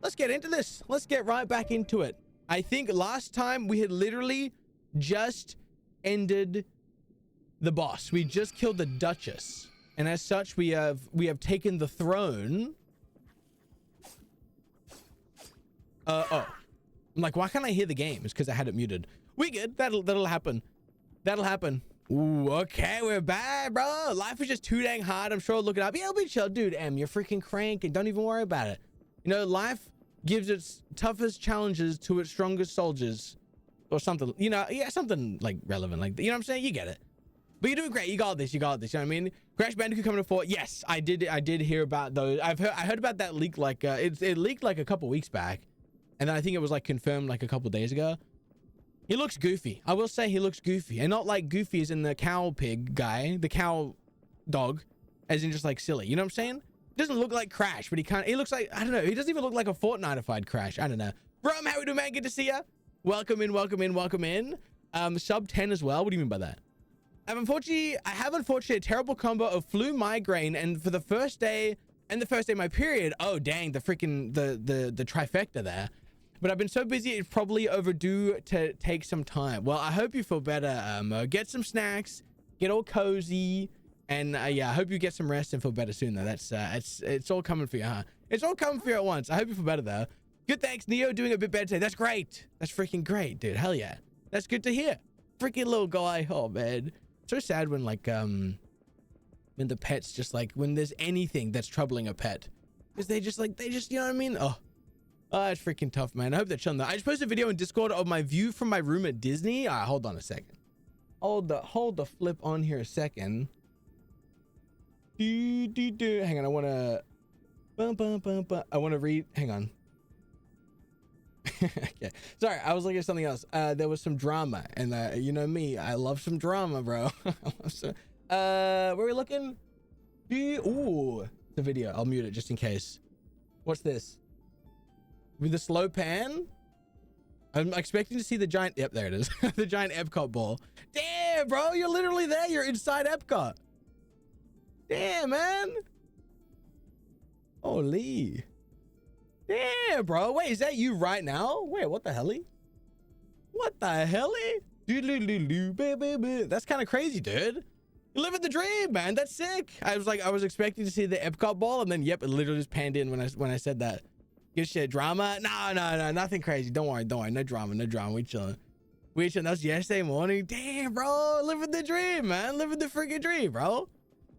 let's get into this. Let's get right back into it. I think last time we had literally just ended the boss. We just killed the Duchess. And as such, we have taken the throne. Oh. I'm like, why can't I hear the game? It's because I had it muted. We good. That'll happen. That'll happen. Ooh, okay, we're back, bro. Life is just too dang hard. I'm sure I'll look it up. Yeah, it'll be chill. Dude, you're freaking cranking. Don't even worry about it. You know, life gives its toughest challenges to its strongest soldiers. Or something. You know, yeah, something like relevant. Like, you know what I'm saying? You get it. But you're doing great. You got this. You got this. You know what I mean? Crash Bandicoot coming to 4. Yes, I did hear about those. I heard about that leak like it leaked like a couple weeks back. And then I think it was like confirmed like a couple days ago. He looks goofy. I will say he looks goofy. And not like goofy as in the cow pig guy, the cow dog, as in just like silly. You know what I'm saying? Doesn't look like Crash, but he looks like, I don't know. He doesn't even look like a Fortnite-ified Crash. I don't know. Bro, how we doing, man? Good to see ya. Welcome in, welcome in, welcome in. Sub 10 as well. What do you mean by that? I have unfortunately a terrible combo of flu, migraine, and for the first day of my period, oh dang, the freaking the trifecta there. But I've been so busy, it's probably overdue to take some time. Well, I hope you feel better. Get some snacks, get all cozy, and yeah, I hope you get some rest and feel better soon. Though that's it's all coming for you, huh? It's all coming for you at once. I hope you feel better though. Good, thanks, Neo. Doing a bit better today. That's great. That's freaking great, dude. Hell yeah. That's good to hear. Freaking little guy. Oh man, so sad when like when the pets just like when there's anything that's troubling a pet, because they just you know what I mean? Oh, it's freaking tough, man. I hope they're chilling though. I just posted a video in Discord of my view from my room at Disney. Hold on a second. Hold the flip on here a second. Hang on, I wanna read. Hang on. Okay, sorry, I was looking at something else. There was some drama, and you know me, I love some drama, bro. Where are we looking? Ooh, the video. I'll mute it just in case. What's this? With the slow pan? I'm expecting to see the giant. Yep, there it is. The giant Epcot ball. Damn, bro, you're literally there. You're inside Epcot. Damn, man. Holy. Damn, bro. Wait, is that you right now? Wait, what the helly? What the helly? That's kind of crazy, dude. You're living the dream, man. That's sick. I was expecting to see the Epcot ball, and then yep, it literally just panned in when I said that. Give shit drama. No, nothing crazy. Don't worry. No drama. We chilling. That was yesterday morning. Damn, bro. Living the dream, man. Living the freaking dream, bro.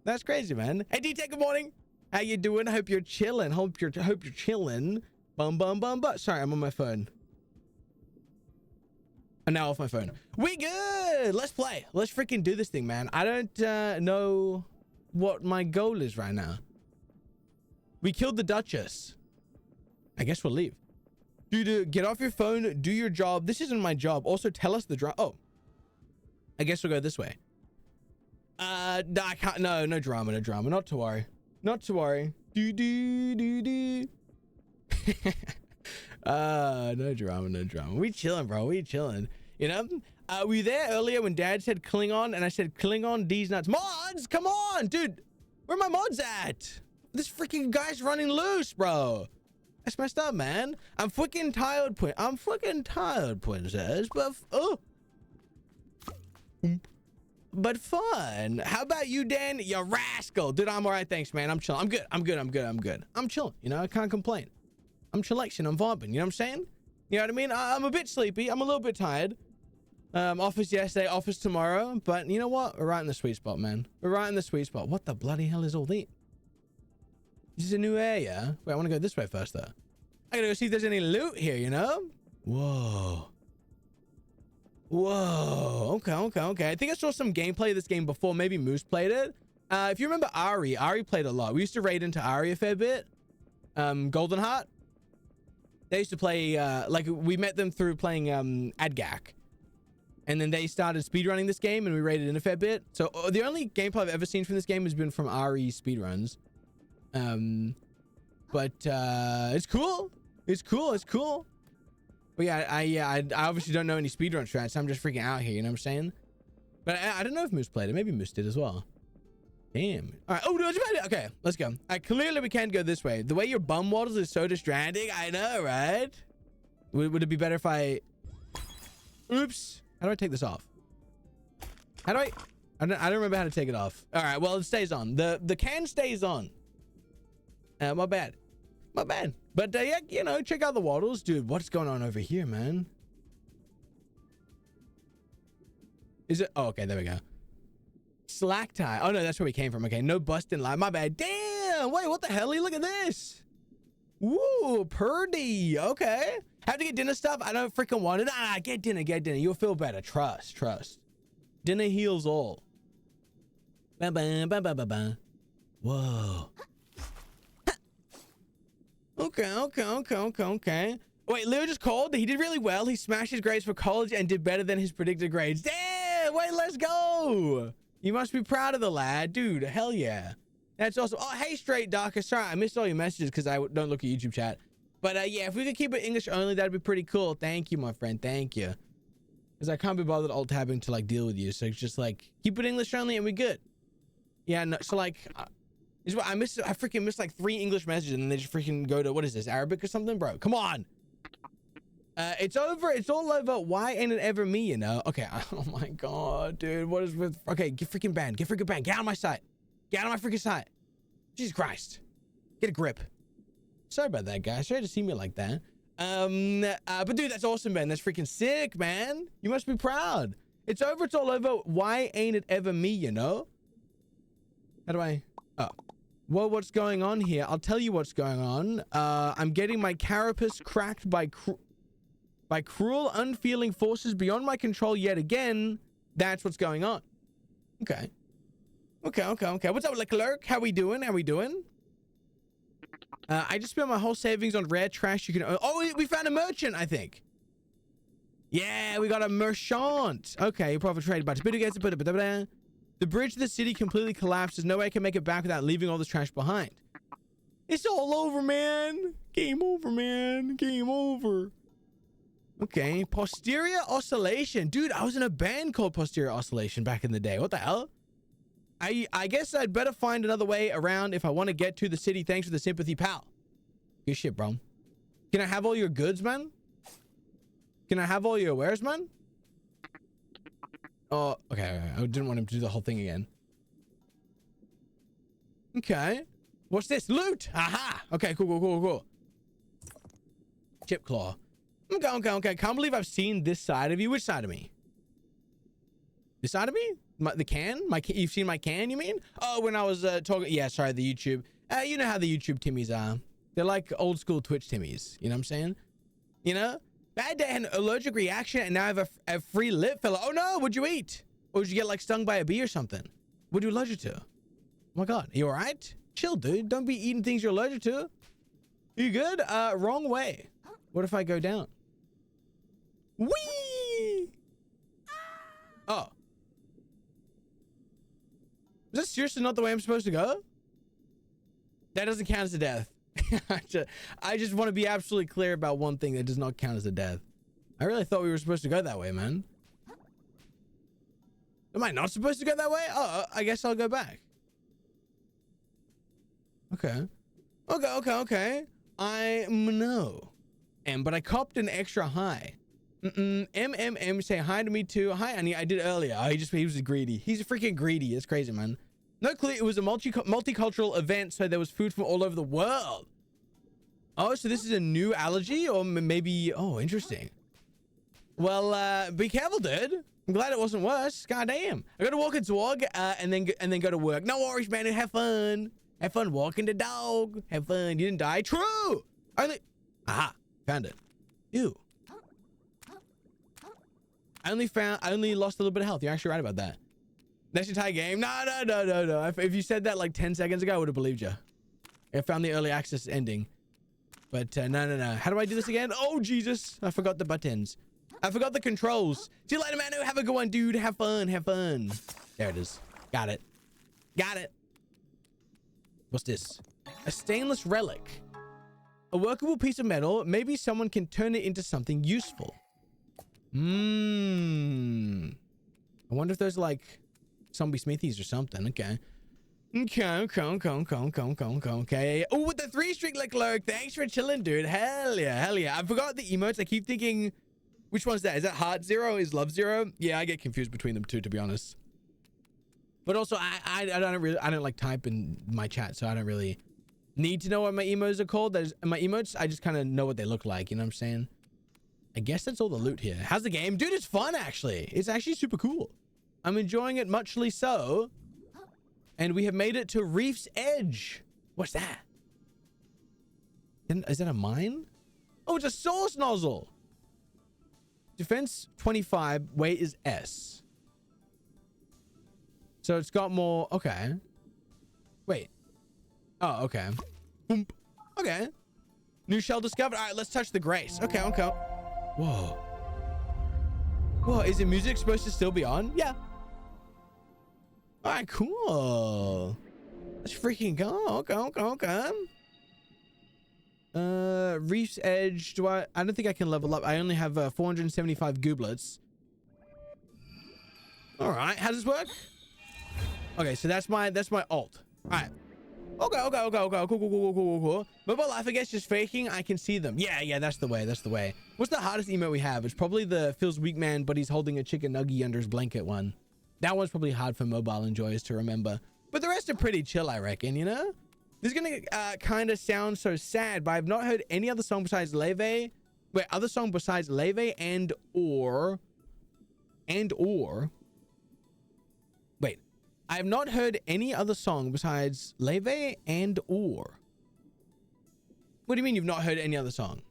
That's crazy, man. Hey, D-Tech, good morning. How you doing? Hope you're chilling. Hope you're chilling. Bum. Sorry, I'm on my phone. I'm now off my phone. We good. Let's play. Let's freaking do this thing, man. I don't know what my goal is right now. We killed the Duchess. I guess we'll leave. Dude, get off your phone. Do your job. This isn't my job. Also, tell us the drama. Oh, I guess we'll go this way. No, I can't. No drama. Not to worry. No drama. We chilling, bro. We chilling. You know, were you there earlier when Dad said Klingon and I said Klingon D's nuts? Mods, come on, dude. Where my mods at? This freaking guy's running loose, bro. That's messed up, man. I'm freaking tired, princess. But fun. How about you, Dan? You rascal. Dude, I'm all right. Thanks, man. I'm chilling. I'm good. I'm chilling. You know, I can't complain. I'm chillaxing. I'm vibing. You know what I'm saying? You know what I mean? I'm a bit sleepy. I'm a little bit tired. Office yesterday, office tomorrow. But you know what? We're right in the sweet spot, man. We're right in the sweet spot. What the bloody hell is all this? This is a new area. Wait, I want to go this way first, though. I gotta go see if there's any loot here, you know? Whoa. Okay. I think I saw some gameplay of this game before. Maybe Moose played it. If you remember Ari played a lot. We used to raid into Ari a fair bit. Golden Heart. They used to play, like, we met them through playing AdGac. And then they started speedrunning this game, and we raided in a fair bit. So the only gameplay I've ever seen from this game has been from Ari speedruns. But it's cool. It's cool. But yeah, I obviously don't know any speedrun strats. I'm just freaking out here, you know what I'm saying? But I don't know if Moose played it. Maybe Moose did as well. Damn. All right. Oh, no, okay, let's go. Clearly we can't go this way. The way your bum waddles is so distracting. I know, right? Would it be better if I... Oops. How do I take this off? How do I don't remember how to take it off. All right. Well, it stays on. The can stays on. My bad. My bad. But yeah, you know, check out the waddles. Dude, what's going on over here, man? Is it? Oh, okay. There we go. Slack tie. Oh, no, that's where we came from. Okay. No busting line. My bad. Damn. Wait, what the hell? Look at this. Woo, purdy. Okay. Have to get dinner stuff. I don't freaking want it. Get dinner. Get dinner. You'll feel better. Trust. Dinner heals all. Ba ba ba ba ba ba. Whoa. Okay. Wait, Leo just called. He did really well. He smashed his grades for college and did better than his predicted grades. Damn. Wait, let's go. You must be proud of the lad, dude. Hell yeah. That's awesome. Oh, hey, Straight Darker. Sorry, I missed all your messages because I don't look at YouTube chat. But yeah, if we could keep it English only, that'd be pretty cool. Thank you, my friend. Thank you. Because I can't be bothered alt-tabbing to like deal with you. So it's just like, keep it English only and we good. Yeah, no, so like, is what I freaking missed like 3 English messages and then they just freaking go to, what is this, Arabic or something? Bro, come on. It's over. It's all over. Why ain't it ever me, you know? Okay. Oh my God, dude. What is with, okay, get freaking banned. Get freaking banned. Get out of my sight. Get out of my freaking sight. Jesus Christ. Get a grip. Sorry about that, guys. Sorry to see me like that. But dude, that's awesome, man. That's freaking sick, man. You must be proud. It's over. It's all over. Why ain't it ever me, you know? How do I? Oh. Well, what's going on here? I'll tell you what's going on. I'm getting my carapace cracked by cruel, unfeeling forces beyond my control yet again. That's what's going on. Okay. What's up, Leclerc? How we doing? I just spent my whole savings on rare trash you can... Oh, we found a merchant, I think. Yeah, we got a merchant. Okay, profit trade budget. The bridge to the city completely collapsed. There's no way I can make it back without leaving all this trash behind. It's all over, man. Game over, man. Game over. Okay, posterior oscillation. Dude, I was in a band called Posterior Oscillation back in the day. What the hell? I guess I'd better find another way around if I want to get to the city. Thanks for the sympathy, pal. Good shit, bro. Can I have all your goods, man? Can I have all your wares, man? Oh, okay. I didn't want him to do the whole thing again. Okay. What's this? Loot! Aha! Okay, cool. Chip claw. Okay. Can't believe I've seen this side of you. Which side of me? This side of me? The can? You've seen my can, you mean? Oh, when I was talking... Yeah, sorry, the YouTube. You know how the YouTube Timmies are. They're like old school Twitch Timmies. You know what I'm saying? You know? Bad day, an allergic reaction, and now I have a free lip filler. Oh no, what'd you eat? Or did you get like stung by a bee or something? What are you allergic to? Oh my God, are you all right? Chill, dude. Don't be eating things you're allergic to. You good? Wrong way. What if I go down? Whee! Oh. Is that seriously not the way I'm supposed to go? That doesn't count as a death. I just want to be absolutely clear about one thing that does not count as a death. I really thought we were supposed to go that way, man. Am I not supposed to go that way? Oh, I guess I'll go back. Okay. I know. But I copped an extra high. Say hi to me too. Hi, Annie. I did earlier. Oh, he was greedy. He's freaking greedy. It's crazy, man. No clue. It was a multicultural event, so there was food from all over the world. Oh, so this is a new allergy, or maybe? Oh, interesting. Well, be careful, dude. I'm glad it wasn't worse. God damn. I gotta walk a dog, and then go to work. No worries, man. Have fun. Have fun walking the dog. Have fun. You didn't die. True. Aha. Found it. Ew. I only lost a little bit of health. You're actually right about that. Next entire game? No. If you said that like 10 seconds ago, I would have believed you. I found the early access ending. But no. How do I do this again? Oh, Jesus. I forgot the buttons. I forgot the controls. See you later, Manu. Have a good one, dude. Have fun. There it is. Got it. What's this? A stainless relic. A workable piece of metal. Maybe someone can turn it into something useful. I wonder if there's like zombie smithies or something. Okay. Okay. Oh, with the 3-string Leclerc. Thanks for chilling, dude. Hell yeah, hell yeah. I forgot the emotes. I keep thinking, which one's that? Is that Heart Zero? Is Love Zero? Yeah, I get confused between them two, to be honest. But also, I don't like type in my chat, so I don't really need to know what my emotes are called. My emotes, I just kind of know what they look like. You know what I'm saying? I guess that's all the loot here. How's the game? Dude, it's fun, actually. It's actually super cool. I'm enjoying it muchly so. And we have made it to Reef's Edge. What's that? Is that a mine? Oh, it's a source nozzle. Defense 25, weight is S. So it's got more. Okay. Wait. Oh, okay. Boom. Okay. New shell discovered. All right, let's touch the grace. Okay, okay. Whoa. Whoa, is the music supposed to still be on? Yeah. All right, cool. Let's freaking go. Okay, okay, okay. Reef's Edge. I don't think I can level up. I only have 475 gooblets. All right, how does this work? Okay, so that's my alt. All right. Okay. Cool. Mobile life, I guess, just faking. I can see them. Yeah, that's the way. That's the way. What's the hardest emote we have? It's probably the feels weak man, but he's holding a chicken nugget under his blanket one. That one's probably hard for mobile enjoyers to remember. But the rest are pretty chill, I reckon, you know? This is gonna kind of sound so sad, but I've not heard any other song besides Leve. Wait, other song besides Leve and or. Wait, I have not heard any other song besides Leve and or. What do you mean you've not heard any other song?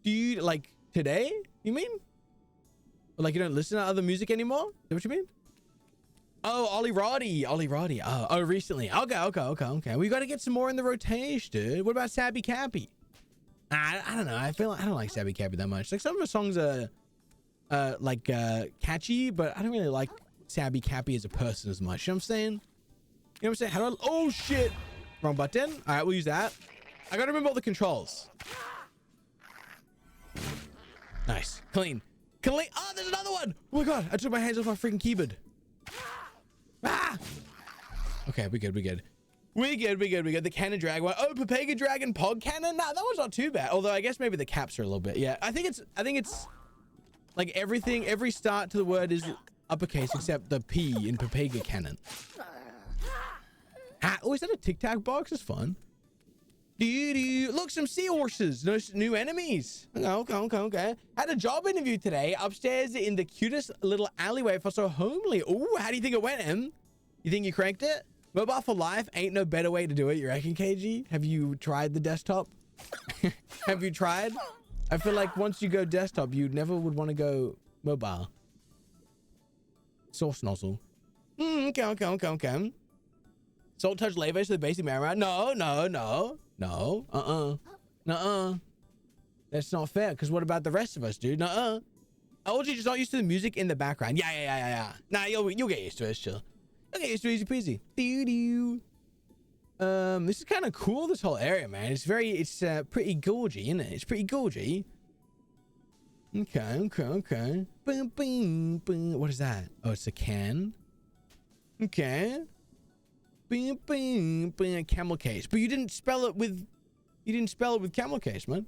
Do you, like, today? You mean? Or like you don't listen to other music anymore? Is that what you mean? Oh, Ollie Roddy. Oh, recently. Okay. We got to get some more in the rotation, dude. What about Sabby Cappy? I don't know. I don't like Sabby Cappy that much. Like, some of the songs are catchy, but I don't really like Sabby Cappy as a person as much. You know what I'm saying? You know what I'm saying? How do I... Oh, shit. Wrong button. All right, we'll use that. I got to remember all the controls. Nice. Clean. Oh, there's another one. Oh, my God. I took my hands off my freaking keyboard. Ah! Okay, we good. We good. The cannon drag one. Oh, Papega Dragon Pog Cannon? Nah, that one's not too bad. Although I guess maybe the caps are a little bit. Yeah, I think it's like everything, every start to the word is uppercase except the P in Papega Cannon. Ah, oh, is that a Tic Tac box? It's fun. Look, some seahorses. No new enemies. Okay. Had a job interview today upstairs in the cutest little alleyway for so homely. Ooh, how do you think it went, Em? You think you cranked it? Mobile for life ain't no better way to do it, you reckon, KG? Have you tried the desktop? Have you tried? I feel like once you go desktop, you never would want to go mobile. Source nozzle. Okay. Salt touch lave to the basic Marrow. No. That's not fair, because what about the rest of us, dude? Nuh-uh. Oh, you're just not used to the music in the background. Yeah. Nah, you'll get used to it, chill. Okay, it's easy peasy. This is kind of cool, this whole area, man. It's pretty gorgy, isn't it? It's pretty gorgy. Okay. Boom. What is that? Oh, it's a can. Okay. Camel case. But you didn't spell it with camel case, man.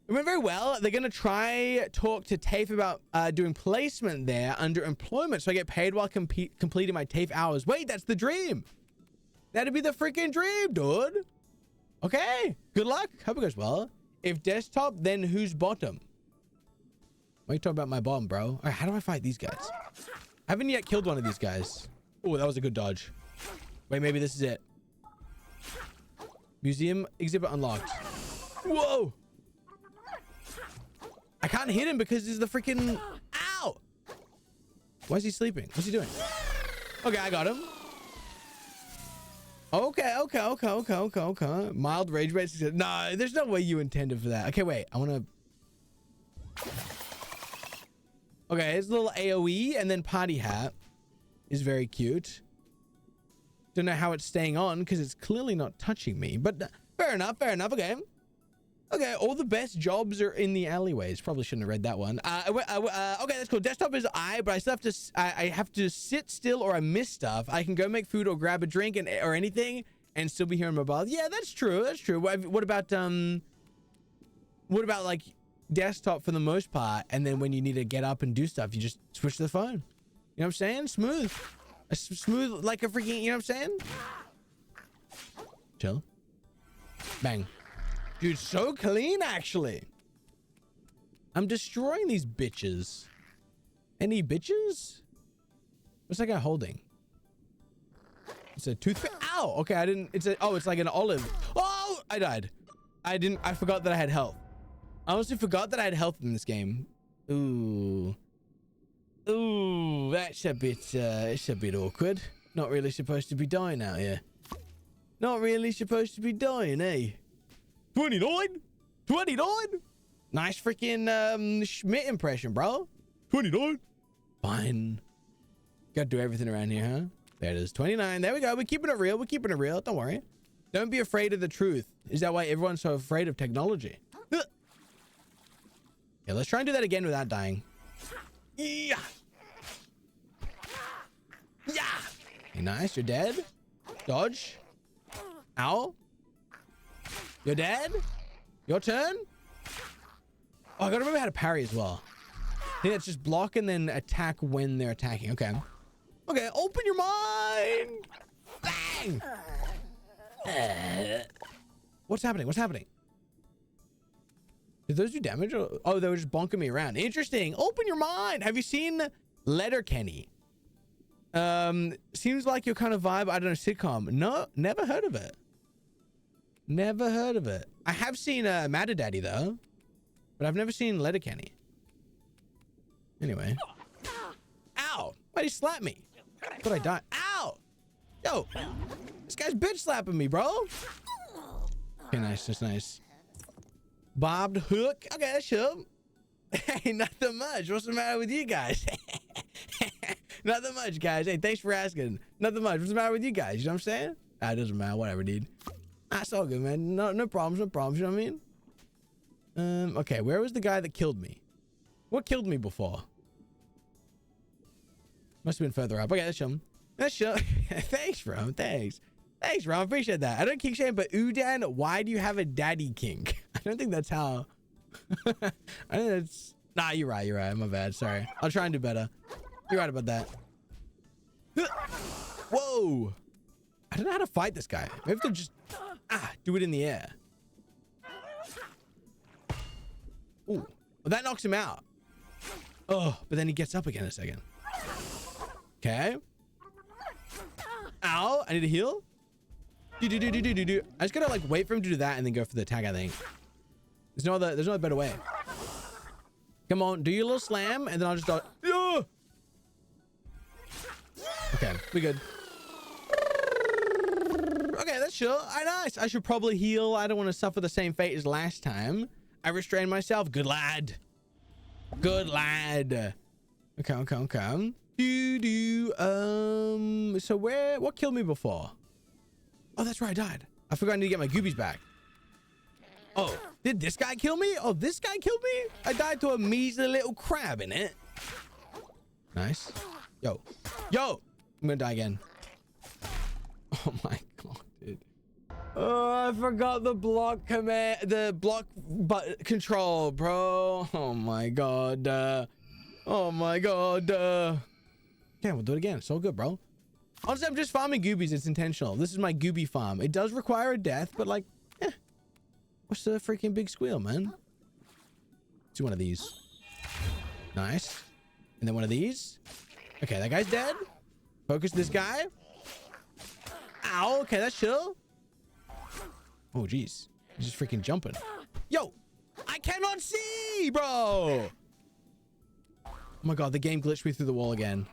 It went very well. They're gonna talk to TAFE about doing placement there under employment, so I get paid while completing my TAFE hours. Wait, that's the dream. That'd be the freaking dream, dude. Okay, good luck. Hope it goes well. If desktop, then who's bottom? Why are you talking about my bottom, bro? All right, how do I fight these guys? I haven't yet killed one of these guys. Oh, that was a good dodge. Wait, maybe this is it. Museum exhibit unlocked. Whoa! I can't hit him because he's the freaking... Ow! Why is he sleeping? What's he doing? Okay, I got him. Okay. Mild rage rate. No, there's no way you intended for that. Okay, wait. I want to... Okay, it's a little AoE and then party hat is very cute. Don't know how it's staying on because it's clearly not touching me, but fair enough. Okay. Okay, all the best jobs are in the alleyways. Probably shouldn't have read that one. Okay, that's cool. Desktop is I, but I still have to. I have to sit still, or I miss stuff. I can go make food or grab a drink or anything, and still be here on mobile. Yeah, that's true. That's true. What about like desktop for the most part, and then when you need to get up and do stuff, you just switch to the phone. You know what I'm saying? Smooth. Smooth like a freaking. You know what I'm saying? Chill. Bang. Dude, so clean, actually. I'm destroying these bitches. Any bitches? What's that guy holding? It's a toothpick. Ow! Okay, I didn't... It's like an olive. Oh! I died. I forgot that I had health. I honestly forgot that I had health in this game. Ooh. Ooh, that's a bit awkward. Not really supposed to be dying out here. Not really supposed to be dying, eh? 29? 29? Nice freaking Schmidt impression, bro. 29? Fine. Gotta do everything around here, huh? There it is. 29. There we go. We're keeping it real. We're keeping it real. Don't worry. Don't be afraid of the truth. Is that why everyone's so afraid of technology? Yeah, let's try and do that again without dying. Yeah. Yeah. Okay, nice. You're dead. Dodge. Ow. You're dead? Your turn? Oh, I gotta remember how to parry as well. I think it's just block and then attack when they're attacking. Okay. Okay, open your mind! Bang! What's happening? What's happening? Did those do damage? Oh, they were just bonking me around. Interesting. Open your mind! Have you seen Letterkenny? Seems like your kind of vibe. I don't know, sitcom. No, never heard of it. Never heard of it. I have seen Matter Daddy though, but I've never seen Letterkenny. Anyway. Ow! Why'd he slap me? But I died. Ow! Yo! This guy's bitch slapping me, bro. Okay, nice. That's nice. Bobbed hook. Okay, that's sure. Hey, nothing much. What's the matter with you guys? Nothing much, guys. Hey, thanks for asking. Nothing much. What's the matter with you guys? You know what I'm saying? It doesn't matter. Whatever, dude. That's all good, man. No problems. No problems. You know what I mean? Okay. Where was the guy that killed me? What killed me before? Must have been further up. Okay, that's him. That's him. Thanks, bro. Thanks. Thanks, bro. I appreciate that. I don't king shame, but Udan, why do you have a daddy kink? I don't think that's how. I think that's. Nah, you're right. You're right. My bad. Sorry. I'll try and do better. You're right about that. Whoa. I don't know how to fight this guy. We have to just do it in the air. Ooh. Well, that knocks him out. Oh, but then he gets up again in a second. Okay. Ow. I need to heal. I just gotta like wait for him to do that and then go for the attack, I think. There's no other better way. Come on, do your little slam and then I'll just go. Okay, we good. Okay, that's sure. Nice. I should probably heal. I don't want to suffer the same fate as last time. I restrained myself. Good lad. Good lad. Okay. So what killed me before? Oh, that's right, I died. I forgot I need to get my goobies back. Oh, did this guy kill me? Oh, this guy killed me? I died to a measly little crab in it. Nice. Yo. I'm gonna die again. Oh my god, dude. Oh, I forgot the block command, the block control, bro. Oh my god. Oh my god. Yeah, we'll do it again. It's all good, bro. Honestly, I'm just farming goobies. It's intentional. This is my goobie farm. It does require a death, but like, what's the freaking big squeal, man? Let's do one of these. Nice. And then one of these. Okay, that guy's dead. Focus this guy. Ow. Okay, that's chill. Oh, jeez. He's just freaking jumping. Yo, I cannot see, bro. Oh my god, the game glitched me through the wall again.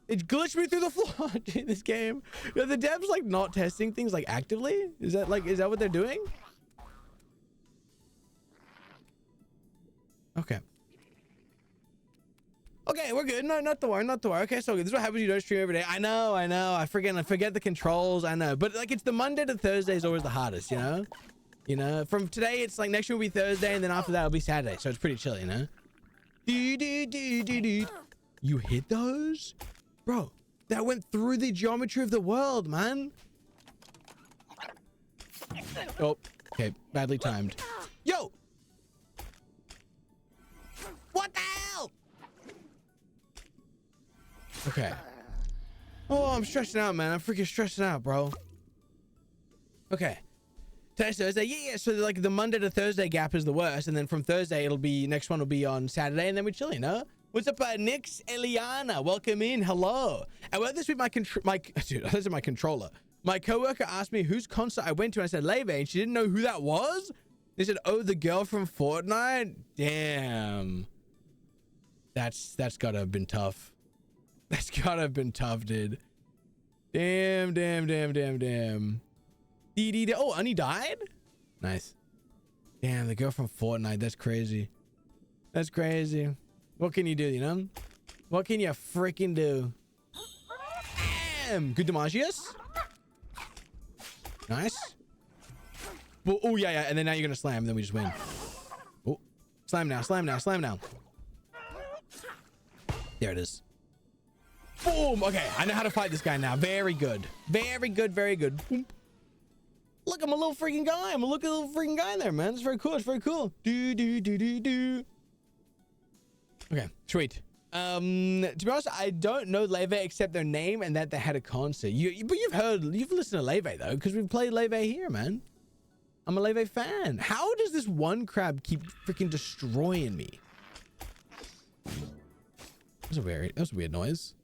It glitched me through the floor. Dude, this game. Are the devs like not testing things like actively? Is that what they're doing? Okay. Okay, we're good. No, not to worry. Okay, so this is what happens when you don't stream every day. I know. I forget the controls. I know. But like, it's the Monday to Thursday is always the hardest, you know? You know, from today, it's like next week will be Thursday, and then after that, it'll be Saturday. So it's pretty chill, you know? You hit those? Bro, that went through the geometry of the world, man. Oh, okay. Badly timed. Yo! What the hell? Okay. Oh, I'm stressing out, man. I'm freaking stressing out, bro. Okay. Today's Thursday. Yeah. So like the Monday to Thursday gap is the worst, and then from Thursday it'll be next one will be on Saturday, and then we're chilling, huh? What's up, Nix Eliana? Welcome in. Hello. I went this week. Dude, this is my controller. My coworker asked me whose concert I went to, and I said Leve, and she didn't know who that was. They said, "Oh, the girl from Fortnite." Damn. That's gotta have been tough. That's gotta have been tough, dude. Damn. Oh, Annie died? Nice. Damn, the girl from Fortnite. That's crazy. That's crazy. What can you do, you know? What can you freaking do? Damn! Good Demagius. Nice. Well, oh, yeah. And then now you're gonna slam, and then we just win. Oh, slam now. There it is. Boom! Okay, I know how to fight this guy now. Very good. Very good. Boom. Look, I'm a little freaking guy. I'm a little freaking guy there, man. It's very cool. Do. Okay, sweet. To be honest, I don't know Leve except their name and that they had a concert. But you've listened to Leve though, because we've played Leve here, man. I'm a Leve fan. How does this one crab keep freaking destroying me? That was a weird noise.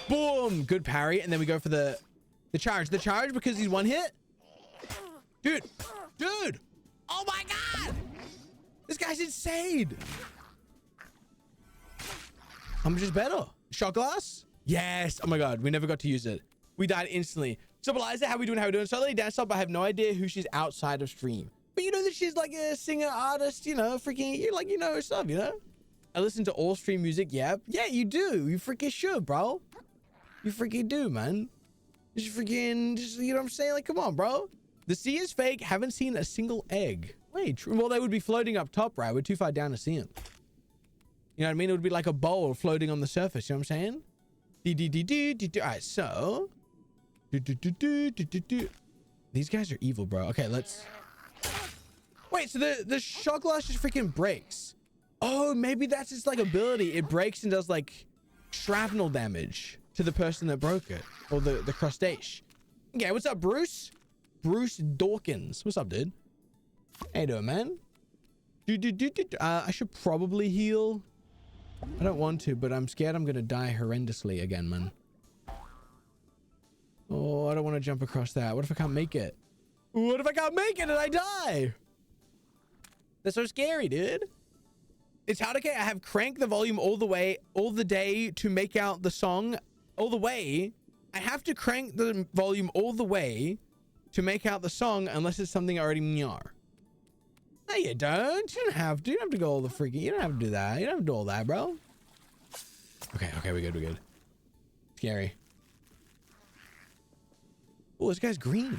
Boom! Good parry, and then we go for the charge. The charge because he's one hit. Dude! Oh my god! This guy's insane! I'm just better. Shot glass? Yes! Oh my god, we never got to use it. We died instantly. So, Eliza, how we doing? So, Lady Dance Up, I have no idea who she's outside of stream. But you know that she's like a singer, artist, you know, freaking, you know her stuff, you know? I listen to all stream music, yeah. Yeah, you do. You freaking should, bro. You freaking do, man. Just, you know what I'm saying? Like, come on, bro. The sea is fake. Haven't seen a single egg. Wait, well, they would be floating up top, right? We're too far down to see them. You know what I mean? It would be like a bowl floating on the surface. You know what I'm saying? All right, so. These guys are evil, bro. Okay, let's. Wait, so the shot glass just freaking breaks. Oh, maybe that's its like ability. It breaks and does like shrapnel damage to the person that broke it, or the crustacean. Okay, what's up, Bruce? Bruce Dawkins. What's up, dude? How you doing, man? I should probably heal. I don't want to, but I'm scared I'm gonna die horrendously again, man. Oh, I don't want to jump across that. What if I can't make it? What if I can't make it and I die? That's so scary, dude. It's how to get. I have cranked the volume all the day to make out the song all the way. I have to crank the volume all the way to make out the song unless it's something I already know. No, you don't. You don't have to. You don't have to go all the freaking. You don't have to do that. You don't have to do all that, bro. Okay, we're good. Scary. Oh, this guy's green.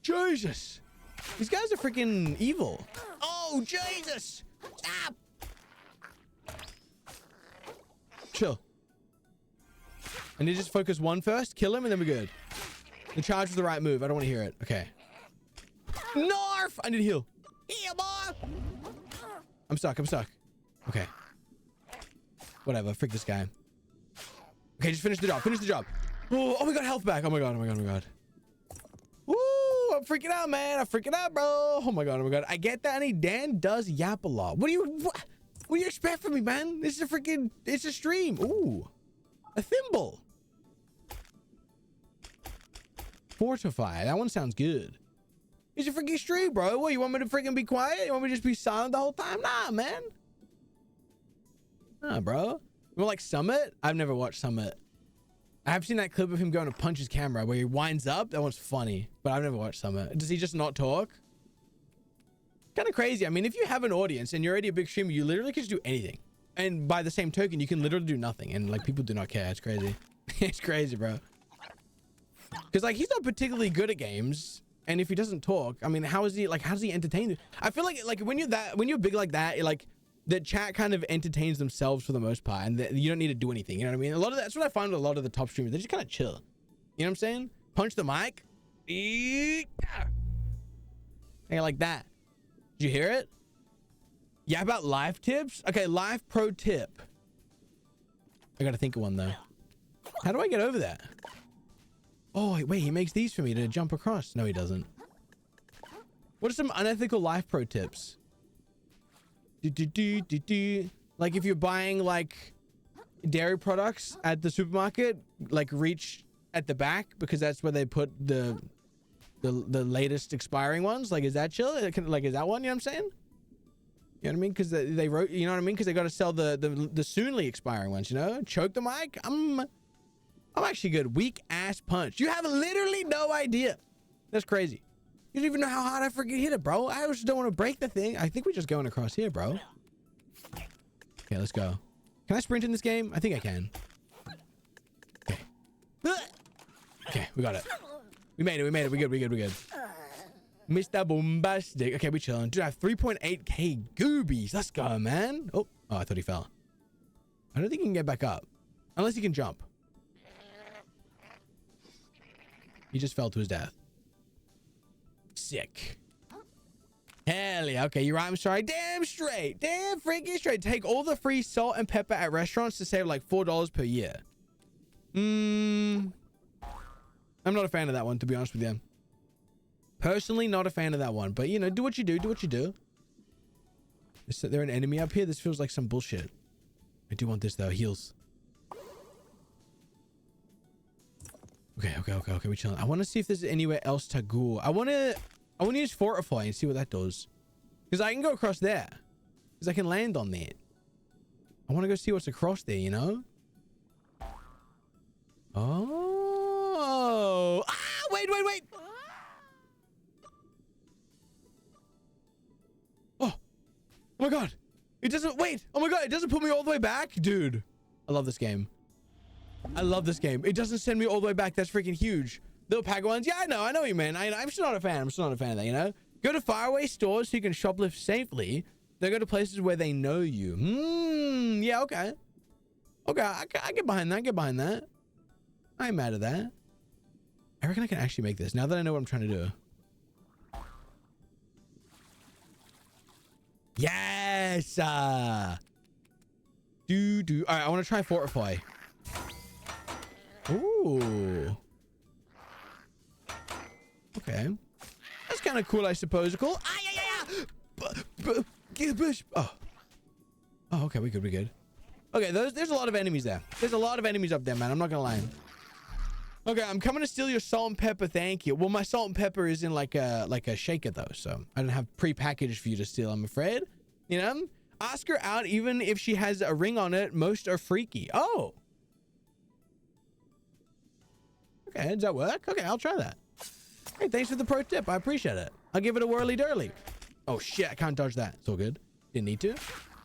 Jesus. These guys are freaking evil. Oh, Jesus. Stop. Chill. I need to just focus one first, kill him, and then we're good. The charge was the right move. I don't want to hear it. Okay. Narf! I need to heal. Heal, boy! I'm stuck. Okay. Whatever. Freak this guy. Okay, just finish the job. Oh, we got health back. Oh my god. Woo! I'm freaking out, man. I'm freaking out, bro. Oh my god. I get that. Dan does yap a lot. What do you expect from me, man? This is it's a stream. Ooh. A thimble. Fortify. That one sounds good. It's a freaking stream, bro. What, you want me to freaking be quiet? You want me to just be silent the whole time? Nah, man. Nah, bro. You like Summit? I've never watched Summit. I have seen that clip of him going to punch his camera where he winds up. That one's funny, but I've never watched Summit. Does he just not talk? Kind of crazy. I mean, if you have an audience and you're already a big streamer, you literally can just do anything. And by the same token, you can literally do nothing. And like, people do not care. It's crazy. It's crazy, bro. Because like, he's not particularly good at games. And if he doesn't talk, I mean, how does he entertain you? I feel like when you're big like that, like the chat kind of entertains themselves for the most part, and you don't need to do anything. You know what I mean? That's what I find with a lot of the top streamers. They just kind of chill. You know what I'm saying? Punch the mic. Hey, like that. Did you hear it? Yeah, about live tips? Okay, live pro tip. I gotta think of one though. How do I get over that? Oh, wait, he makes these for me to jump across. No, he doesn't. What are some unethical life pro tips? Like if you're buying like dairy products at the supermarket, like reach at the back because that's where they put the latest expiring ones. Like, is that chill? Like, is that one? You know what I'm saying? You know what I mean? Because they wrote, you know what I mean? Because they got to sell the soonly expiring ones, you know? Choke the mic. I'm actually good. Weak ass punch. You have literally no idea. That's crazy. You don't even know how hard I freaking hit it, bro. I just don't want to break the thing. I think we're just going across here, bro. Okay, let's go. Can I sprint in this game? I think I can. Okay. Okay, we got it. We made it. We're good. Mr. Bombastic. Okay, we chilling. Dude, I have 3.8k goobies. Let's go, man. Oh, I thought he fell. I don't think he can get back up. Unless he can jump. He just fell to his death. Sick. Hell yeah. Okay, you're right. I'm sorry. Damn straight. Damn freaking straight. Take all the free salt and pepper at restaurants to save like $4 per year. I'm not a fan of that one, to be honest with you. Personally, not a fan of that one. But, you know, do what you do. Do what you do. Is there an enemy up here? This feels like some bullshit. I do want this, though. Heals. Okay. We chilling. I want to see if there's anywhere else to go. I want to use Fortify and see what that does. Because I can go across there. Because I can land on that. I want to go see what's across there, you know? Oh. Ah, wait. Oh my God. It doesn't, wait. Oh my God. It doesn't put me all the way back. Dude. I love this game. It doesn't send me all the way back. That's freaking huge. Little pack ones. Yeah, I know what you mean. I'm still not a fan. I'm still not a fan of that, you know? Go to faraway stores so you can shoplift safely. Then go to places where they know you. Yeah, okay. Okay, I get behind that. I ain't mad at that. I reckon I can actually make this now that I know what I'm trying to do. Yes! All right, I want to try Fortify. Ooh. Okay. That's kind of cool, I suppose. Cool. Oh, okay, we good. Okay, there's a lot of enemies there. There's a lot of enemies up there, man. I'm not gonna lie. Okay, I'm coming to steal your salt and pepper. Thank you. Well, my salt and pepper is in like a shaker though, so I don't have pre-packaged for you to steal, I'm afraid. You know? Ask her out even if she has a ring on it. Most are freaky. Oh. Okay, does that work? Okay, I'll try that. Hey, thanks for the pro tip. I appreciate it. I'll give it a whirly dirly. Oh shit, I can't dodge that. It's all good. Didn't need to.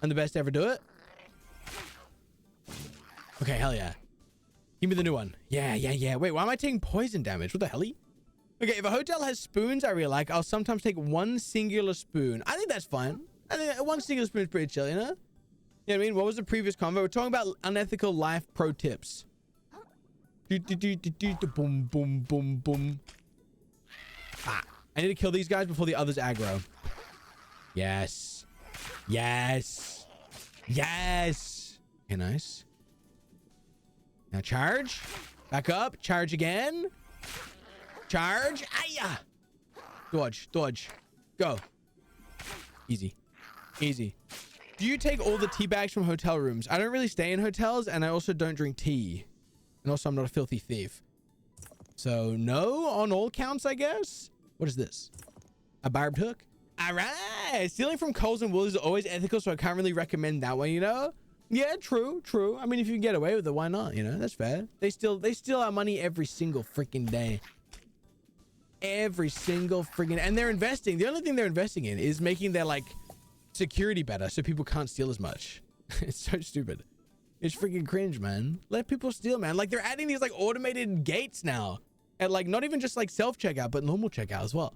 I'm the best to ever do it. Okay, hell yeah. Give me the new one. Yeah. Wait, why am I taking poison damage? What the hell? Okay, if a hotel has spoons I really like, I'll sometimes take one singular spoon. I think that's fine. I think one singular spoon is pretty chill, you know? You know what I mean? What was the previous convo? We're talking about unethical life pro tips. Boom, boom, boom, boom. Ah, I need to kill these guys before the others aggro. Yes. Okay, nice. Now charge. Back up. Charge again. Charge. Ayah. Dodge. Go. Easy. Do you take all the tea bags from hotel rooms? I don't really stay in hotels, and I also don't drink tea. And also, I'm not a filthy thief. So, no on all counts, I guess. What is this? A barbed hook? All right. Stealing from Coles and Woolies is always ethical, so I can't really recommend that one, you know? Yeah, true. I mean, if you can get away with it, why not? You know, that's fair. They steal our money every single freaking day. Every single freaking... And they're investing. The only thing they're investing in is making their, like, security better so people can't steal as much. It's so stupid. It's freaking cringe, man. Let people steal, man. Like, they're adding these, like, automated gates now. at like not even just like self-checkout, but normal checkout as well.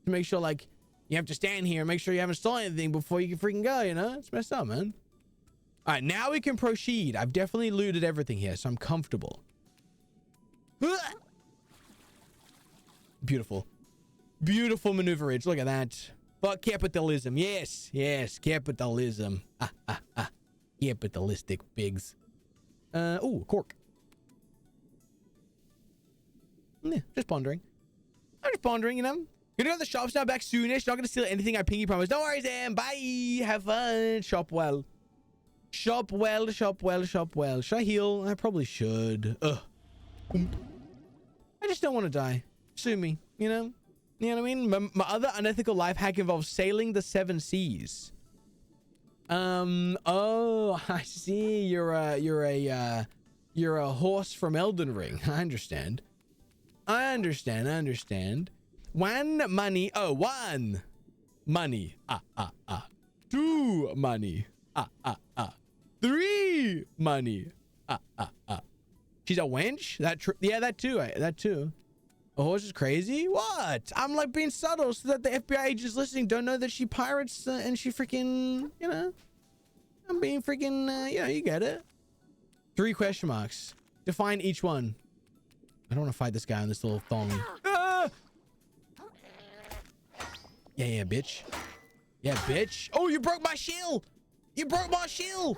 To make sure like you have to stand here and make sure you haven't stolen anything before you can freaking go, you know? It's messed up, man. All right, now we can proceed. I've definitely looted everything here, so I'm comfortable. Beautiful. Beautiful maneuverage. Look at that. Fuck capitalism. Yes, yes, capitalism. Capitalistic pigs. Oh, cork. Yeah, just pondering. I'm just pondering, you know? Gonna go to the shops now, back soonish. Not gonna steal anything I pinky promise. No worries, Em. Bye. Have fun. Shop well. Shop well, shop well, shop well. Should I heal? I probably should. Ugh. I just don't want to die. Sue me, you know? You know what I mean? My other unethical life hack involves sailing the 7 seas. Oh, I see. You're a horse from Elden Ring. I understand. I understand. One money. Oh, one money. 2 money. 3 money. She's a wench? Yeah, that too. That too. A horse is crazy? What? I'm like being subtle so that the FBI agents listening don't know that she pirates and she freaking, you know. I'm being freaking, you know, you get it. 3 question marks. Define each one. I don't want to fight this guy on this little thong. Ah! Yeah, bitch. Yeah, bitch. Oh, you broke my shield. You broke my shield.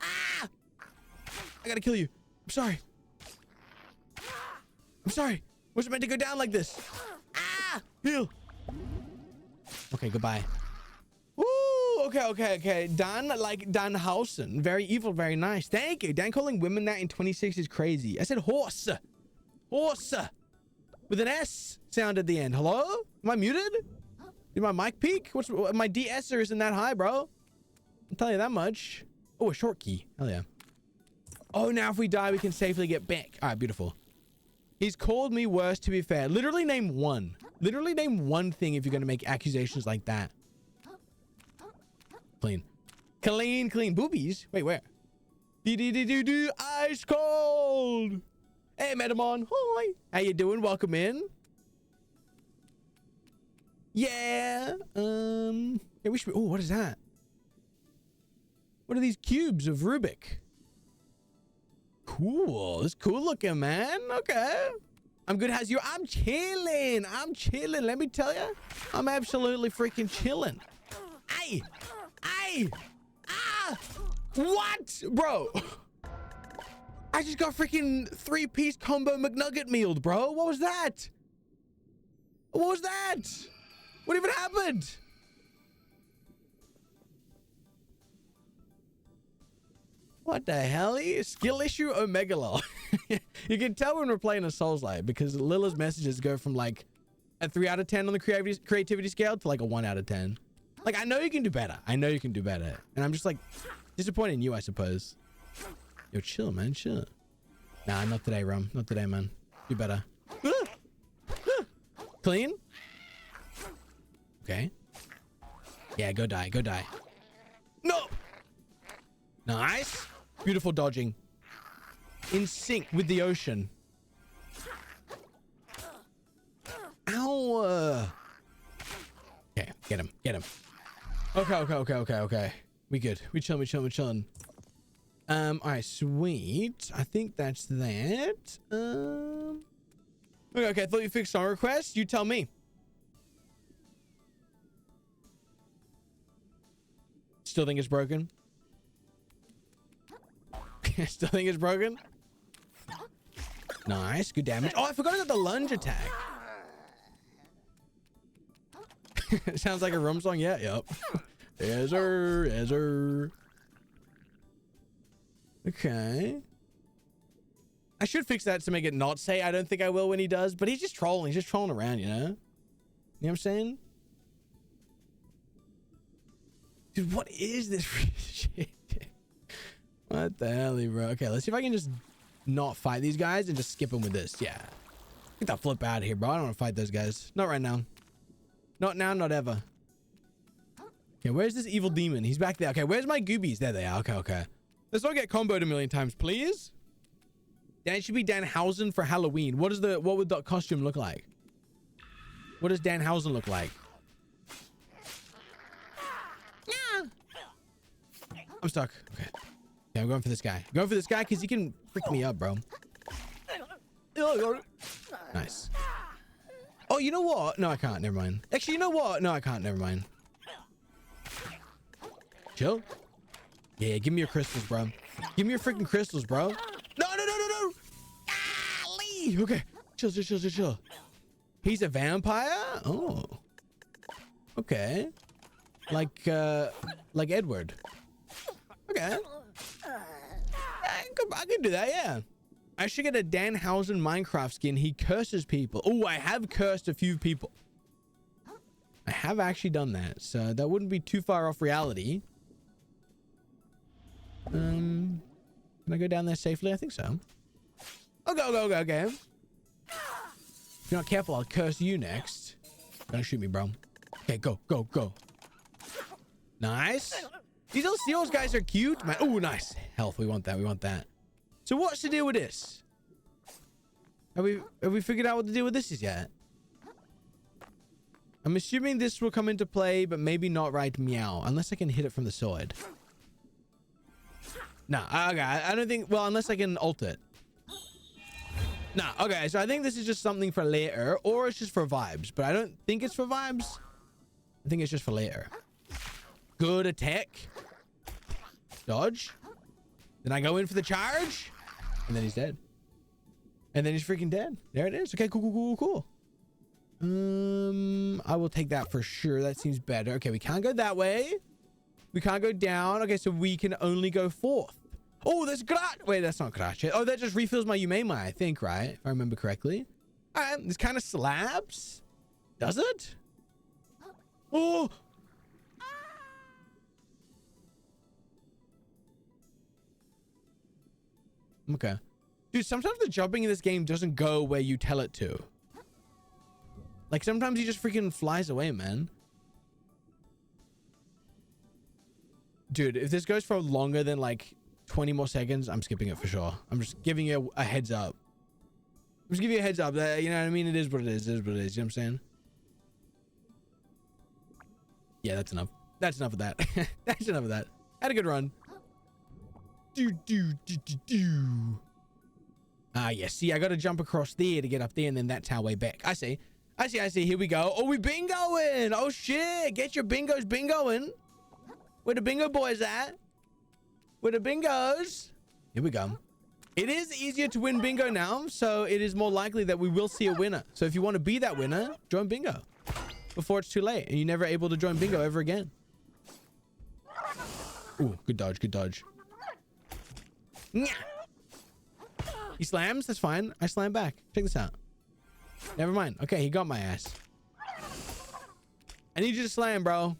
Ah! I gotta kill you. I'm sorry. I'm sorry. Was it meant to go down like this? Ah! Heal. Okay, goodbye. Woo! Okay. Dan, like Danhausen. Very evil, very nice. Thank you. Dan calling women that in 26 is crazy. I said horse. Horse. With an S sound at the end. Hello? Am I muted? Did my mic peak? My de-esser isn't that high, bro. I'll tell you that much. Oh, a short key. Hell yeah. Oh, now if we die, we can safely get back. All right, beautiful. He's called me worse, to be fair. Literally name one. Literally name one thing if you're going to make accusations like that. Clean. Clean. Boobies? Wait, where? Ice cold. Hey, Metamon. Hi. How you doing? Welcome in. Yeah. Yeah, we should be... Oh, what is that? What are these cubes of Rubik? Cool. It's cool looking, man. Okay. I'm good. How's you? I'm chilling. Let me tell you. I'm absolutely freaking chilling. Ay. Ah. What? Bro. I just got freaking 3-piece combo McNugget mealed, bro. What was that? What even happened? What the hell? Skill issue Omega lol. You can tell when we're playing a Souls-like because Lilla's messages go from like a 3 out of 10 on the creativity scale to like a 1 out of 10. Like, I know you can do better. And I'm just like disappointed in you, I suppose. Yo, chill, man. Chill. Nah, not today, Rum. Not today, man. Do better. Clean? Okay. Yeah, go die. No! Nice. Beautiful dodging. In sync with the ocean. Ow. Okay, get him. Okay. We good. We chilling. All right, sweet. I think that's that. Okay, I thought you fixed song requests. You tell me. Still think it's broken? Still think it's broken? Nice, good damage. Oh, I forgot about the lunge attack. Sounds like a Rum song. Yeah, yep. Yes, sir. Okay. I should fix that to make it not say I don't think I will when he does, but he's just trolling. He's just trolling around, you know? You know what I'm saying? Dude, what is this shit? What the hell, bro? Okay, let's see if I can just not fight these guys and just skip them with this. Yeah. Get the flip out of here, bro. I don't want to fight those guys. Not right now. Not now, not ever. Okay, where's this evil demon? He's back there. Okay, where's my goobies? There they are. Okay. Let's not get comboed a million times, please. Dan should be Danhausen for Halloween. What would the costume look like? What does Danhausen look like? Yeah. I'm stuck. Okay. Yeah, I'm going for this guy. I'm going for this guy because he can freak me up, bro. Nice. Oh, you know what? No, I can't. Never mind. Actually, you know what? No, I can't. Never mind. Chill. Yeah, give me your crystals, bro. Give me your freaking crystals, bro. No. Ah, leave. Okay. Chill. He's a vampire? Oh. Okay. Like Edward. Okay. I can do that, yeah. I should get a Danhausen Minecraft skin. He curses people. Oh, I have cursed a few people. I have actually done that, so that wouldn't be too far off reality. Can I go down there safely? I think so. Oh, go. Okay. If you're not careful, I'll curse you next. Don't shoot me, bro. Okay, go. Nice. These little seals guys are cute, man. Oh, nice. Health. We want that. So what's the deal with this? Have we figured out what the deal with this is yet? I'm assuming this will come into play, but maybe not right meow. Unless I can hit it from the sword. Nah, okay. I don't think... Well, unless I can ult it. Nah, okay. So I think this is just something for later. Or it's just for vibes. But I don't think it's for vibes. I think it's just for later. Good attack. Dodge. Then I go in for the charge. And then he's dead. And then he's freaking dead. There it is. Okay, cool. I will take that for sure. That seems better. Okay, we can't go that way. We can't go down. Okay, so we can only go forth. Oh, there's Grat. Wait, that's not Grat. Oh, that just refills my Umema, I think, right? If I remember correctly. All right, this kind of slabs. Does it? Oh. Okay. Dude, sometimes the jumping in this game doesn't go where you tell it to. Like, sometimes he just freaking flies away, man. Dude, if this goes for longer than, like, 20 more seconds, I'm skipping it for sure. I'm just giving you a heads up. I'm just giving you a heads up. That, you know what I mean? It is what it is. It is what it is. You know what I'm saying? Yeah, that's enough. That's enough of that. That's enough of that. Had a good run. Ah, yeah. See, I got to jump across there to get up there, and then that's our way back. I see. Here we go. Oh, we bingoing. Oh, shit. Get your bingos bingoing. Where the bingo boys at? Where the bingos? Here we go. It is easier to win bingo now, so it is more likely that we will see a winner. So if you want to be that winner, join bingo before it's too late and you're never able to join bingo ever again. Ooh, good dodge. He slams. That's fine. I slam back. Check this out. Never mind. Okay, he got my ass. I need you to slam, bro.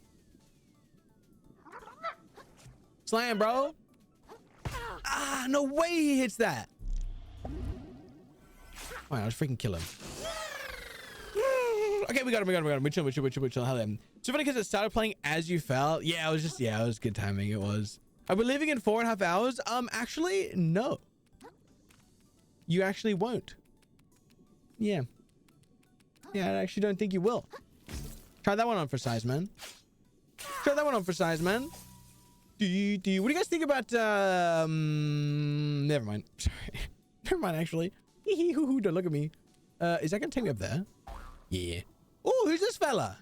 Slam, bro. Ah, no way he hits that. All right, let's freaking kill him. Okay, we got him. We chill. Hell, him. So funny because it started playing as you fell. Yeah, it was good timing. It was. Are we leaving in 4.5 hours? Actually, no. You actually won't. Yeah. Yeah, I actually don't think you will. Try that one on for size, man. What do you guys think about, never mind. Sorry. Never mind, actually. Don't look at me. Is that gonna take me up there? Yeah. Oh, who's this fella?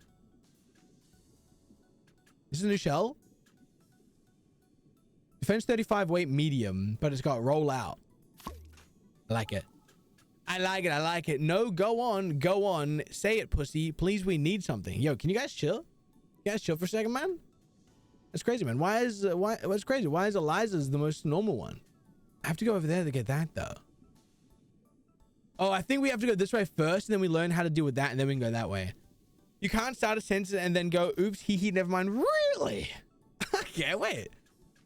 This is a new shell. Defense 35, weight medium, but it's got roll out. I like it. I like it. No, go on. Say it, pussy. Please, we need something. Yo, can you guys chill? You guys chill for a second, man? That's crazy, man. What's crazy? Why is Eliza's the most normal one? I have to go over there to get that, though. Oh, I think we have to go this way first, and then we learn how to deal with that, and then we can go that way. You can't start a sentence and then go, oops, never mind. Really? Okay, wait.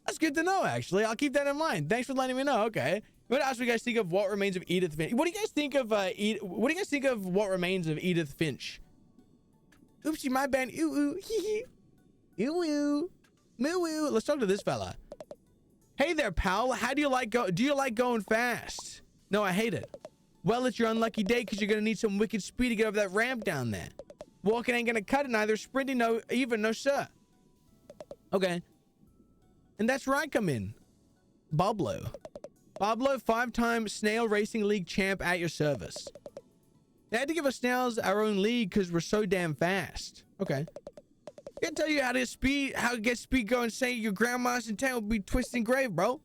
That's good to know, actually. I'll keep that in mind. Thanks for letting me know. Okay. I'm gonna ask what you guys think of what remains of Edith Finch. What do you guys think of what remains of Edith Finch? Oopsie, my bad. Ooh, hee hee. Ooh, moo. Let's talk to this fella. Hey there, pal. How do you like going fast? No, I hate it. Well, it's your unlucky day because you're going to need some wicked speed to get over that ramp down there. Walking ain't going to cut it neither. Sprinting, no sir. Okay. And that's where I come in. Boblo, 5-time Snail Racing League champ at your service. They had to give us snails our own league because we're so damn fast. Okay. I can tell you how to get speed going, saying your grandma's in town will be twisting grave, bro.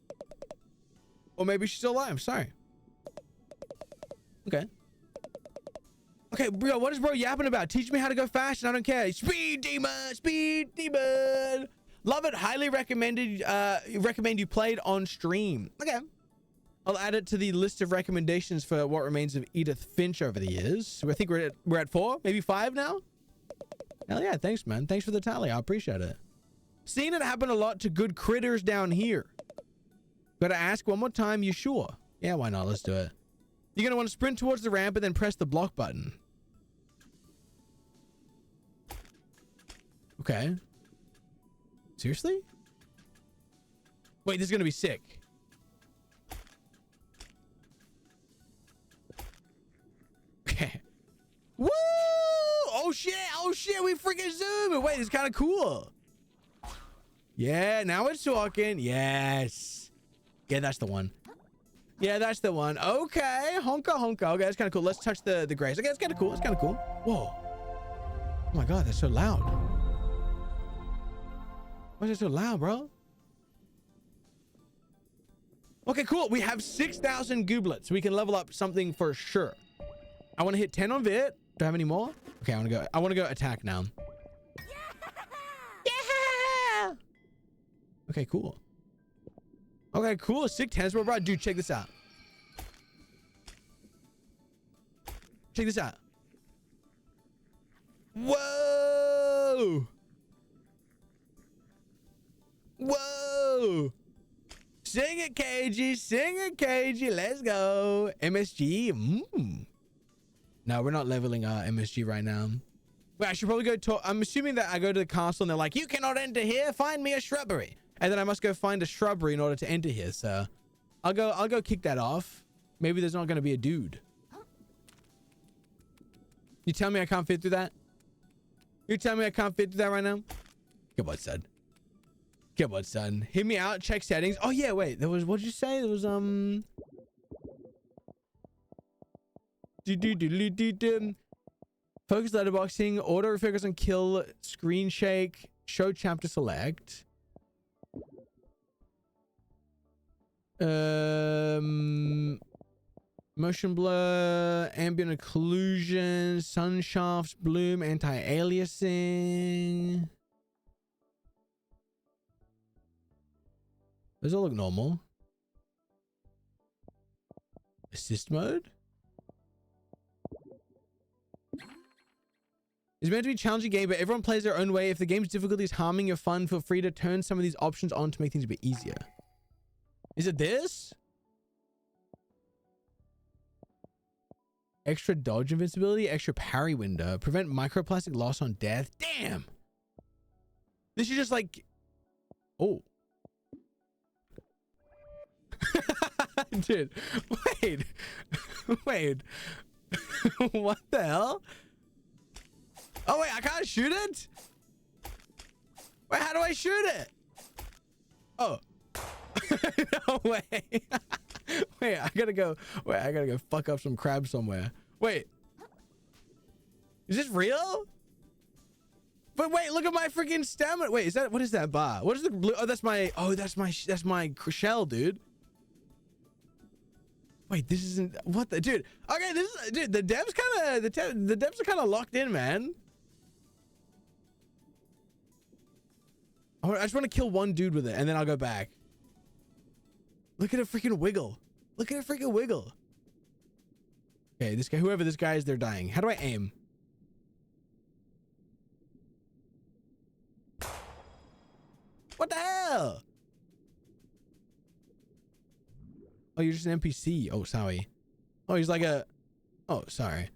Or maybe she's still alive. Sorry. Okay. Okay, bro, what is bro yapping about? Teach me how to go fast and I don't care. Speed demon, speed demon. Love it. Highly recommended. Recommend you played on stream. Okay. I'll add it to the list of recommendations for what remains of Edith Finch over the years. So I think we're at 4, maybe 5 now. Hell yeah, thanks, man. Thanks for the tally. I appreciate it. Seen it happen a lot to good critters down here. Gotta ask one more time, you sure? Yeah, why not? Let's do it. You're gonna want to sprint towards the ramp and then press the block button. Okay. Seriously? Wait, this is gonna be sick. Okay. Woo! Oh shit, we freaking zoom. Wait, it's kind of cool. Yeah, now it's talking. Yes. Yeah, that's the one. Yeah, that's the one. Okay, honka. Okay, that's kind of cool. Let's touch the grace. Okay, it's kind of cool. It's kind of cool. Whoa. Oh my god, that's so loud. Why is it so loud, bro? Okay, cool. We have 6,000 gooblets. We can level up something for sure. I want to hit 10 on Vit. Do I have any more? Okay, I want to go attack now. Yeah! Okay, cool. Okay, cool. Sick 10s, bro. Dude, check this out. Check this out. Whoa! Whoa! Sing it, KG. Sing it, KG. Let's go. MSG. No, we're not leveling MSG right now. Wait, I should probably go talk. I'm assuming that I go to the castle and they're like, you cannot enter here. Find me a shrubbery. And then I must go find a shrubbery in order to enter here. So I'll go kick that off. Maybe there's not going to be a dude. You tell me I can't fit through that? You tell me I can't fit through that right now? Come on, son. Come on, son. Hit me out. Check settings. Oh, yeah. Wait. There was... What did you say? There was... Focus letterboxing. Autofocus on kill. Screen shake. Show chapter select. Motion blur, ambient occlusion, sun shafts, bloom, anti-aliasing. Those all look normal. Assist mode? It's meant to be a challenging game, but everyone plays their own way. If the game's difficulty is harming your fun, feel free to turn some of these options on to make things a bit easier. Is it this? Extra dodge invincibility, extra parry window, prevent microplastic loss on death. Damn! This is just like... Oh. Dude, wait. Wait. What the hell? Oh, wait, I can't shoot it? Wait, how do I shoot it? Oh. No way. Wait, I gotta go fuck up some crab somewhere. Wait. Is this real? But wait, look at my freaking stamina. Wait, what is that bar? What is the blue? Oh, that's my shell, dude. Wait, this isn't what the dude. Okay, dude, the devs are kind of locked in, man. I just want to kill one dude with it and then I'll go back. Look at it freaking wiggle. Look at it freaking wiggle. Okay, this guy, whoever this guy is, they're dying. How do I aim? What the hell? Oh, you're just an NPC. Oh, sorry. Oh, he's like a... Oh, sorry.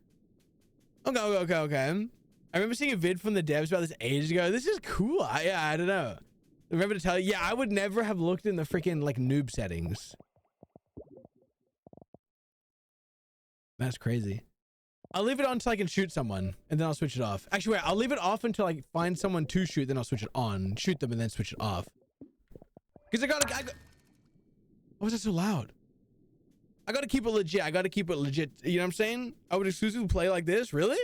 Okay. I remember seeing a vid from the devs about this ages ago. This is cool. I don't know. I remember to tell you, yeah, I would never have looked in the freaking like noob settings. That's crazy. I'll leave it on until I can shoot someone, and then I'll switch it off. Actually, wait, I'll leave it off until I find someone to shoot, then I'll switch it on. Shoot them, and then switch it off. Because I gotta... Why was that so loud? I gotta keep it legit. I gotta keep it legit. You know what I'm saying? I would exclusively play like this? Really?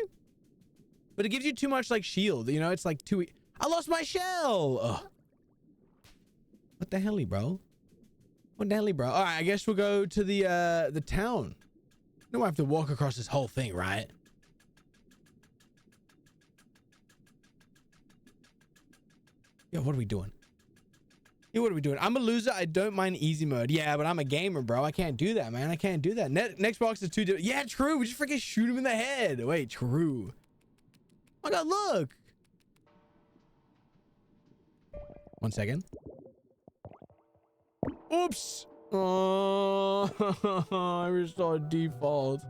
But it gives you too much, like, shield. You know, it's like too... I lost my shell! Ugh. What the hell, bro? What the hell, bro? All right, I guess we'll go to the town. No, I have to walk across this whole thing, right? Yo, what are we doing? Yo, what are we doing? I'm a loser. I don't mind easy mode. Yeah, but I'm a gamer, bro. I can't do that, man. I can't do that. Next box is too different. Yeah, true. We just freaking shoot him in the head. Wait, true. Oh my God, look. 1 second. Oops. Oh, I restored default.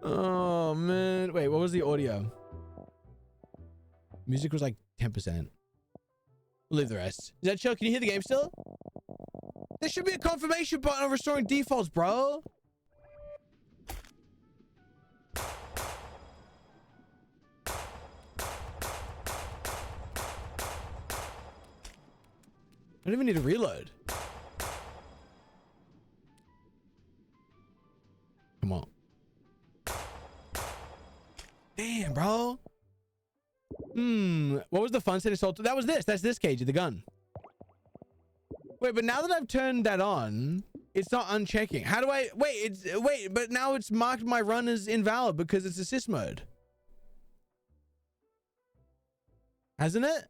Oh, man. Wait, what was the audio? Music was like 10%. We'll leave the rest. Is that chill? Can you hear the game still? There should be a confirmation button on restoring defaults, bro. I don't even need to reload. Come on. Damn, bro. What was the fun set assault? That was this. That's this cage, the gun. Wait, but now that I've turned that on, it's not unchecking. How do I... Wait, but now it's marked my run as invalid because it's assist mode. Hasn't it?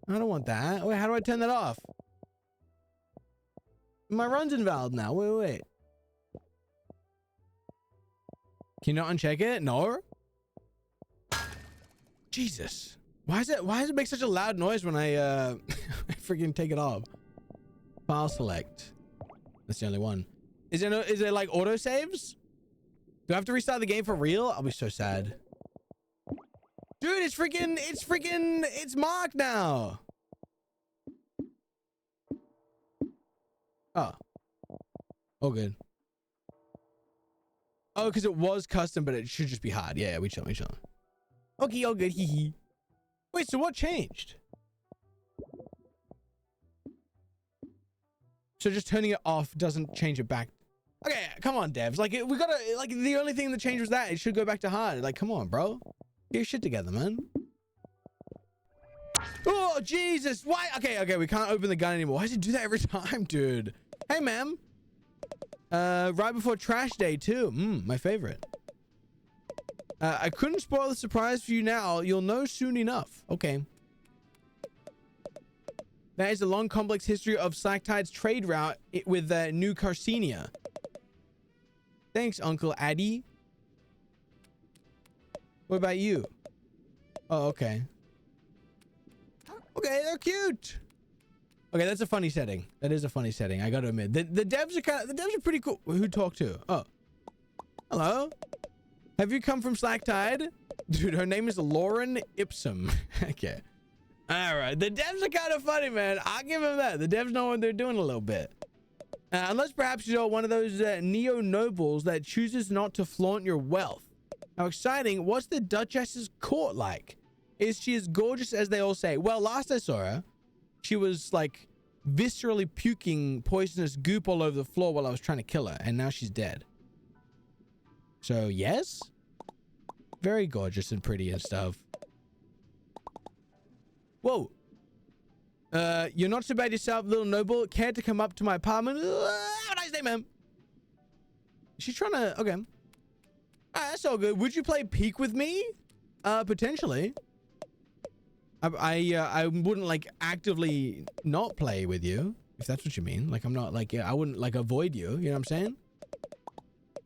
I don't want that. Wait, how do I turn that off? My run's invalid now. Wait. Can you not uncheck it? No? Jesus. Why does it make such a loud noise when I freaking take it off? File select. That's the only one. Is there like auto saves? Do I have to restart the game for real? I'll be so sad. Dude, it's marked now. Oh. Oh, good. Oh, because it was custom, but it should just be hard. Yeah, we chill. Okay, all good. Hee hee. Wait, so what changed? So just turning it off doesn't change it back. Okay, come on, devs. Like, we gotta, like, the only thing that changed was that. It should go back to hard. Like, come on, bro. Get your shit together, man. Oh, Jesus. Why? Okay, we can't open the gun anymore. Why does it do that every time, dude? Hey, ma'am. Right before trash day, too. My favorite. I couldn't spoil the surprise for you now. You'll know soon enough. Okay. That is a long, complex history of Slacktide's trade route with New Carcinia. Thanks, Uncle Addy. What about you? Oh, okay. Okay, they're cute. Okay, that's a funny setting. That is a funny setting. I gotta admit, the devs are pretty cool. Who talked to? Oh, hello. Have you come from Slacktide? Dude, her name is Lauren Ipsum. Okay. All right. The devs are kind of funny, man. I'll give them that. The devs know what they're doing a little bit. Unless perhaps you're one of those neo-nobles that chooses not to flaunt your wealth. How exciting. What's the Duchess's court like? Is she as gorgeous as they all say? Well, last I saw her, she was like viscerally puking poisonous goop all over the floor while I was trying to kill her. And now she's dead. So, yes. Very gorgeous and pretty and stuff. Whoa. You're not so bad yourself, little noble. Care to come up to my apartment? Have a nice day, ma'am. She's trying to... Okay. That's all good. Would you play Peek with me? Potentially. I wouldn't, like, actively not play with you. If that's what you mean. Like, I'm not, like... I wouldn't, like, avoid you. You know what I'm saying?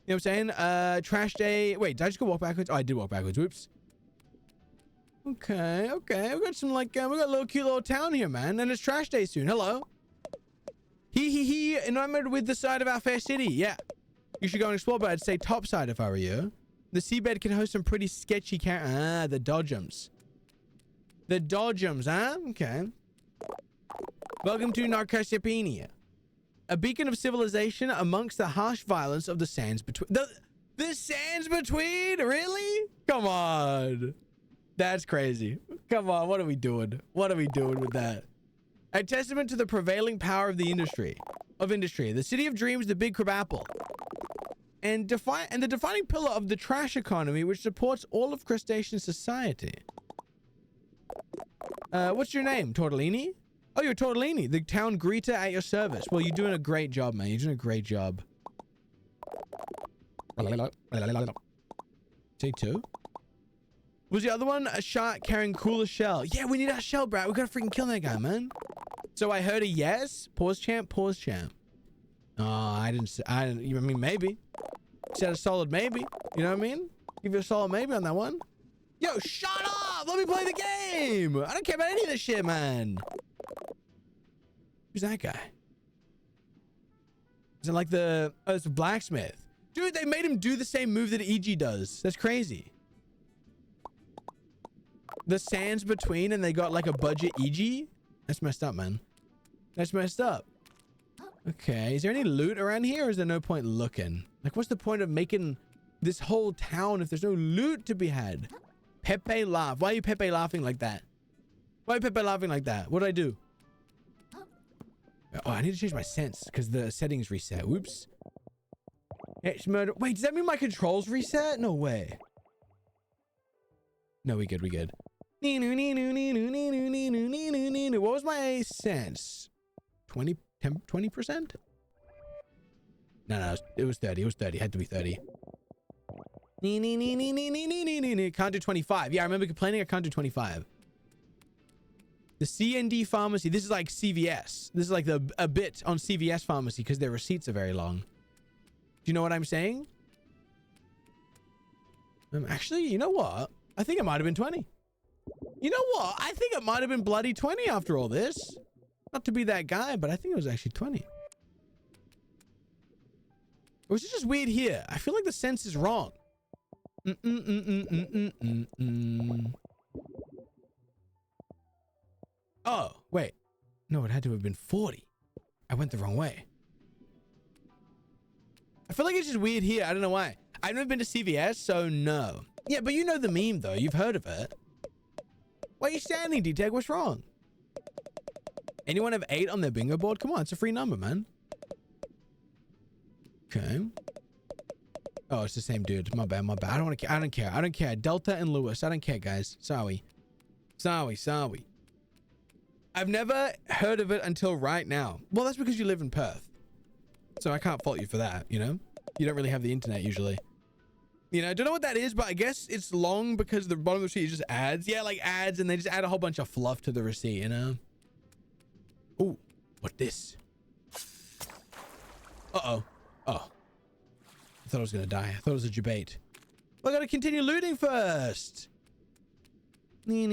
You know what I'm saying? Trash day. Wait, did I just go walk backwards? Oh, I did walk backwards. Whoops. Okay. We got some, like, we got a little cute little town here, man. And it's trash day soon. Hello. He. Enamored with the side of our fair city. Yeah. You should go and explore, but I'd say top side if I were you. The seabed can host some pretty sketchy the Dodgems. The Dodgems, huh? Okay. Welcome to Narcosipenia. A beacon of civilization amongst the harsh violence of the sands between. The sands between? Really? Come on. That's crazy. Come on. What are we doing? What are we doing with that? A testament to the prevailing power of the industry. The city of dreams, the big crab apple. And the defining pillar of the trash economy, which supports all of crustacean society. What's your name? Tortellini? Oh, you're Tortellini, the town greeter at your service. Well, you're doing a great job, man. You're doing a great job. Take two. Was the other one a shark carrying cooler shell? Yeah, we need our shell, bro. We gotta freaking kill that guy, man. So I heard a yes. Pause champ, pause champ. Oh, I mean, maybe. Said a solid maybe. You know what I mean? Give you a solid maybe on that one. Yo, shut up! Let me play the game! I don't care about any of this shit, man. Who's that guy? Is it like the... Oh, it's a blacksmith. Dude, they made him do the same move that EG does. That's crazy. The sands between and they got like a budget EG? That's messed up, man. That's messed up. Okay, is there any loot around here or is there no point looking? Like, what's the point of making this whole town if there's no loot to be had? Pepe laugh. Why are you Pepe laughing like that? Why are you Pepe laughing like that? What'd I do? Oh, I need to change my sense because the settings reset. Whoops. It's murder. Wait, does that mean my controls reset? No way. No, we good. We good. What was my sense? 20%? No, it was 30. It was 30. It had to be 30. Can't do 25. Yeah, I remember complaining I can't do 25. The CND pharmacy. This is like CVS. This is like a bit on CVS pharmacy because their receipts are very long. Do you know what I'm saying? Actually, you know what? I think it might have been 20. You know what? I think it might have been bloody 20 after all this. Not to be that guy, but I think it was actually 20. Or is it just weird here? I feel like the sense is wrong. Oh, wait. No, it had to have been 40. I went the wrong way. I feel like it's just weird here. I don't know why. I've never been to CVS, so no. Yeah, but you know the meme, though. You've heard of it. Why are you standing, D-Tag? What's wrong? Anyone have 8 on their bingo board? Come on, it's a free number, man. Okay. Oh, it's the same dude. My bad, my bad. I don't want to care. I don't care. I don't care. Delta and Lewis. I don't care, guys. Sorry. Sorry. I've never heard of it until right now. Well, that's because you live in Perth. So I can't fault you for that, you know? You don't really have the internet usually. You know, I don't know what that is, but I guess it's long because the bottom of the receipt is just ads. Yeah, like ads, and they just add a whole bunch of fluff to the receipt, you know? Ooh, what this? Uh-oh. Oh. I thought I was gonna die. I thought it was a debate. Well, I gotta continue looting first. Hey,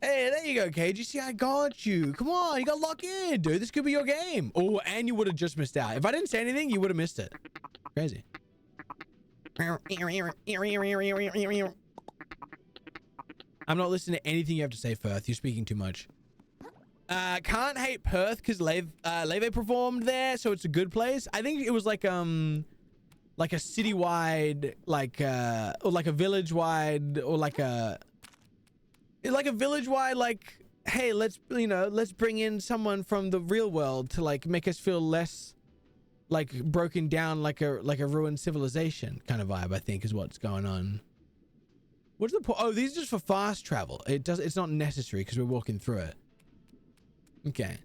there you go, Cage. You see, I got you. Come on, you got lock in, dude. This could be your game. Oh, and you would have just missed out. If I didn't say anything, you would have missed it. Crazy. I'm not listening to anything you have to say, Firth. You're speaking too much. Can't hate Perth because Leve performed there, so it's a good place. I think it was like a citywide, or like a village-wide, or like a village-wide, like, hey, let's bring in someone from the real world to like make us feel less like broken down, like a ruined civilization kind of vibe. I think is what's going on. What's the point? Oh, these are just for fast travel. It's not necessary because we're walking through it. Okay.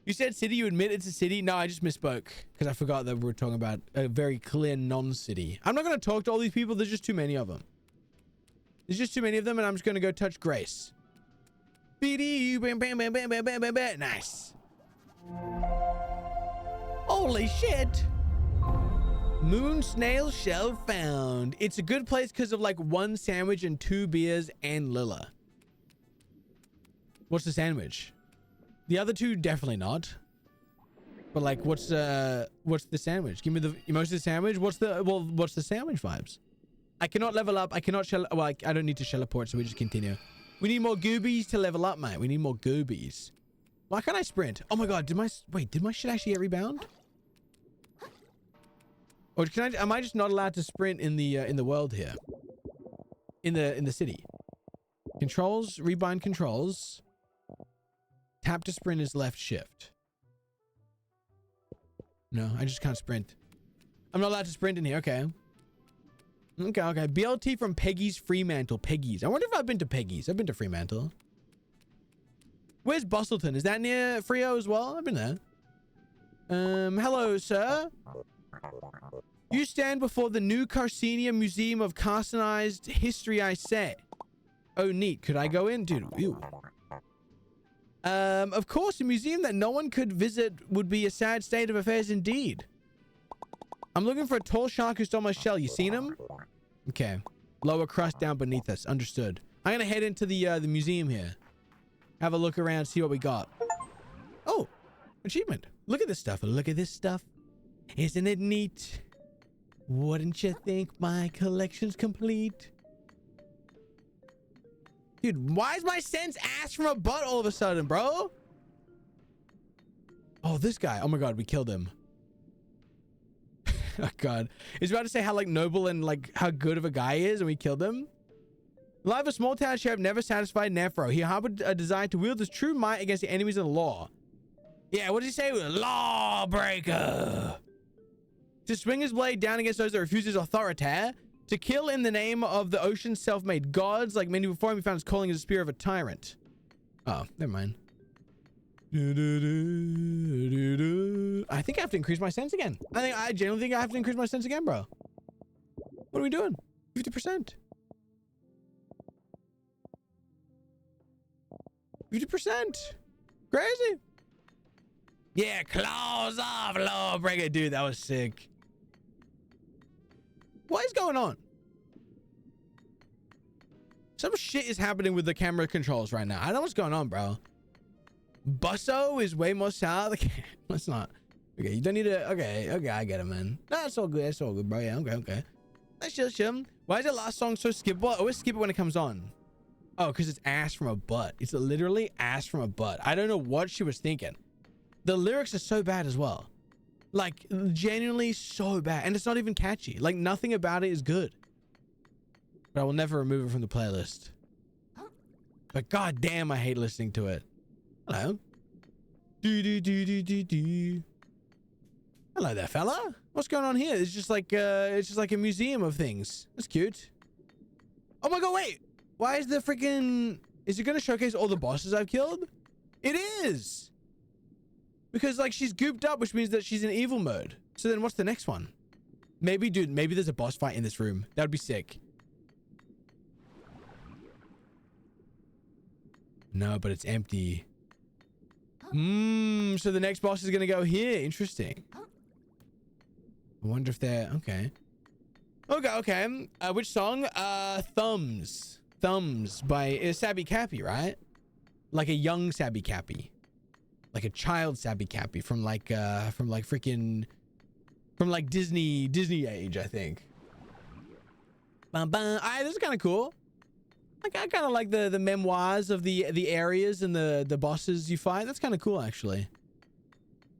You said city. You admit it's a city? No, I just misspoke because I forgot that we were talking about a very clear non-city. I'm not going to talk to all these people. There's just too many of them. There's just too many of them, and I'm just going to go touch Grace. Nice. Holy shit. Moon snail shell found. It's a good place because of like 1 sandwich and 2 beers and Lilla. What's the sandwich? The other 2 definitely not. But like, what's the sandwich? Give me the most of the sandwich. What's the sandwich vibes? I cannot level up. I cannot shell. Well, I don't need to shell a port, so we just continue. We need more goobies to level up, mate. We need more goobies. Why can't I sprint? Oh my god, did my shit actually get rebound? Or am I just not allowed to sprint in the world here? In the city. Controls, rebind controls. Tap to sprint is left shift. No, I just can't sprint. I'm not allowed to sprint in here. Okay. Okay. BLT from Peggy's Fremantle. Peggy's. I wonder if I've been to Peggy's. I've been to Fremantle. Where's Bustleton? Is that near Frio as well? I've been there. Hello, sir. You stand before the new Carcenia Museum of Carcinized History, I say. Oh, neat. Could I go in? Dude, ew. Of course, a museum that no one could visit would be a sad state of affairs indeed. I'm looking for a tall shark who stole my shell. You seen him? Okay. Lower crust down beneath us. Understood. I'm gonna head into the museum here. Have a look around, see what we got. Oh, achievement. Look at this stuff. Look at this stuff. Isn't it neat? Wouldn't you think my collection's complete? Dude, why is my sense ass from a butt all of a sudden, bro? Oh, this guy. Oh my god, we killed him. Oh god. He's about to say how like noble and like how good of a guy he is, and we killed him. Live a small town sheriff never satisfied Nefro. He harbored a desire to wield his true might against the enemies of the law. Yeah, what did he say? Lawbreaker. To swing his blade down against those that refuse his authority. To kill in the name of the ocean's self-made gods. Like many before him, he found his calling as a spear of a tyrant. Oh, never mind. I think I have to increase my sense again. I genuinely think I have to increase my sense again, bro. What are we doing? 50%. 50%. Crazy. Yeah, claws off, lawbreaker. Dude, that was sick. What is going on? Some shit is happening with the camera controls right now. I don't know what's going on, bro. Busso is way more south. Let's not. Okay, you don't need to. Okay, I get it, man. That's all good. That's all good, bro. Yeah, okay. Let's just chill. Why is the last song so skippable? I always skip it when it comes on. Oh, because it's ass from a butt. It's literally ass from a butt. I don't know what she was thinking. The lyrics are so bad as well. Like, genuinely so bad. And it's not even catchy. Like, nothing about it is good. But I will never remove it from the playlist. But god damn, I hate listening to it. Hello. Hello there, fella. What's going on here? It's just like a museum of things. That's cute. Oh my god, wait. Why is the freaking... Is it going to showcase all the bosses I've killed? It is. Because, like, she's gooped up, which means that she's in evil mode. So then what's the next one? Maybe, dude, maybe there's a boss fight in this room. That would be sick. No, but it's empty. So the next boss is going to go here. Interesting. I wonder if they're... Okay. Okay. Which song? Thumbs. Thumbs by Sabby Cappy, right? Like a young Sabby Cappy. Like a child Sabby Cappy from like freaking... From like Disney age, I think. This is kind of cool. Like, I kind of like the memoirs of the areas and the bosses you fight. That's kind of cool, actually.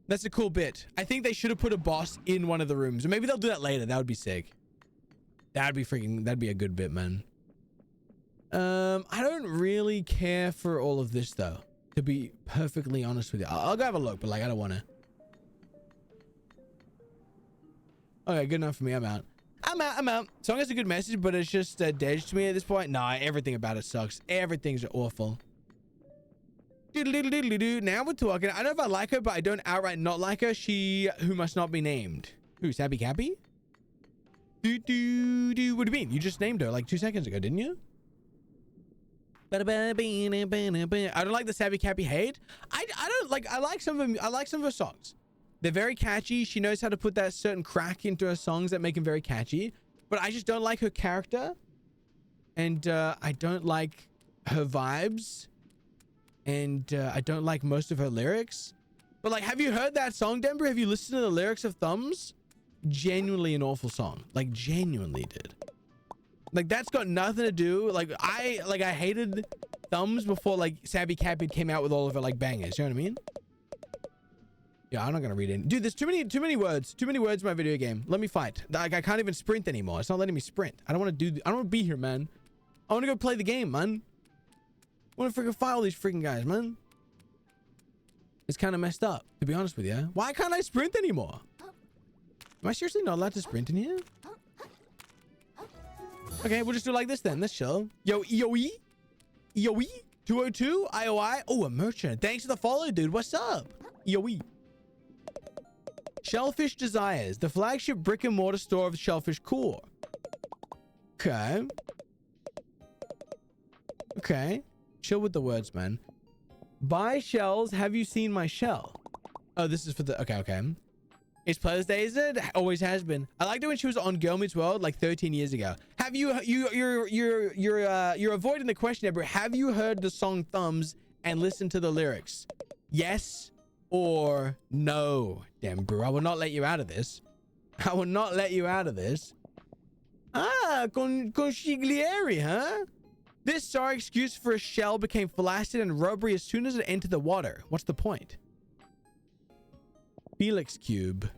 That's a cool bit. I think they should have put a boss in one of the rooms. Or maybe they'll do that later. That would be sick. That'd be a good bit, man. I don't really care for all of this, though. To be perfectly honest with you. I'll go have a look, but like, I don't want to. Okay, good enough for me. I'm out. Song has a good message, but it's just dead to me at this point. Nah, everything about it sucks. Everything's awful. Now we're talking. I don't know if I like her, but I don't outright not like her. She who must not be named. Who, Sabby Cappy? What do you mean? You just named her like 2 seconds ago, didn't you? I don't like the Sabby Cappy hate. I don't like. I like some of her songs. They're very catchy. She knows how to put that certain crack into her songs that make them very catchy. But I just don't like her character. And I don't like her vibes. And I don't like most of her lyrics. But like, have you heard that song, Denver? Have you listened to the lyrics of Thumbs? Genuinely an awful song. Like, genuinely, dude. Like, that's got nothing to do. Like, I hated thumbs before like Sabby Cappy came out with all of her like bangers. You know what I mean? Yeah, I'm not gonna read it. Dude, there's too many words. Too many words in my video game. Let me fight. Like, I can't even sprint anymore. It's not letting me sprint. I don't want to I don't want to be here, man. I want to go play the game, man. I want to freaking fight all these freaking guys, man. It's kind of messed up, to be honest with you. Why can't I sprint anymore? Am I seriously not allowed to sprint in here? Okay, we'll just do it like this then. Let's chill. Yo, EOE? EOE? 202? IOI? Oh, a merchant. Thanks for the follow, dude. What's up? EOE. Shellfish Desires, the flagship brick and mortar store of Shellfish Core. Okay. Okay. Chill with the words, man. Buy shells. Have you seen my shell? Oh, this is for the... Okay, okay. It's Players Day, is it? Always has been. I liked it when she was on Girl Meets World like 13 years ago. Have you're avoiding the question, Ebro. Have you heard the song Thumbs and listened to the lyrics? Yes or no? Damn, bro. I will not let you out of this. I will not let you out of this. Ah, consigliere, huh? This sorry excuse for a shell became flaccid and rubbery as soon as it entered the water. What's the point? Felix Cube.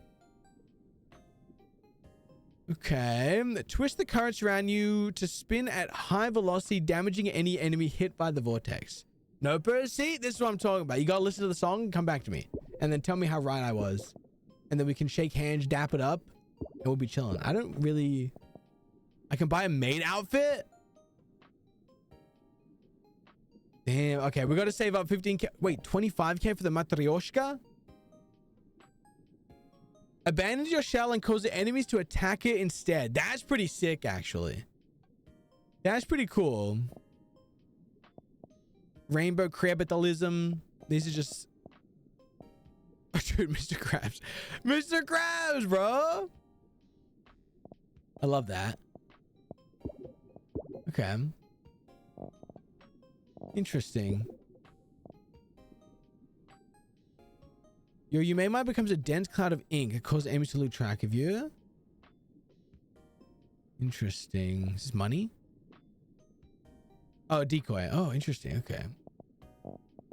Okay. Twist the currents around you to spin at high velocity, damaging any enemy hit by the vortex. No, see, this is what I'm talking about. You gotta listen to the song and come back to me. And then tell me how right I was. And then we can shake hands, dap it up, and we'll be chilling. I don't really... I can buy a maid outfit? Damn, okay. We gotta save up 15k. Wait, 25k for the Matryoshka? Abandon your shell and cause the enemies to attack it instead. That's pretty sick, actually. That's pretty cool. Rainbow capitalism. These are just... Oh, dude, Mr. Krabs. Mr. Krabs, bro. I love that. Okay. Interesting. Your Yumei becomes a dense cloud of ink that causes enemies to lose track of you. Interesting. Is this money? Oh, decoy. Oh, interesting. Okay.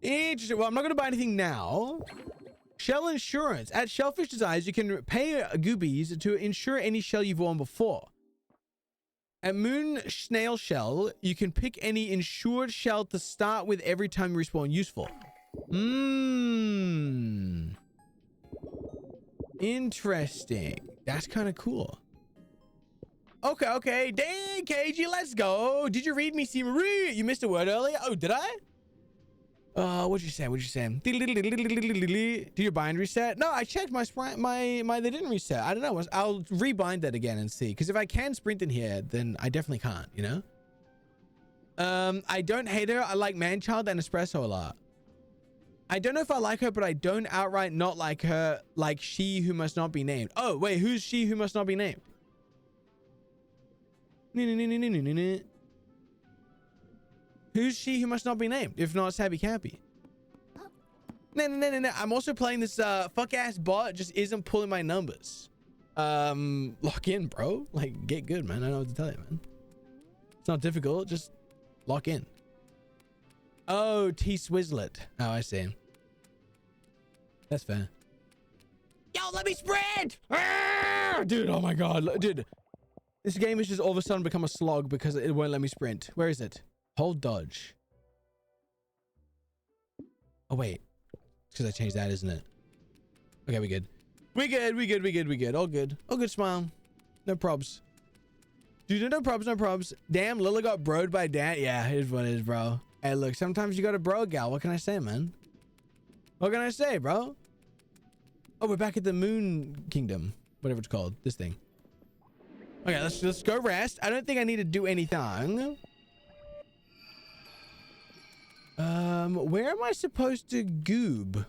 Interesting. Well, I'm not going to buy anything now. Shell insurance. At Shellfish Desires, you can pay goobies to insure any shell you've worn before. At Moon Snail Shell, you can pick any insured shell to start with every time you respawn useful. Interesting. That's kind of cool. Okay, okay. Dang, KG, let's go. Did you read me, C. Marie? You missed a word earlier. Oh, did I? What'd you say? What'd you say? Did your bind reset? No, I checked my they didn't reset. I don't know. I'll rebind that again and see. Because if I can sprint in here, then I definitely can't, you know? I don't hate her. I like Manchild and Espresso a lot. I don't know if I like her, but I don't outright not like her, like She Who Must Not Be Named. Oh, wait, who's She Who Must Not Be Named? Who's She Who Must Not Be Named? If not, Sabby Cappy. No. I'm also playing this fuck-ass bot, just isn't pulling my numbers. Lock in, bro. Like, get good, man. I don't know what to tell you, man. It's not difficult. Just lock in. Oh, T-Swizzlet. Oh, I see. That's fair. Yo, let me sprint! Ah! Dude, oh my god. Dude, this game has just all of a sudden become a slog because it won't let me sprint. Where is it? Hold dodge. Oh, wait. It's because I changed that, isn't it? Okay, we good. We good. All good. All good, smile. No probs. Dude, no probs. Damn, Lila got broed by Dan. Yeah, it is what it is, bro. Hey, look, sometimes you got a bro gal. What can I say, man? What can I say, bro? Oh, we're back at the Moon Kingdom. Whatever it's called. This thing. Okay, let's go rest. I don't think I need to do anything. Where am I supposed to goob?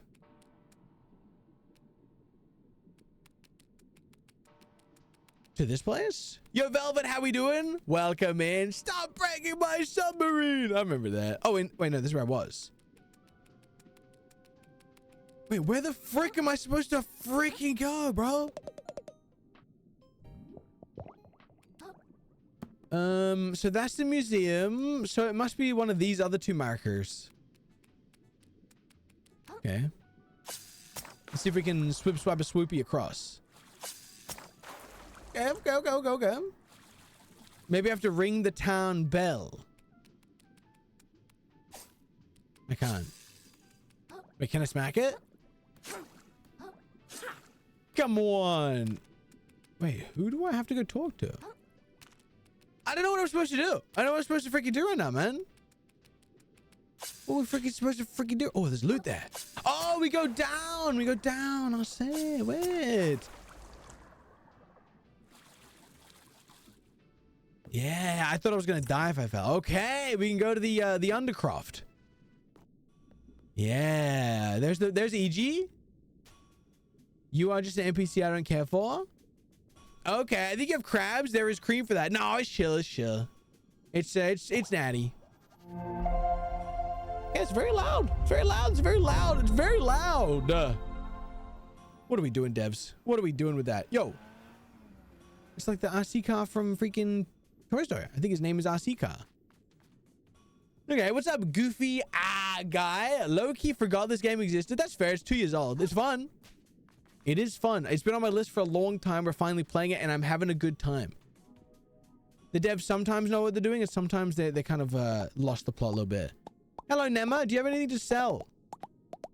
To this place? Yo, Velvet, how we doing? Welcome in. Stop breaking my submarine. I remember that. Oh, wait, no, this is where I was. Wait, where the frick am I supposed to freaking go, bro? So that's the museum. So it must be one of these other two markers. Okay. Let's see if we can swip, swap, a swoopy across. Go. Maybe I have to ring the town bell. I can't. Wait, can I smack it? Come on. Wait, who do I have to go talk to? I don't know what I'm supposed to do. I don't know what I'm supposed to freaking do right now, man. What are we freaking supposed to freaking do? Oh, there's loot there. Oh, we go down. We go down. I'll say, wait. Yeah, I thought I was gonna die if I fell. Okay, we can go to the Undercroft. Yeah, there's EG. You are just an NPC I don't care for. Okay, I think you have crabs. There is cream for that. No, it's chill. It's chill. It's natty. Yeah, it's very loud. It's very loud. It's very loud. It's very loud. What are we doing, devs? What are we doing with that? Yo, it's like the RC car from freaking Toy Story. I think his name is RC car. Okay, what's up, goofy guy? Low-key forgot this game existed. That's fair. It's 2 years old. It's fun. It is fun. It's been on my list for a long time. We're finally playing it, and I'm having a good time. The devs sometimes know what they're doing, and sometimes they kind of lost the plot a little bit. Hello, Nema. Do you have anything to sell?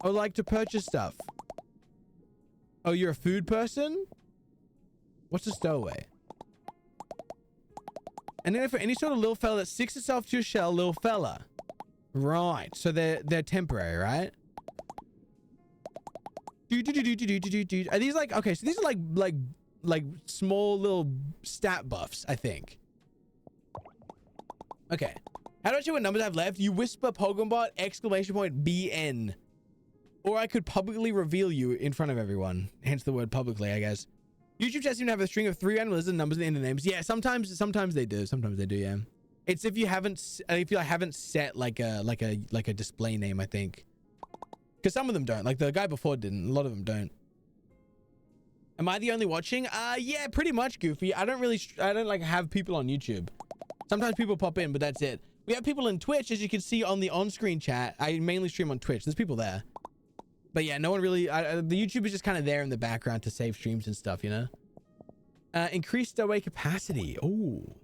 I would like to purchase stuff. Oh, you're a food person? What's a stowaway? And then for any sort of little fella that sticks itself to your shell, little fella. Right. So they're temporary, right? Are these like, okay, so these are like small little stat buffs, I think. Okay. How do I show what numbers I have left? You whisper Pokemon exclamation point BN. Or I could publicly reveal you in front of everyone. Hence the word publicly, I guess. YouTube chat seem to have a string of 3 random lists and numbers in the names. Yeah, sometimes they do. Sometimes they do, yeah. It's if you haven't set like a display name, I think. Because some of them don't. Like the guy before didn't. A lot of them don't. Am I the only watching? Yeah, pretty much, Goofy. I don't like have people on YouTube. Sometimes people pop in, but that's it. We have people in Twitch, as you can see on the on-screen chat. I mainly stream on Twitch. There's people there. But yeah, no one really... the YouTube is just kind of there in the background to save streams and stuff, you know? Increased stowaway capacity. Ooh.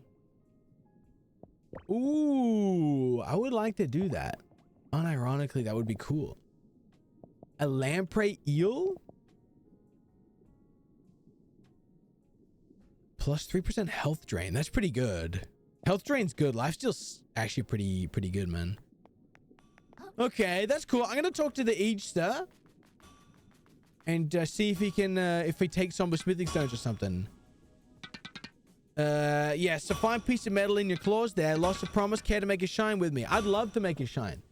Ooh. I would like to do that. Unironically, that would be cool. A lamprey eel? Plus 3% health drain. That's pretty good. Health drain's good. Lifesteal's actually pretty good, man. Okay, that's cool. I'm gonna talk to the Eagster and see if he can if he takes on with smithing stones or something. Yeah, so find piece of metal in your claws there. Lost a promise. Care to make it shine with me? I'd love to make it shine.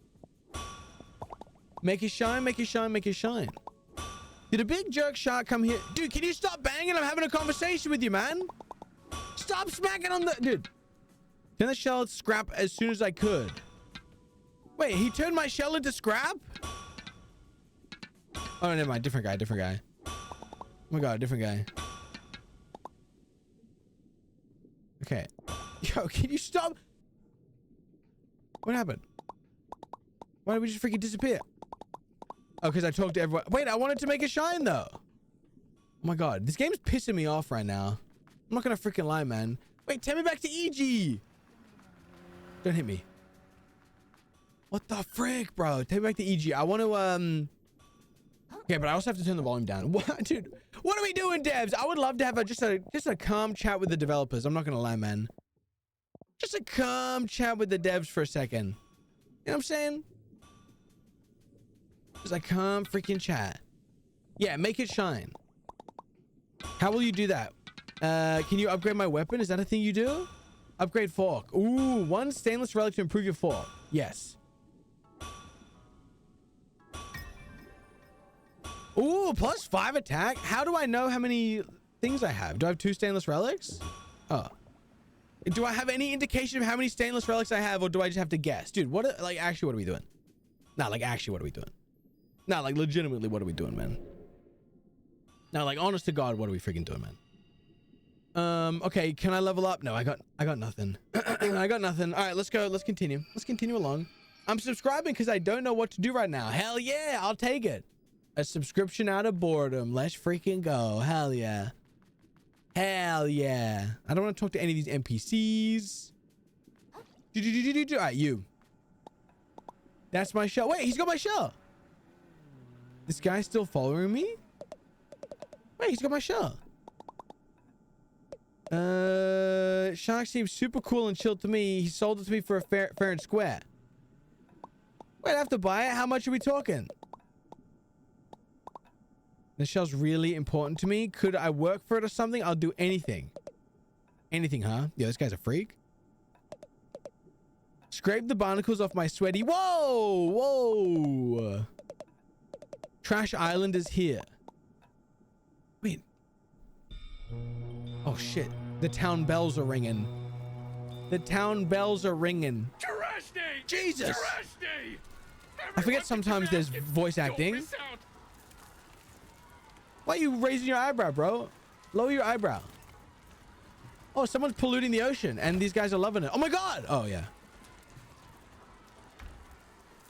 Make it shine, make it shine, make it shine. Did a big jerk shark come here? Dude, can you stop banging? I'm having a conversation with you, man. Stop smacking on the... Dude. Turn the shell into scrap as soon as I could. Wait, he turned my shell into scrap? Oh, never mind. Different guy. Oh my god, different guy. Okay. Yo, can you stop? What happened? Why did we just freaking disappear? Oh, because I talked to everyone. Wait, I wanted to make it shine, though. Oh my god, this game's pissing me off right now. I'm not gonna freaking lie, man. Wait, take me back to EG. Don't hit me. What the frick, bro? Take me back to EG. I want to, okay, but I also have to turn the volume down. What, dude? What are we doing, devs? I would love to have just a calm chat with the developers. I'm not gonna lie, man. Just a calm chat with the devs for a second. You know what I'm saying? Just a calm freaking chat. Yeah, make it shine. How will you do that? Can you upgrade my weapon? Is that a thing you do? Upgrade fork. Ooh, 1 stainless relic to improve your fork. Yes. Ooh, plus 5 attack. How do I know how many things I have? Do I have 2 stainless relics? Oh. Do I have any indication of how many stainless relics I have, or do I just have to guess? Dude, actually, what are we doing? Nah, actually, what are we doing? Nah, legitimately, what are we doing, man? Nah, honest to God, what are we freaking doing, man? Okay, can I level up? No, I got nothing. I got nothing. All right, let's go. Let's continue. Let's continue along. I'm subscribing because I don't know what to do right now. Hell yeah, I'll take it. A subscription out of boredom. Let's freaking go. Hell yeah. Hell yeah. I don't want to talk to any of these NPCs. All right, you. That's my shell. Wait, he's got my shell. This guy's still following me? Wait, he's got my shell. Shark seems super cool and chill to me. He sold it to me for a fair and square. Wait, I have to buy it? How much are we talking? The shell's really important to me. Could I work for it or something? I'll do anything. Anything, huh? Yeah, this guy's a freak. Scrape the barnacles off my sweaty. Whoa! Whoa! Trash Island is here. Wait. Oh, shit. The town bells are ringing. The town bells are ringing. Trash day! Jesus! Trash day! I forget sometimes there's voice acting. Why are you raising your eyebrow, bro? Lower your eyebrow. Oh, someone's polluting the ocean, and these guys are loving it. Oh my god! Oh, yeah.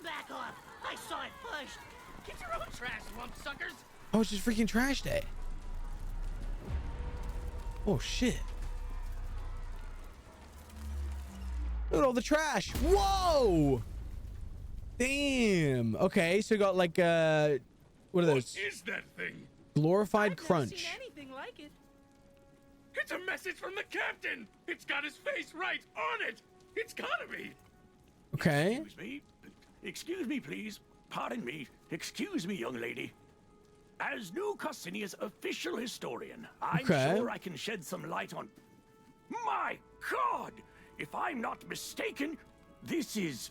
Back off! I saw it first! Get your own trash, lump suckers! Oh, it's just freaking trash day. Oh, shit. Look at all the trash. Whoa! Damn. Okay, so we got like, what are those? What is that thing? Glorified I've never crunch. seen anything like it. It's a message from the captain! It's got his face right on it! It's gotta be! Okay. Excuse me. Excuse me, please. Pardon me. Excuse me, young lady. As New Cassinia's official historian, I'm Okay. sure I can shed some light on... My God! If I'm not mistaken, this is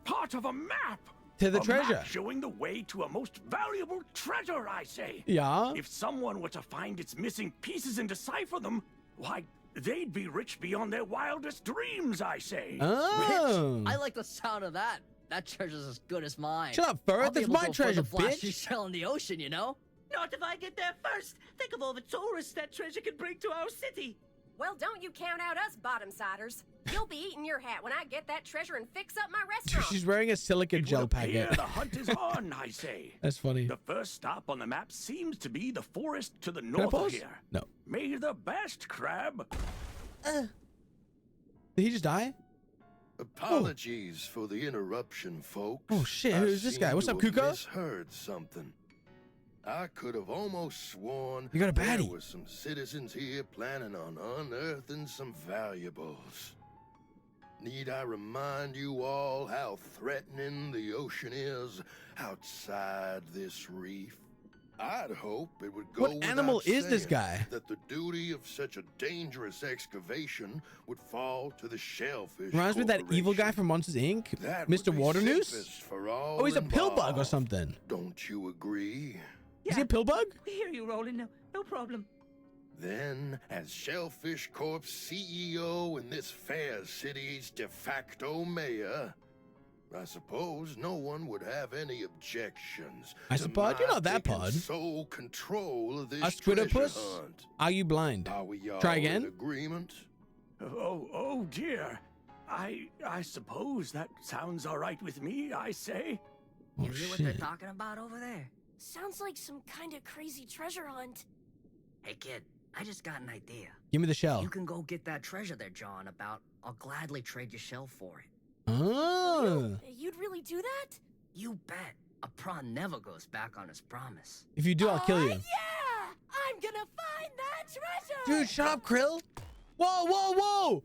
part of a map. To the A treasure. map showing the way to a most valuable treasure, I say. Yeah. If someone were to find its missing pieces and decipher them, why, they'd be rich beyond their wildest dreams, I say. Oh. I like the sound of that. That treasure's as good as mine. Shut up, Furth. I'll be That's able my to afford treasure, the flashy bitch. shell in the ocean, you know? Not if I get there first! Think of all the tourists that treasure can bring to our city! Well, don't you count out us bottom-siders. You'll be eating your hat when I get that treasure and fix up my restaurant. She's wearing a silica It would gel appear packet. the hunt is on, I say. That's funny. The first stop on the map seems to be the forest to the Can I north of pause? here. No. May the best crab. Did he just die? Apologies for the interruption, folks. Oh, shit. I Who's this guy? seem What's to up, have Kuko? Misheard something. I could have almost sworn You got a there baddie. were some citizens here planning on unearthing some valuables. Need I remind you all how threatening the ocean is outside this reef? I'd hope it would go What animal without is this saying guy? that the duty of such a dangerous excavation would fall to the shellfish. Reminds me of that evil guy Corporation. from Monsters Inc. That Mr. would be Water Noose? safest for all Oh, he's a pill bug or involved. something. Don't you agree? Is he a pill bug? We hear you, Roland. No problem. Then, as Shellfish Corp's CEO and this fair city's de facto mayor, I suppose no one would have any objections. I to suppose you're my not that taking pod. sole control of this A treasure squidopus? hunt. Are you blind? Are we all Try again? in agreement? Oh dear. I suppose that sounds all right with me, I say. Oh, You hear what they're shit. talking about over there? Sounds like some kind of crazy treasure hunt. Hey, kid, I just got an idea. Give me the shell. You can go get that treasure they're jawing about. I'll gladly trade your shell for it. Oh. You'd really do that? You bet. A prawn never goes back on his promise. If you do, I'll kill you. Yeah! I'm gonna find that treasure! Dude, shut up, Krill. Whoa, whoa, whoa.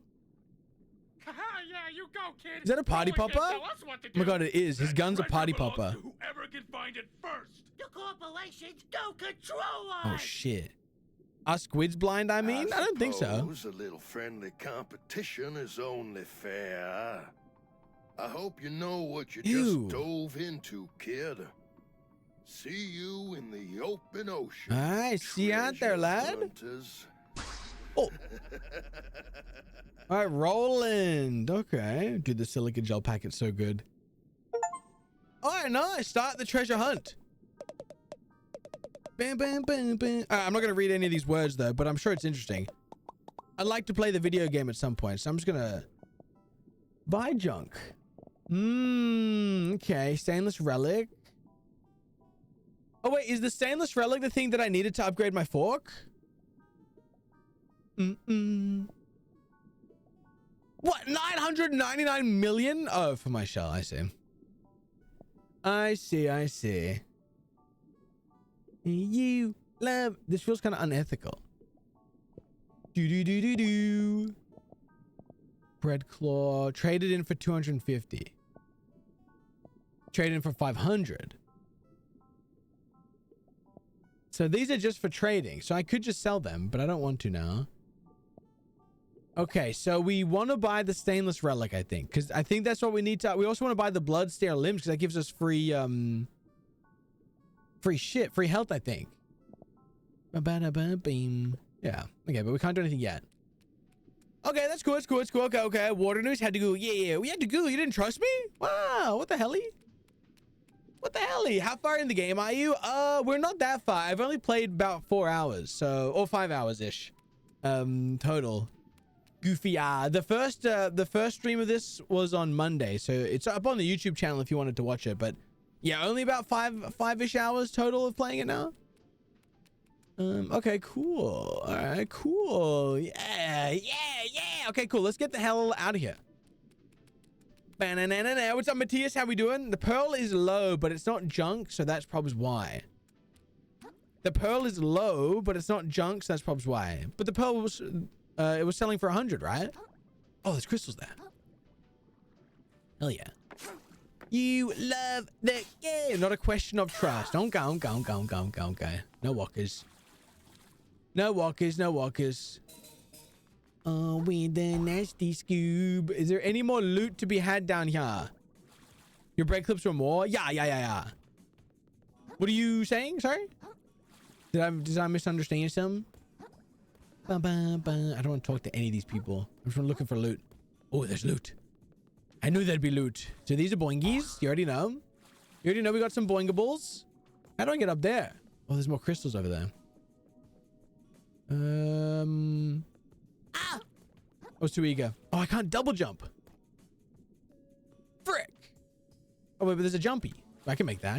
Haha, yeah, you go, kid! Is that a party No one can popper? tell us what to Oh my do. god, it is. His That gun's a treasure party belongs popper. to Whoever can find it first! The corporations don't control us! Oh, shit. Are squids blind, I mean? I don't think so. suppose a little friendly competition is only fair. I hope you know what you Ew. just dove into, kid. See you in the open ocean. All right, see you out there, treasure lad. hunters. Oh. All right, Roland. Okay. Dude, the silica gel packet's so good. All right, nice. Start the treasure hunt. Bam, bam, bam, bam. All right, I'm not going to read any of these words, though, but I'm sure it's interesting. I'd like to play the video game at some point, so I'm just gonna buy junk. Okay, stainless relic. Oh wait, is the stainless relic the thing that I needed to upgrade my fork? What, 999 million? Oh, for my shell, I see. I see. You love... This feels kind of unethical. Do. Bread claw. Traded in for 250. Traded in for 500. So these are just for trading. So I could just sell them, but I don't want to now. Okay, so we want to buy the stainless relic, I think. Because I think that's what we need to... We also want to buy the blood stare limbs because that gives us free... Free health, I think. Yeah. Okay, but we can't do anything yet. Okay, that's cool. Okay. Water news. Had to go. Yeah. We had to go. You didn't trust me? Wow. What the helly? How far in the game are you? We're not that far. I've only played about 4 hours. Or 5 hours-ish. Total. Goofy. The first stream of this was on Monday. So it's up on the YouTube channel if you wanted to watch it. But yeah, only about five-ish hours total of playing it now. Okay, cool. All right, cool. Yeah. Okay, cool. Let's get the hell out of here. What's up, Matthias? How we doing? The pearl is low, but it's not junk, so that's probably why. The pearl is low, but it's not junk, so that's probably why. But the pearl was, it was selling for 100, right? Oh, there's crystals there. Hell yeah. You love the game. Not a question of trust. Don't go. No walkers. No walkers. Oh, we the nasty Scoob. Is there any more loot to be had down here? Your break clips were more? Yeah. What are you saying? Sorry? Did I misunderstand something? I don't want to talk to any of these people. I'm just looking for loot. Oh, there's loot. I knew there'd be loot. So these are boingies. You already know. We got some boingables. How do I get up there? Oh, there's more crystals over there. I was too eager. Oh, I can't double jump. Frick. Oh, wait, but there's a jumpy. I can make that.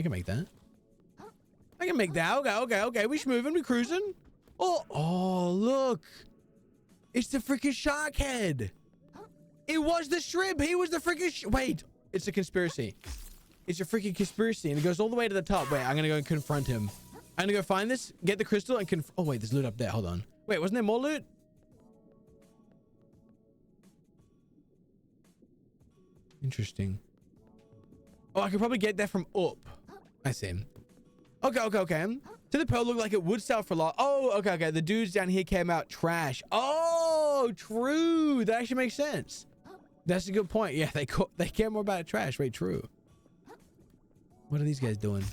Okay. We moving. We cruising. Oh, look. It's the freaking shark head. It was the shrimp. He was the freaking... Wait. It's a conspiracy. It's a freaking conspiracy. And it goes all the way to the top. Wait, I'm going to go and confront him. I'm going to go find this, get the crystal, and oh, wait, there's loot up there. Hold on. Wait, wasn't there more loot? Interesting. Oh, I could probably get that from up. I see. Okay. Did the pearl look like it would sell for a lot? Oh, okay. The dudes down here came out trash. Oh, true. That actually makes sense. That's a good point. Yeah, they care more about trash. Wait, true. What are these guys doing?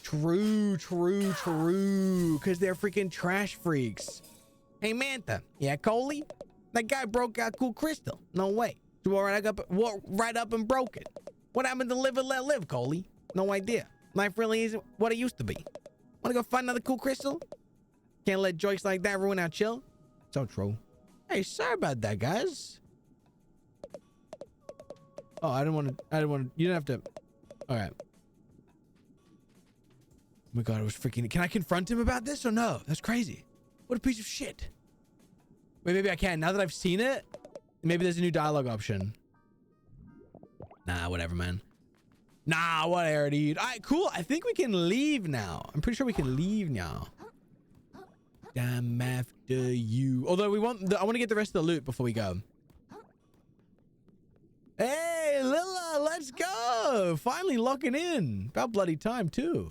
True. Because they're freaking trash freaks. Hey, Mantha. Yeah, Coley? That guy broke our cool crystal. No way. So walked right up and broke it. What happened to live and let live, Coley? No idea. Life really isn't what it used to be. Want to go find another cool crystal? Can't let jokes like that ruin our chill. So true. Hey, sorry about that, guys. Oh, I didn't want to. You didn't have to. All right. Oh my God, it was freaking... Can I confront him about this or no? That's crazy. What a piece of shit. Wait, maybe I can. Now that I've seen it, maybe there's a new dialogue option. Nah, whatever, man. Nah, whatever, dude. All right, cool. I think we can leave now. I'm pretty sure we can leave now. Damn after you. Although I want to get the rest of the loot before we go. Hey, Lilla, let's go. Finally locking in. About bloody time, too.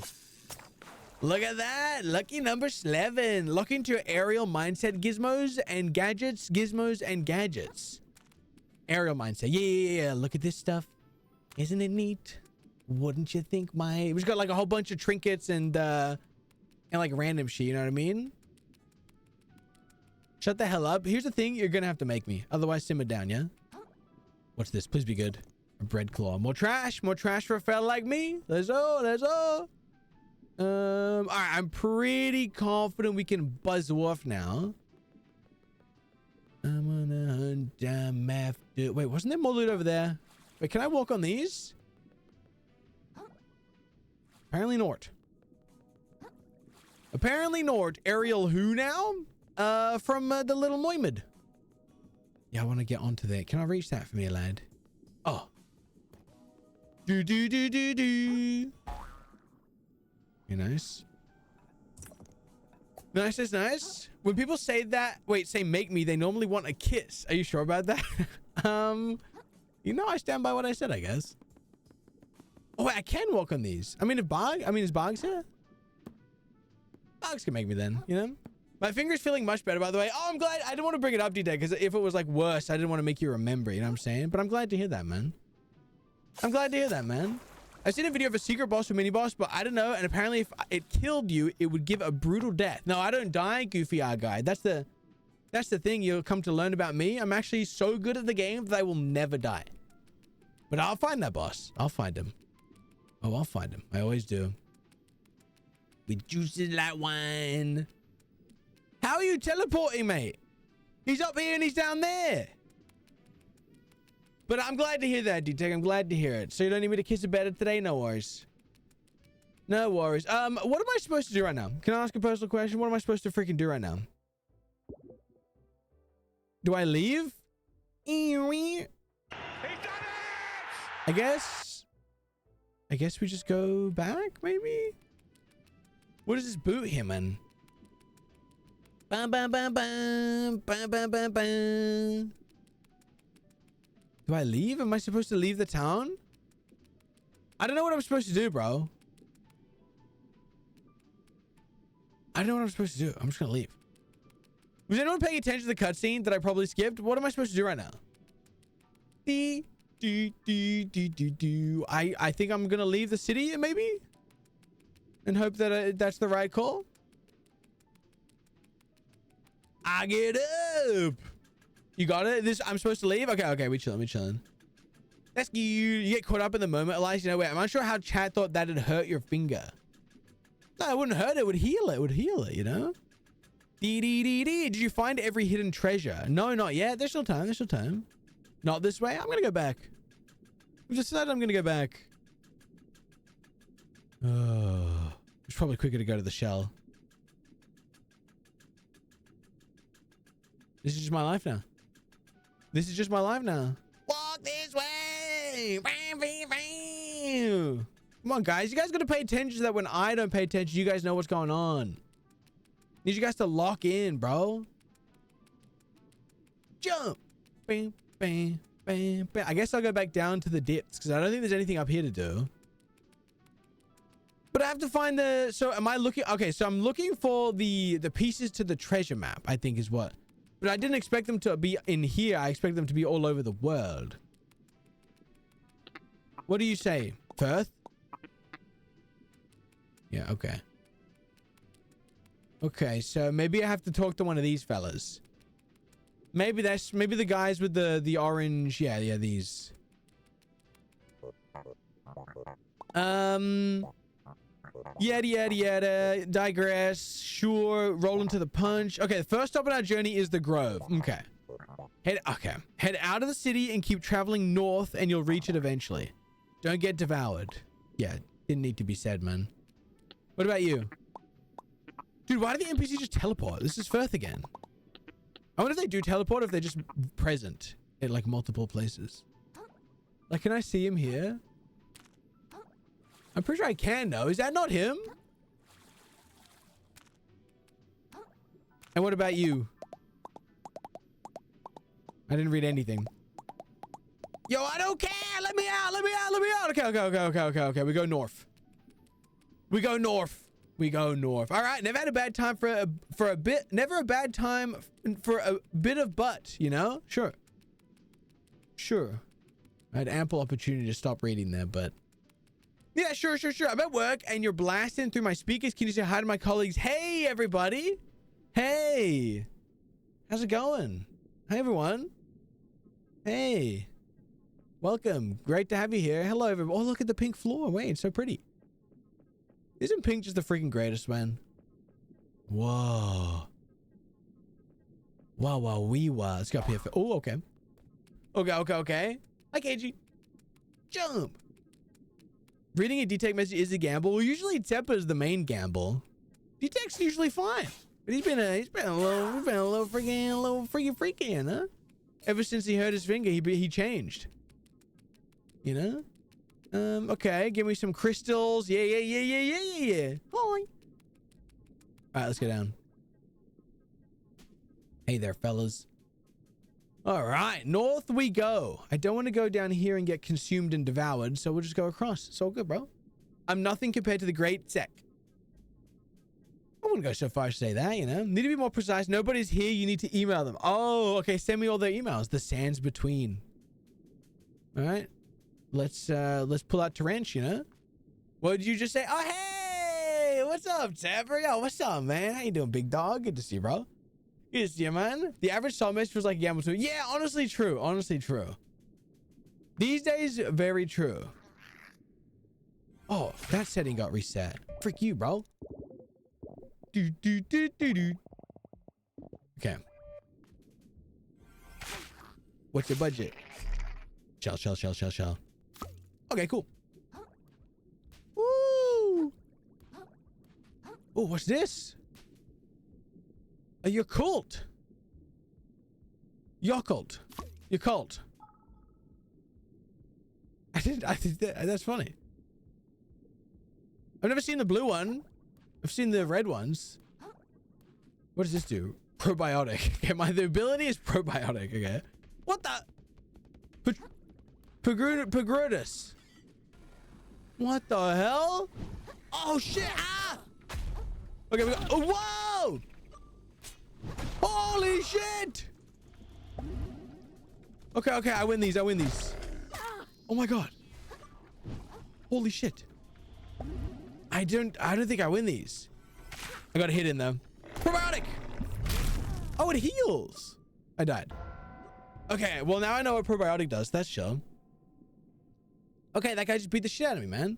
Look at that. Lucky number 11. Lock into your aerial mindset gizmos and gadgets. Aerial mindset. Yeah. Look at this stuff. Isn't it neat? Wouldn't you think we just got like a whole bunch of trinkets and like random shit, you know what I mean? Shut the hell up. Here's the thing, you're gonna have to make me. Otherwise, simmer down, yeah? What's this? Please be good. A bread claw. More trash for a fella like me. Let's go. All right, I'm pretty confident we can buzz off now. meth. Wait, wasn't there more loot over there? Wait, can I walk on these? Apparently not. Apparently not. Ariel who now? From the Little Mermaid. Yeah, I want to get onto there. Can I reach that for me, lad? Oh. Do. Very nice. Nice. When people say that, say make me, they normally want a kiss. Are you sure about that? You know, I stand by what I said, I guess. Oh, wait, I can walk on these. Is Boggs here? Boggs can make me then, you know? My finger's feeling much better, by the way. Oh, I'm glad. I didn't want to bring it up, D-Day, because if it was like worse, I didn't want to make you remember, you know what I'm saying? But I'm glad to hear that, man. I've seen a video of a secret boss or mini boss, but I don't know. And apparently if it killed you, it would give a brutal death. No, I don't die, goofy eye guy. That's the thing you'll come to learn about me. I'm actually so good at the game that I will never die. But I'll find that boss. I'll find him. Oh, I'll find him. I always do. With juices like wine. How are you teleporting, mate? He's up here and he's down there. But I'm glad to hear that, D-Tech. I'm glad to hear it. So you don't need me to kiss it better today? No worries. No worries. What am I supposed to do right now? Can I ask a personal question? What am I supposed to freaking do right now? Do I leave? I guess we just go back, maybe? What does this boot him in? Bam, bam, bam, bam, bam, bam, bam, bam. Do I leave? Am I supposed to leave the town? I don't know what I'm supposed to do, bro. I don't know what I'm supposed to do. I'm just gonna leave. Was anyone paying attention to the cutscene that I probably skipped? What am I supposed to do right now? I think I'm gonna leave the city, maybe? And hope that that's the right call? I get up! You got it? I'm supposed to leave? Okay, we chilling. That's you. You get caught up in the moment, Elias. You know, wait, I'm not sure how chat thought that'd hurt your finger. No, it wouldn't hurt. It would heal it. It would heal it, you know? Did you find every hidden treasure? No, not yet. There's still time. Not this way. I'm gonna go back. I've decided I'm gonna go back. It's probably quicker to go to the shell. This is just my life now. Walk this way. Come on, guys. You guys got to pay attention so that when I don't pay attention, you guys know what's going on. Need you guys to lock in, bro. Jump. Bam, bam, bam, bam. I guess I'll go back down to the depths because I don't think there's anything up here to do. But I have to find the... So am I looking... Okay, so I'm looking for the pieces to the treasure map, I think is what... But I didn't expect them to be in here. I expect them to be all over the world. What do you say, Firth? Yeah, okay. Okay, so maybe I have to talk to one of these fellas. Maybe the guys with the orange. Yeah, these. Yada. Digress. Sure. Roll into the punch. Okay, the first stop on our journey is the Grove. Okay. Head out of the city and keep traveling north and you'll reach it eventually. Don't get devoured. Yeah, didn't need to be said, man. What about you? Dude, why do the NPCs just teleport? This is Firth again. I wonder if they do teleport or if they're just present in like multiple places. Like, can I see him here? I'm pretty sure I can, though. Is that not him? And what about you? I didn't read anything. Yo, I don't care! Let me out! Okay. We go north. All right, never had a bad time for a bit. Never a bad time for a bit of butt, you know? Sure. I had ample opportunity to stop reading there, but... Yeah, sure. I'm at work and you're blasting through my speakers. Can you say hi to my colleagues? Hey, everybody. Hey. How's it going? Hi, everyone. Hey. Welcome. Great to have you here. Hello, everyone. Oh, look at the pink floor. Wait, it's so pretty. Isn't pink just the freaking greatest, man? Whoa. Wow. Let's go up here. Oh, okay. Okay. Hi, KG. Jump. Reading a D-Tech message is a gamble. Well, usually Teppa's the main gamble. D-Tech's usually fine. But he's been a little freaky, huh? Ever since he hurt his finger, he changed. You know? Okay, give me some crystals. Yeah. Hi. All right, let's go down. Hey there, fellas. All right, north we go. I don't want to go down here and get consumed and devoured, so we'll just go across. It's all good, bro. I'm nothing compared to the great Sec. I wouldn't go so far as to say that, you know. Need to be more precise. Nobody's here. You need to email them. Oh, okay. Send me all their emails. The sands between. All right. Let's pull out Terence, you know. What did you just say? Oh, hey, what's up, Tapper? Yo, what's up, man? How you doing, big dog? Good to see you, bro. Good to see you, man. The average salt message was like a gamble too. Yeah, honestly true. Honestly true. These days, very true. Oh, that setting got reset. Frick you, bro. Do. Okay. What's your budget? Shell. Okay, cool. Woo! Oh, what's this? A Yakult. Yakult. Yakult. I think that's funny. I've never seen the blue one. I've seen the red ones. What does this do? Probiotic. Okay, the ability is probiotic. Okay. What the? Pagrutus. What the hell? Oh shit! Ah! Okay, we got. Oh, whoa! Holy shit! Okay. I win these. Oh my god! Holy shit! I don't think I win these. I got a hit in them. Probiotic! Oh, it heals! I died. Okay, well now I know what probiotic does. That's chill. Okay, that guy just beat the shit out of me, man.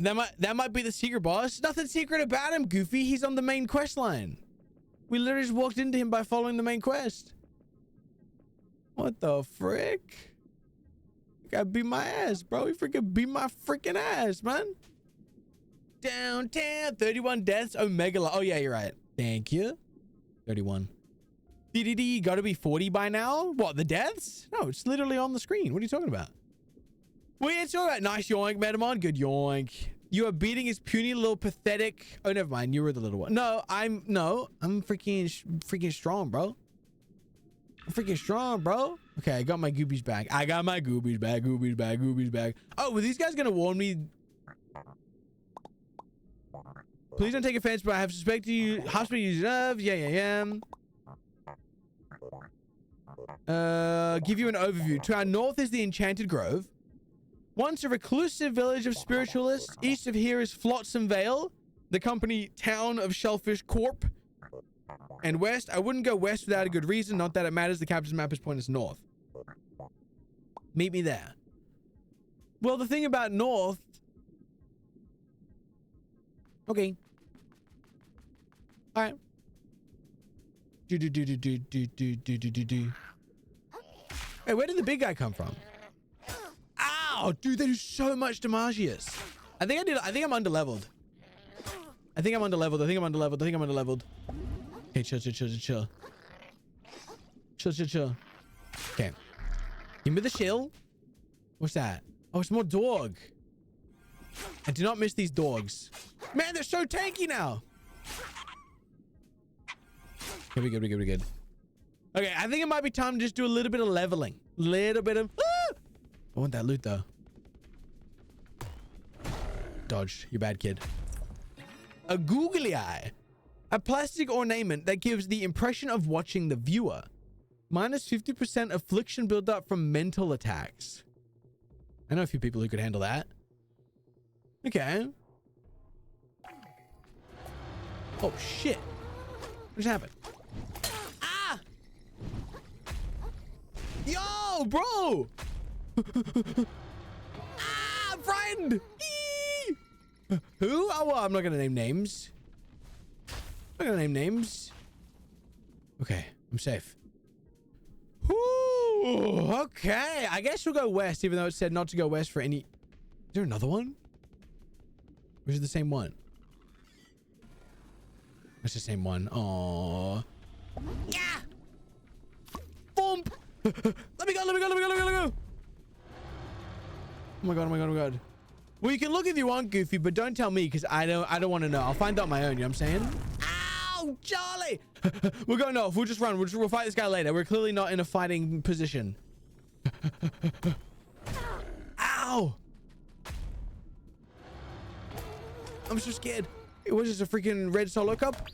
that might be the secret boss. Nothing secret about him, Goofy. He's on the main quest line. We literally just walked into him by following the main quest. What the frick? That guy beat my ass, bro. He freaking beat my freaking ass, man. Downtown, 31 deaths, Omega. Oh yeah, you're right. Thank you. 31. DDD gotta be 40 by now? What, the deaths? No, it's literally on the screen. What are you talking about? What are you talking about? Nice yoink, Metamon. Good yoink. You are beating his puny little pathetic. Oh, never mind. You were the little one. No, I'm freaking strong, bro. I'm freaking strong, bro. Okay, I got my goobies back. Goobies back. Oh, were these guys gonna warn me? Please don't take offense, but I have suspected you. Hospital you deserve. Yeah. Give you an overview. To our north is the Enchanted Grove. Once a reclusive village of spiritualists, east of here is Flotsam Vale, the company town of Shellfish Corp. And west, I wouldn't go west without a good reason, not that it matters, the captain's map is pointing us north. Meet me there. Well, the thing about north... Okay. Alright. Hey, where did the big guy come from? Ow, dude, they do so much damagius. I think I'm underleveled. I think I'm underleveled. Okay, chill. Chill. Okay. Give me the shield. What's that? Oh, it's more dog. I do not miss these dogs. Man, they're so tanky now. Okay, we good. Okay, I think it might be time to just do a little bit of leveling. I want that loot though. Dodged. You bad kid. A googly eye. A plastic ornament that gives the impression of watching the viewer. Minus 50% affliction buildup from mental attacks. I know a few people who could handle that. Okay. Oh shit. What just happened? Ah! Yo, bro! Ah, friend! Eee! Who? Oh, well, I'm not gonna name names. Okay, I'm safe. Whoo! Ooh, okay. I guess we'll go west, even though it said not to go west for any... Is there another one? Or is it the same one? It's the same one. Aww. Yeah! Boom! Let me go, let me go, let me go, let me go, let me go! Oh my god, oh my god, oh my god. Well, you can look if you want, Goofy, but don't tell me, because I don't want to know. I'll find out on my own, you know what I'm saying? Ow, Charlie! We're going off. We'll just run. We'll fight this guy later. We're clearly not in a fighting position. Ow! I'm so scared. It was just a freaking red solo cup.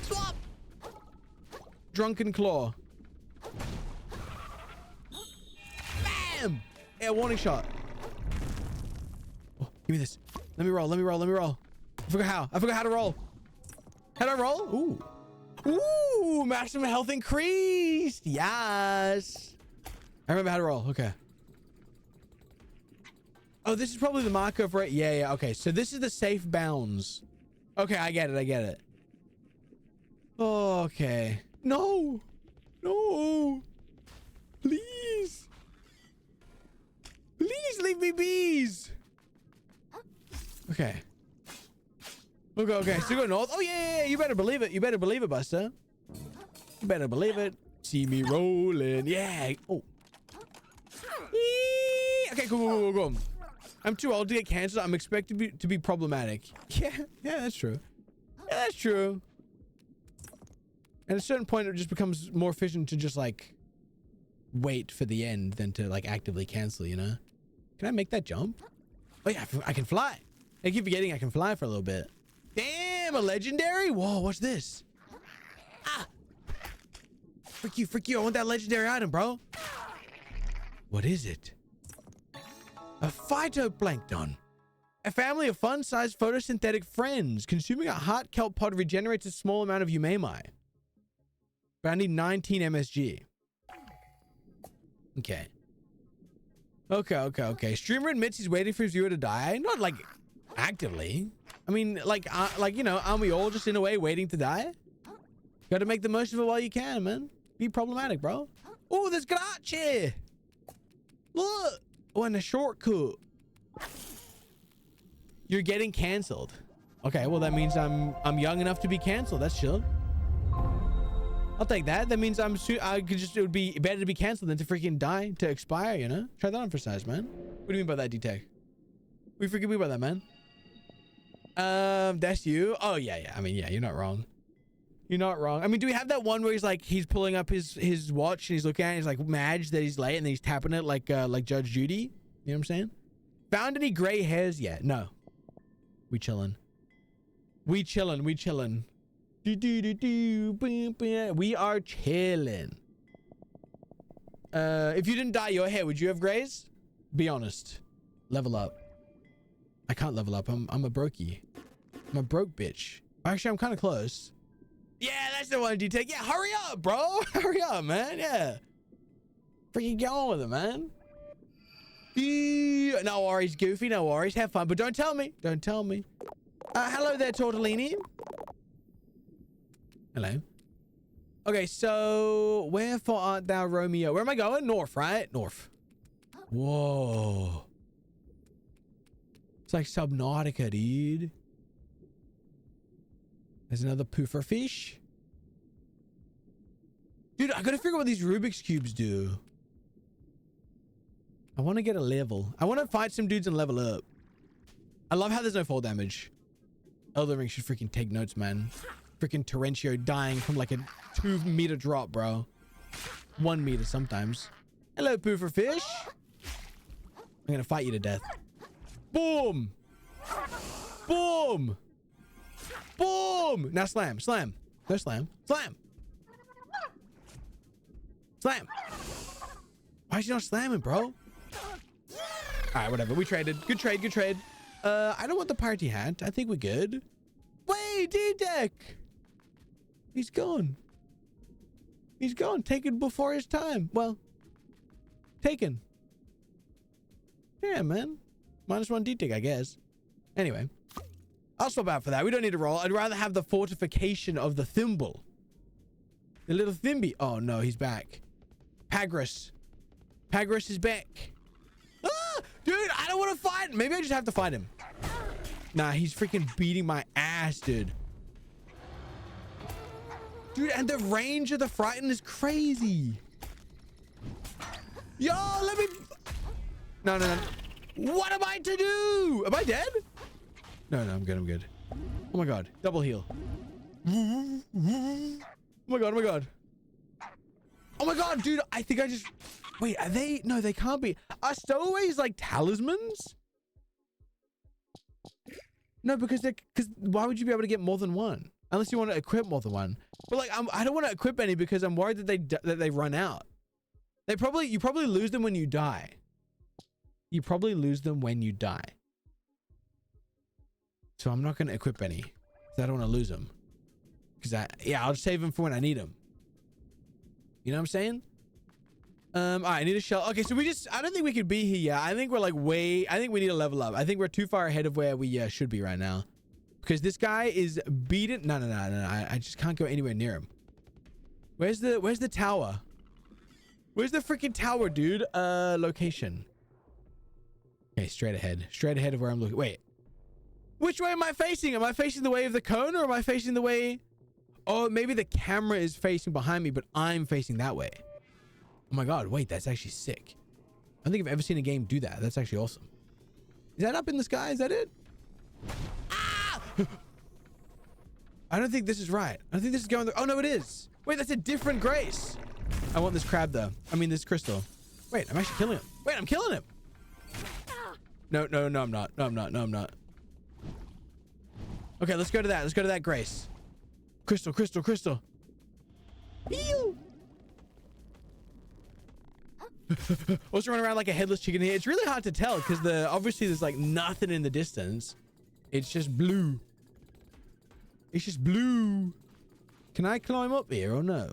Swap! Drunken claw. Bam! Yeah, warning shot. Oh, give me this. Let me roll. Let me roll. Let me roll. I forgot how. I forgot how to roll. How do I roll? Ooh. Ooh, maximum health increased. Yes. I remember how to roll. Okay. Oh, this is probably the marker for it. Yeah, yeah. Okay, so this is the safe bounds. Okay, I get it. I get it. Okay. No. No. Please. Please leave me bees. Okay. Okay, okay. Still go north. Oh, yeah, yeah. You better believe it. You better believe it, Buster. You better believe it. See me rolling. Yeah. Oh. Eee. Okay, cool, cool, cool, cool. I'm too old to get canceled. I'm expected to be problematic. Yeah, yeah, that's true. Yeah, that's true. At a certain point, it just becomes more efficient to just, like, wait for the end than to, like, actively cancel, you know? Can I make that jump? Oh, yeah, I can fly. I keep forgetting I can fly for a little bit. Damn, a legendary? Whoa, what's this? Ah! Frick you. I want that legendary item, bro. What is it? A phytoplankton. A family of fun-sized photosynthetic friends. Consuming a heart kelp pod regenerates a small amount of umami. But I need 19 MSG. Okay. Okay. Streamer admits he's waiting for his viewer to die. Not like actively. I mean, like you know, aren't we all just in a way waiting to die? Got to make the most of it while you can, man. Be problematic, bro. Oh, there's garage here. Look. Oh, and a shortcut. You're getting canceled. Okay, well that means I'm young enough to be canceled. That's chill. I'll take that. That means it would be better to be canceled than to freaking die, to expire, you know? Try that on for size, man. What do you mean by that, D-Tech? What do you freaking mean by that, man? That's you? Oh, yeah. I mean, yeah, you're not wrong. You're not wrong. I mean, do we have that one where he's pulling up his watch and he's looking at it and he's like mad that he's late and then he's tapping it like Judge Judy? You know what I'm saying? Found any gray hairs yet? No. We chilling. We chilling. We are chilling. If you didn't dye your hair, would you have grays? Be honest. Level up. I can't level up. I'm a brokey. I'm a broke bitch. Actually, I'm kind of close. Yeah, that's the one you take. Yeah, hurry up, bro. Hurry up, man. Yeah. Freaking get on with it, man. No worries, Goofy. No worries. Have fun. But don't tell me. Don't tell me. Hello there, Tortellini. Hello. Okay, so wherefore art thou, Romeo? Where am I going? North, right? North. Whoa. It's like Subnautica, dude. There's another poofer fish. Dude, I gotta figure out what these Rubik's Cubes do. I want to get a level. I want to fight some dudes and level up. I love how there's no fall damage. Elden Ring should freaking take notes, man. Freaking Terentio dying from like a 2-meter drop, bro. 1 meter sometimes. Hello, poofer fish. I'm gonna fight you to death. Boom. Boom. Boom. Now slam. No slam. Slam. Why is he not slamming, bro? All right, whatever. We traded. Good trade. I don't want the party hat. I think we're good. Wait, D-Deck. He's gone. Taken before his time. Well, taken. Yeah, man. -1 D-Deck, I guess. Anyway. I'll swap out for that. We don't need to roll. I'd rather have the fortification of the thimble. The little Thimby. Oh no, he's back. Pagras. Pagras is back. Ah, dude, I don't want to fight. Maybe I just have to fight him. Nah, he's freaking beating my ass, dude. Dude, and the range of the Frighten is crazy. Yo, let me... No, no, no. What am I to do? Am I dead? No, no, I'm good, I'm good. Oh my god, double heal. Oh my god, oh my god. Oh my god, dude, I think I just... Wait, are they... No, they can't be. Are stowaways like talismans? No, because they're... Because why would you be able to get more than one? Unless you want to equip more than one. But like, I don't want to equip any because I'm worried that they run out. You probably lose them when you die. You probably lose them when you die. So I'm not going to equip any. Because I don't want to lose them. Because I'll save them for when I need them. You know what I'm saying? All right, I need a shell. Okay, so I don't think we could be here yet. I think we're like I think we need to level up. I think we're too far ahead of where we should be right now. Because this guy is beaten. No. I just can't go anywhere near him. Where's the tower? Where's the freaking tower, dude? Location. Okay, straight ahead. Straight ahead of where I'm looking. Wait. Which way am I facing? Am I facing the way of the cone or am I facing the way... Oh, maybe the camera is facing behind me, but I'm facing that way. Oh my god, wait, that's actually sick. I don't think I've ever seen a game do that. That's actually awesome. Is that up in the sky? Is that it? Ah! I don't think this is right. I don't think this is going... Oh, no, it is. Wait, that's a different grace. I want this crab, though. I mean, this crystal. Wait, I'm actually killing him. Wait, I'm killing him. No, I'm not. No, I'm not. Okay, let's go to that. Let's go to that grace. Crystal. Ew. Also run around like a headless chicken here. It's really hard to tell because obviously there's like nothing in the distance. It's just blue. It's just blue. Can I climb up here or no?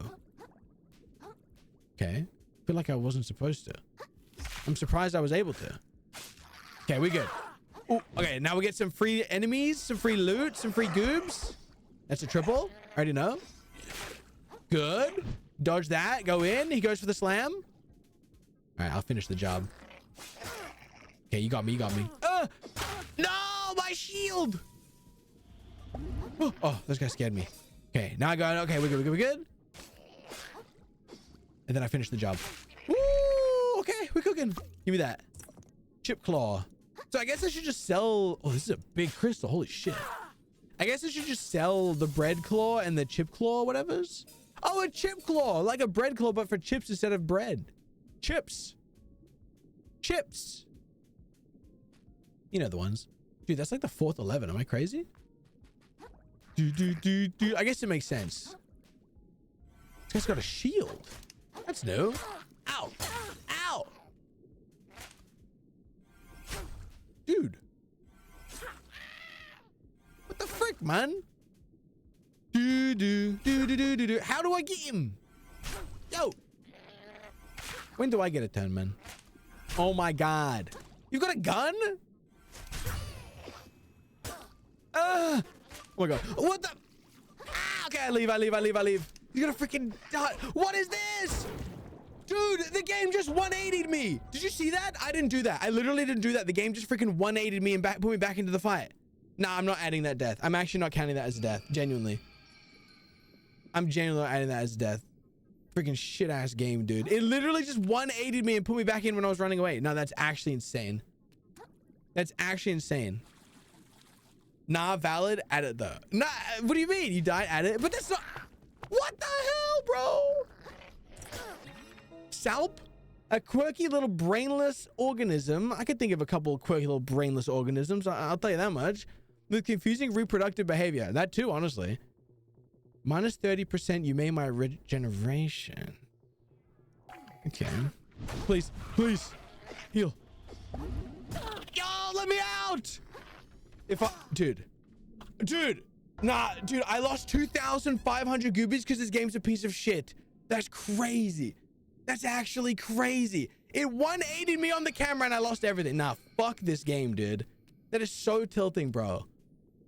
Okay. I feel like I wasn't supposed to. I'm surprised I was able to. Okay, we good. Ooh, okay, now we get some free enemies, some free loot, some free goobs. That's a triple. I already know. Good. Dodge that. Go in. He goes for the slam. All right, I'll finish the job. Okay, you got me. No, my shield. Oh, this guy scared me. Okay, now I got it. Okay, we're good. And then I finish the job. Woo, okay, we're cooking. Give me that. Chip claw. So I guess I should just sell... Oh, this is a big crystal. Holy shit. I guess I should just sell the bread claw and the chip claw, whatever's. Oh, a chip claw. Like a bread claw, but for chips instead of bread. Chips. You know the ones. Dude, that's like the 4th 11. Am I crazy? Dude. I guess it makes sense. This guy's got a shield. That's new. Ow. Dude. What the frick, man? Do. How do I get him? Yo. When do I get a turn, man? Oh my god. You've got a gun? Oh my god. What the? Ah, okay, I leave. You're gonna freaking die. What is this? Dude, the game just 180'd me. Did you see that? I didn't do that. I literally didn't do that. The game just freaking 180'd me and put me back into the fight. Nah, I'm not adding that death. I'm actually not counting that as a death. Genuinely. I'm genuinely not adding that as a death. Freaking shit ass game, dude. It literally just 180'd me and put me back in when I was running away. No, that's actually insane. That's actually insane. Nah, valid. Add it though. Nah, what do you mean? You died, add it. But that's not... What the hell, bro? Salp? A quirky little brainless organism. I could think of a couple of quirky little brainless organisms. I'll tell you that much. With confusing reproductive behavior. That too, honestly. Minus 30%, you made my regeneration. Okay. Please. Heal. Yo, let me out! Dude. Nah, dude, I lost 2,500 goobies because this game's a piece of shit. That's crazy. That's actually crazy. It 180'd me on the camera and I lost everything. Nah, fuck this game, dude. That is so tilting, bro.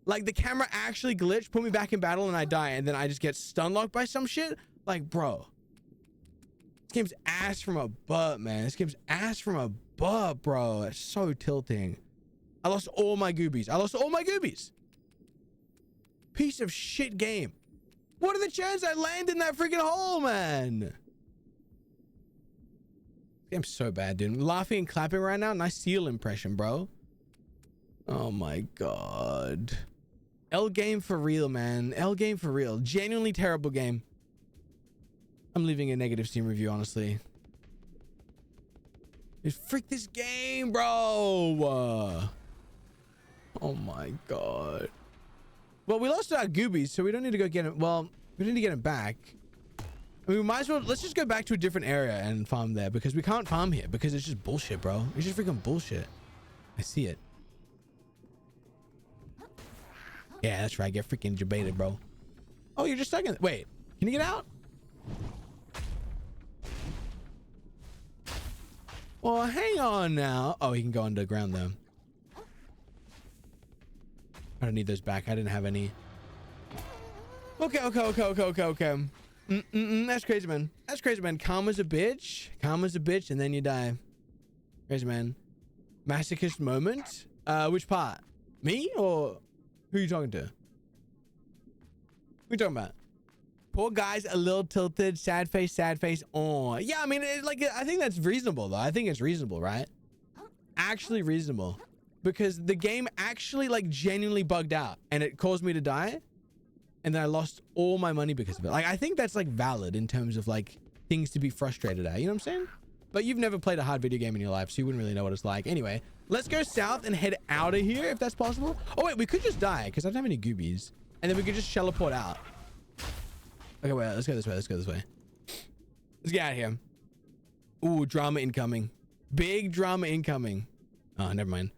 Like, the camera actually glitched, put me back in battle, and I die, and then I just get stun locked by some shit? Like, bro. This game's ass from a butt, man. This game's ass from a butt, bro. It's so tilting. I lost all my goobies. I lost all my goobies. Piece of shit game. What are the chances I land in that freaking hole, man? This game's so bad, dude. I'm laughing and clapping right now. Nice seal impression, bro. Oh my god. L game for real, man. L game for real. Genuinely terrible game. I'm leaving a negative Steam review, honestly. Just freak this game, bro. Oh my god. Well, we lost our goobies, so we don't need to go get him. Well, we need to get him back. I mean, we might as well. Let's just go back to a different area and farm there, because we can't farm here because it's just bullshit, bro. It's just freaking bullshit. I see it. Yeah, that's right. Get freaking debated, bro. Oh, you're just stuck in. Wait, can you get out? Well, hang on now. Oh, he can go underground though. I don't need those back. I didn't have any. Okay. That's crazy, man. That's crazy, man. Karma's a bitch. Karma's a bitch, and then you die. Crazy, man. Masochist moment. Which part? Me or who are you talking to? Who are you talking about? Poor guy's a little tilted. Sad face. Sad face. Oh, yeah. I mean, I think that's reasonable, though. I think it's reasonable, right? Actually reasonable. Because the game actually like genuinely bugged out and it caused me to die, and then I lost all my money because of it. Like, I think that's like valid in terms of like things to be frustrated at, you know what I'm saying? But you've never played a hard video game in your life, so you wouldn't really know what it's like. Anyway, let's go south and head out of here if that's possible. Oh wait, we could just die because I don't have any goobies, and then we could just teleport out. Okay, wait, let's go this way. Let's go this way. Let's get out of here. Ooh, drama incoming. Big drama incoming. Oh, never mind.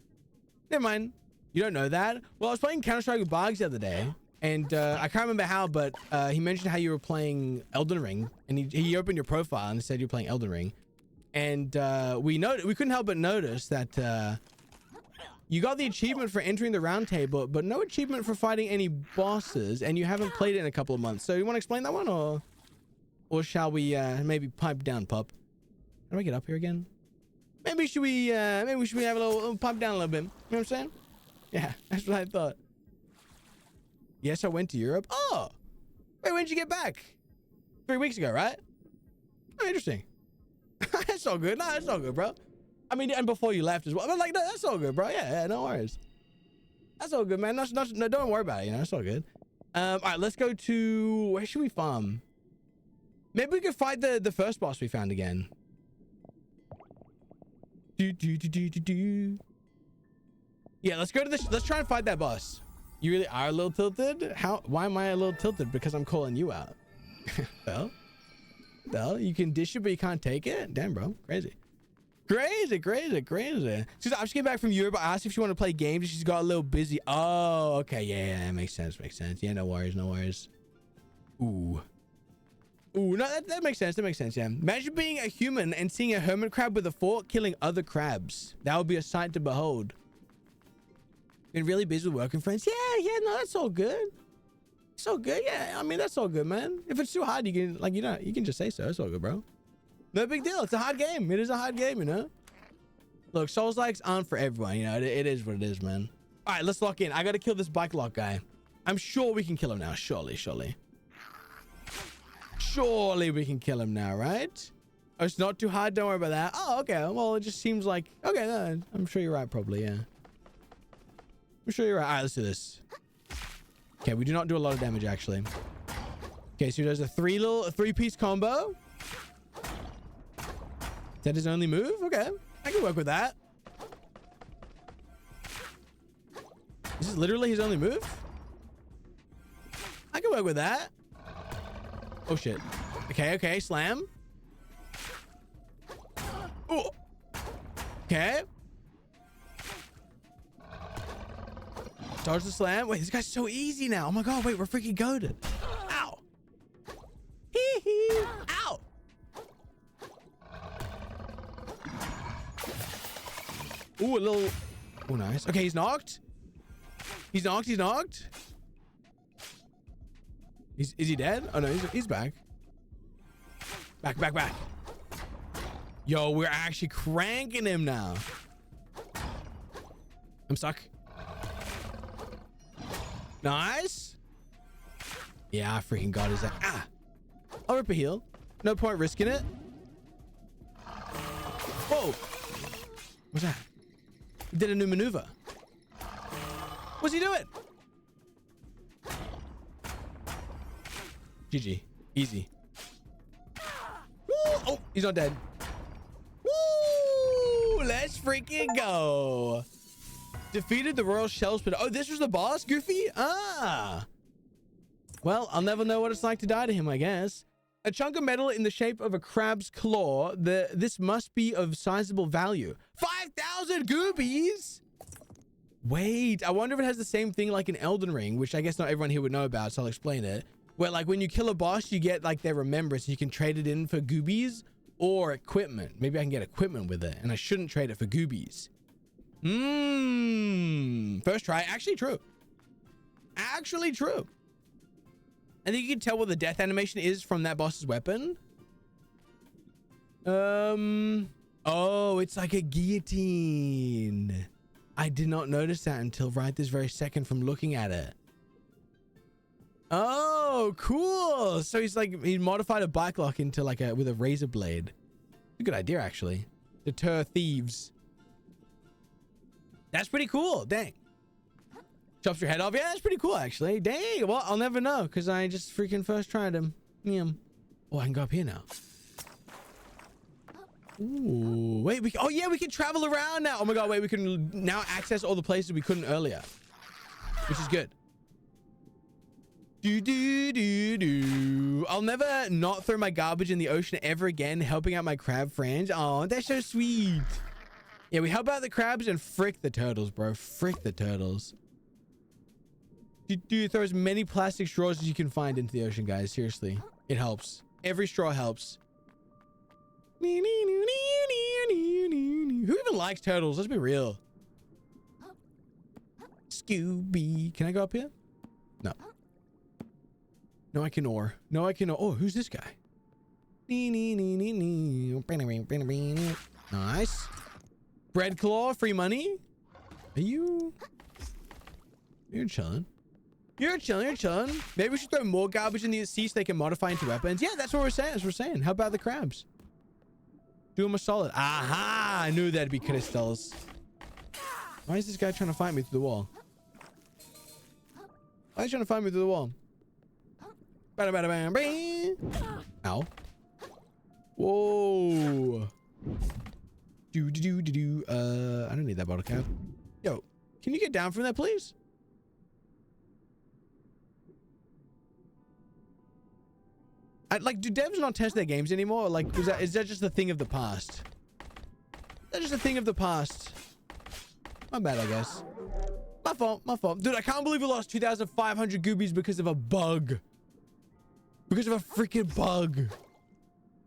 Never mind. You don't know that? Well, I was playing Counter-Strike with Boggs the other day, and I can't remember how, but he mentioned how you were playing Elden Ring, and he opened your profile and said you're playing Elden Ring, and we couldn't help but notice that you got the achievement for entering the round table, but no achievement for fighting any bosses, and you haven't played it in a couple of months. So you want to explain that one, or shall we maybe pipe down, pup? How do I get up here again? Maybe should we have a little pipe down a little bit? You know what I'm saying? Yeah, that's what I thought. Yes, I went to Europe. Oh, wait, when did you get back? 3 weeks ago, right? Oh, interesting. That's all good. No, that's all good, bro. I mean, and before you left as well. But like, no, that's all good, bro. Yeah, no worries. That's all good, man. No, don't worry about it. You know, it's all good. All right, let's go to, where should we farm? Maybe we could fight the first boss we found again. Yeah, let's go to this. Let's try and fight that boss. You really are a little tilted? Why am I a little tilted? Because I'm calling you out. Well, you can dish it, but you can't take it? Damn, bro. Crazy. Since I just came back from Europe, I asked if she wanted to play games. She's got a little busy. Oh, okay. Yeah, makes sense. Yeah, no worries. Ooh, no, that makes sense. Yeah. Imagine being a human and seeing a hermit crab with a fork killing other crabs. That would be a sight to behold. Been really busy with work and friends. Yeah, no, that's all good. It's all good. Yeah, I mean, that's all good, man. If it's too hard, you can, you can just say so. It's all good, bro. No big deal. It's a hard game. It is a hard game, you know? Look, Souls-likes aren't for everyone, you know? It is what it is, man. All right, let's lock in. I got to kill this bike lock guy. I'm sure we can kill him now. Surely. Surely we can kill him now, right? Oh, it's not too hard. Don't worry about that. Oh, okay. Well, it just seems like... Okay, no, I'm sure you're right, probably, yeah. I'm sure you're right. All right, let's do this. Okay, we do not do a lot of damage, actually. Okay, so he does a three-piece combo. Is that his only move? Okay, I can work with that. This is literally his only move? I can work with that. Oh, shit. Okay, slam. Oh. Okay. Dodge the slam. Wait, this guy's so easy now. Oh my god, wait, we're freaking goated. Ow. Hee hee. Ow. Ooh, a little... Oh, nice. Okay, he's knocked. He's knocked. Is he dead? Oh no, he's back. Back. Yo, we're actually cranking him now. I'm stuck. Nice. Yeah, I freaking got his ass. Ah. I'll rip a heal. No point risking it. Whoa. What's that? He did a new maneuver. What's he doing? GG. Easy. Woo! Oh, he's not dead. Woo! Let's freaking go. Defeated the Royal Shell Splitter. Oh, this was the boss, Goofy? Ah. Well, I'll never know what it's like to die to him, I guess. A chunk of metal in the shape of a crab's claw. This must be of sizable value. 5,000 goobies? Wait, I wonder if it has the same thing like in Elden Ring, which I guess not everyone here would know about, so I'll explain it. Where like when you kill a boss, you get like their remembrance. You can trade it in for goobies or equipment. Maybe I can get equipment with it, and I shouldn't trade it for goobies. First try. Actually true. Actually true. I think you can tell what the death animation is from that boss's weapon. Oh, it's like a guillotine. I did not notice that until right this very second from looking at it. Oh, cool. So he's like, he modified a bike lock into like with a razor blade. A good idea, actually. Deter thieves. That's pretty cool. Dang. Chops your head off. Yeah, that's pretty cool, actually. Dang. Well, I'll never know because I just freaking first tried him. Oh, I can go up here now. Ooh, wait. Oh, yeah, we can travel around now. Oh, my God. Wait, we can now access all the places we couldn't earlier, which is good. I'll never not throw my garbage in the ocean ever again, helping out my crab friends. Oh, that's so sweet. Yeah, we help out the crabs and frick the turtles, bro. Frick the turtles. Throw as many plastic straws as you can find into the ocean, guys. Seriously, it helps. Every straw helps. Who even likes turtles? Let's be real. Scooby. Can I go up here? No. No, I can or. No, I can. Oh, who's this guy? Nice. Bread claw, free money. Are you? You're chilling. You're chilling. Maybe we should throw more garbage in the sea so they can modify into weapons. Yeah, that's what we're saying. That's what we're saying. How about the crabs? Do them a solid. Aha! I knew that'd be crystals. Why is this guy trying to fight me through the wall? Why is he trying to fight me through the wall? Ow. Whoa. I don't need that bottle cap. Yo, can you get down from that, please? Like, do devs not test their games anymore? Like, is that just a thing of the past? Is that just a thing of the past? My bad, I guess. My fault. Dude, I can't believe we lost 2,500 goobies because of a bug. Because of a freaking bug.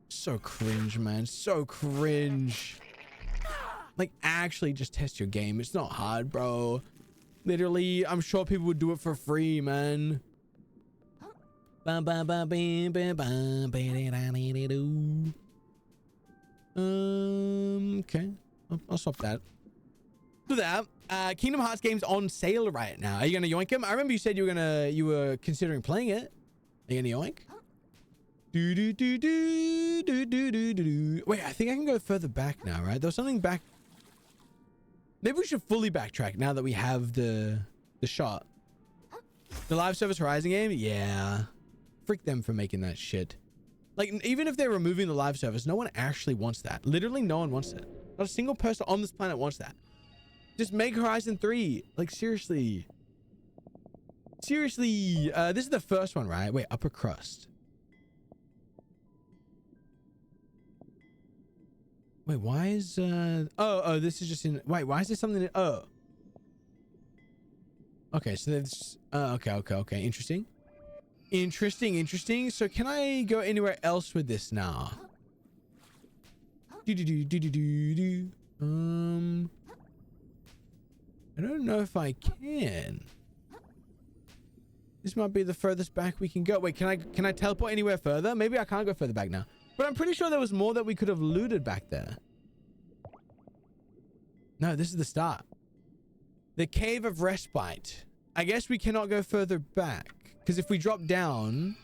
So cringe, man. So cringe. Like, actually just test your game. It's not hard, bro. Literally, I'm sure people would do it for free, man. Okay. I'll stop that. Do that. Kingdom Hearts game's on sale right now. Are you gonna yoink him? I remember you said you were considering playing it. Are you gonna yoink? Wait, I think I can go further back now, right? There was something back. Maybe we should fully backtrack now that we have the shot. The live service Horizon game? Yeah. Frick them for making that shit. Like, even if they're removing the live service, no one actually wants that. Literally, no one wants it. Not a single person on this planet wants that. Just make Horizon 3. Like, seriously. Seriously. This is the first one, right? Wait, upper crust. Wait, why is oh, this is just in. Wait, why is there something in, oh, okay, so there's okay, interesting. So can I go anywhere else with this now? I don't know if I can. This might be the furthest back we can go. Wait, can I teleport anywhere further? Maybe I can't go further back now. But I'm pretty sure there was more that we could have looted back there. No, this is the start. The Cave of Respite. I guess we cannot go further back. Because if we drop down...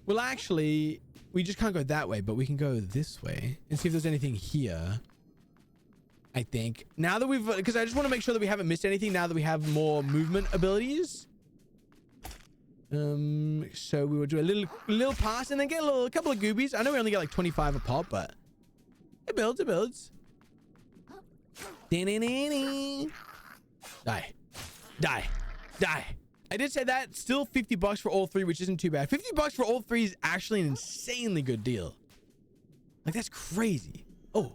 Well, actually, we just can't go that way, but we can go this way and see if there's anything here. I think. Now that we've... Because I just want to make sure that we haven't missed anything now that we have more movement abilities. So we will do a little pass and then get a couple of goobies. I know we only get like 25 a pop, but it builds, it builds. Die. Die. Die. I did say that. Still 50 bucks for all three, which isn't too bad. 50 bucks for all three is actually an insanely good deal. Like, that's crazy. Oh.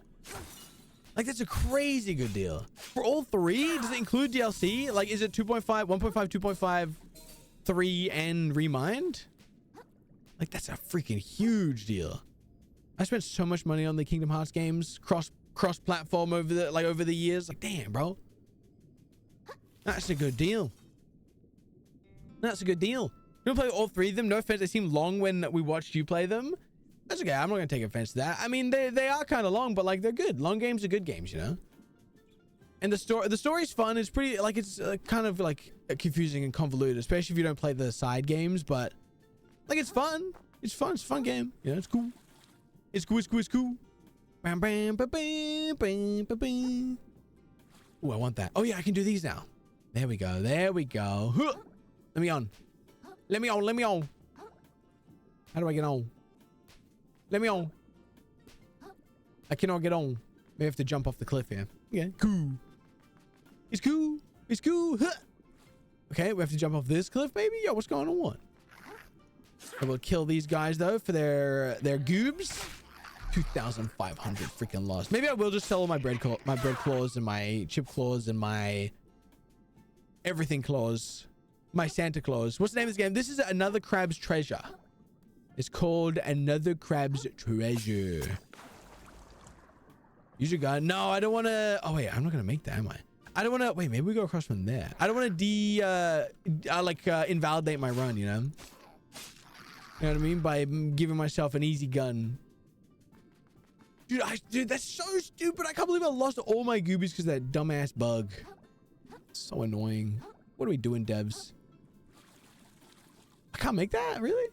Like, that's a crazy good deal. For all three? Does it include DLC? Like, is it 2.5, 1.5, 2.5, 3, and Remind? Like, that's a freaking huge deal. I spent so much money on the Kingdom Hearts games. Cross-platform over the years. Like, damn, bro. That's a good deal. That's a good deal. You want to play all three of them? No offense, they seem long when we watched you play them. That's okay. I'm not going to take offense to that. I mean, they are kind of long, but like they're good. Long games are good games, you know? And the story's fun. It's pretty, like, it's kind of like confusing and convoluted, especially if you don't play the side games, but like it's fun. It's fun. It's a fun game. You know, it's cool. It's cool. It's cool. It's cool. Bam, bam, bam, bam, bam, bam, bam. Ooh, I want that. Oh yeah, I can do these now. There we go. There we go. Huh. Let me on. Let me on. Let me on. How do I get on? Let me on. I cannot get on. Maybe I have to jump off the cliff here. Yeah, cool. It's cool. It's cool. Huh. Okay, we have to jump off this cliff, baby. Yo, what's going on? I will kill these guys though for their goobs. 2,500 freaking lost. Maybe I will just sell all my bread claws and my chip claws and my everything claws. My Santa Claus. What's the name of this game? This is Another Crab's Treasure. It's called Another Crab's Treasure. Use your gun. No, I don't want to. Oh wait, I'm not gonna make that, am I? I don't want to. Wait, maybe we go across from there. I don't want to invalidate my run. You know. You know what I mean? By giving myself an easy gun. Dude, that's so stupid. I can't believe I lost all my goobies because of that dumbass bug. So annoying. What are we doing, devs? I can't make that, really?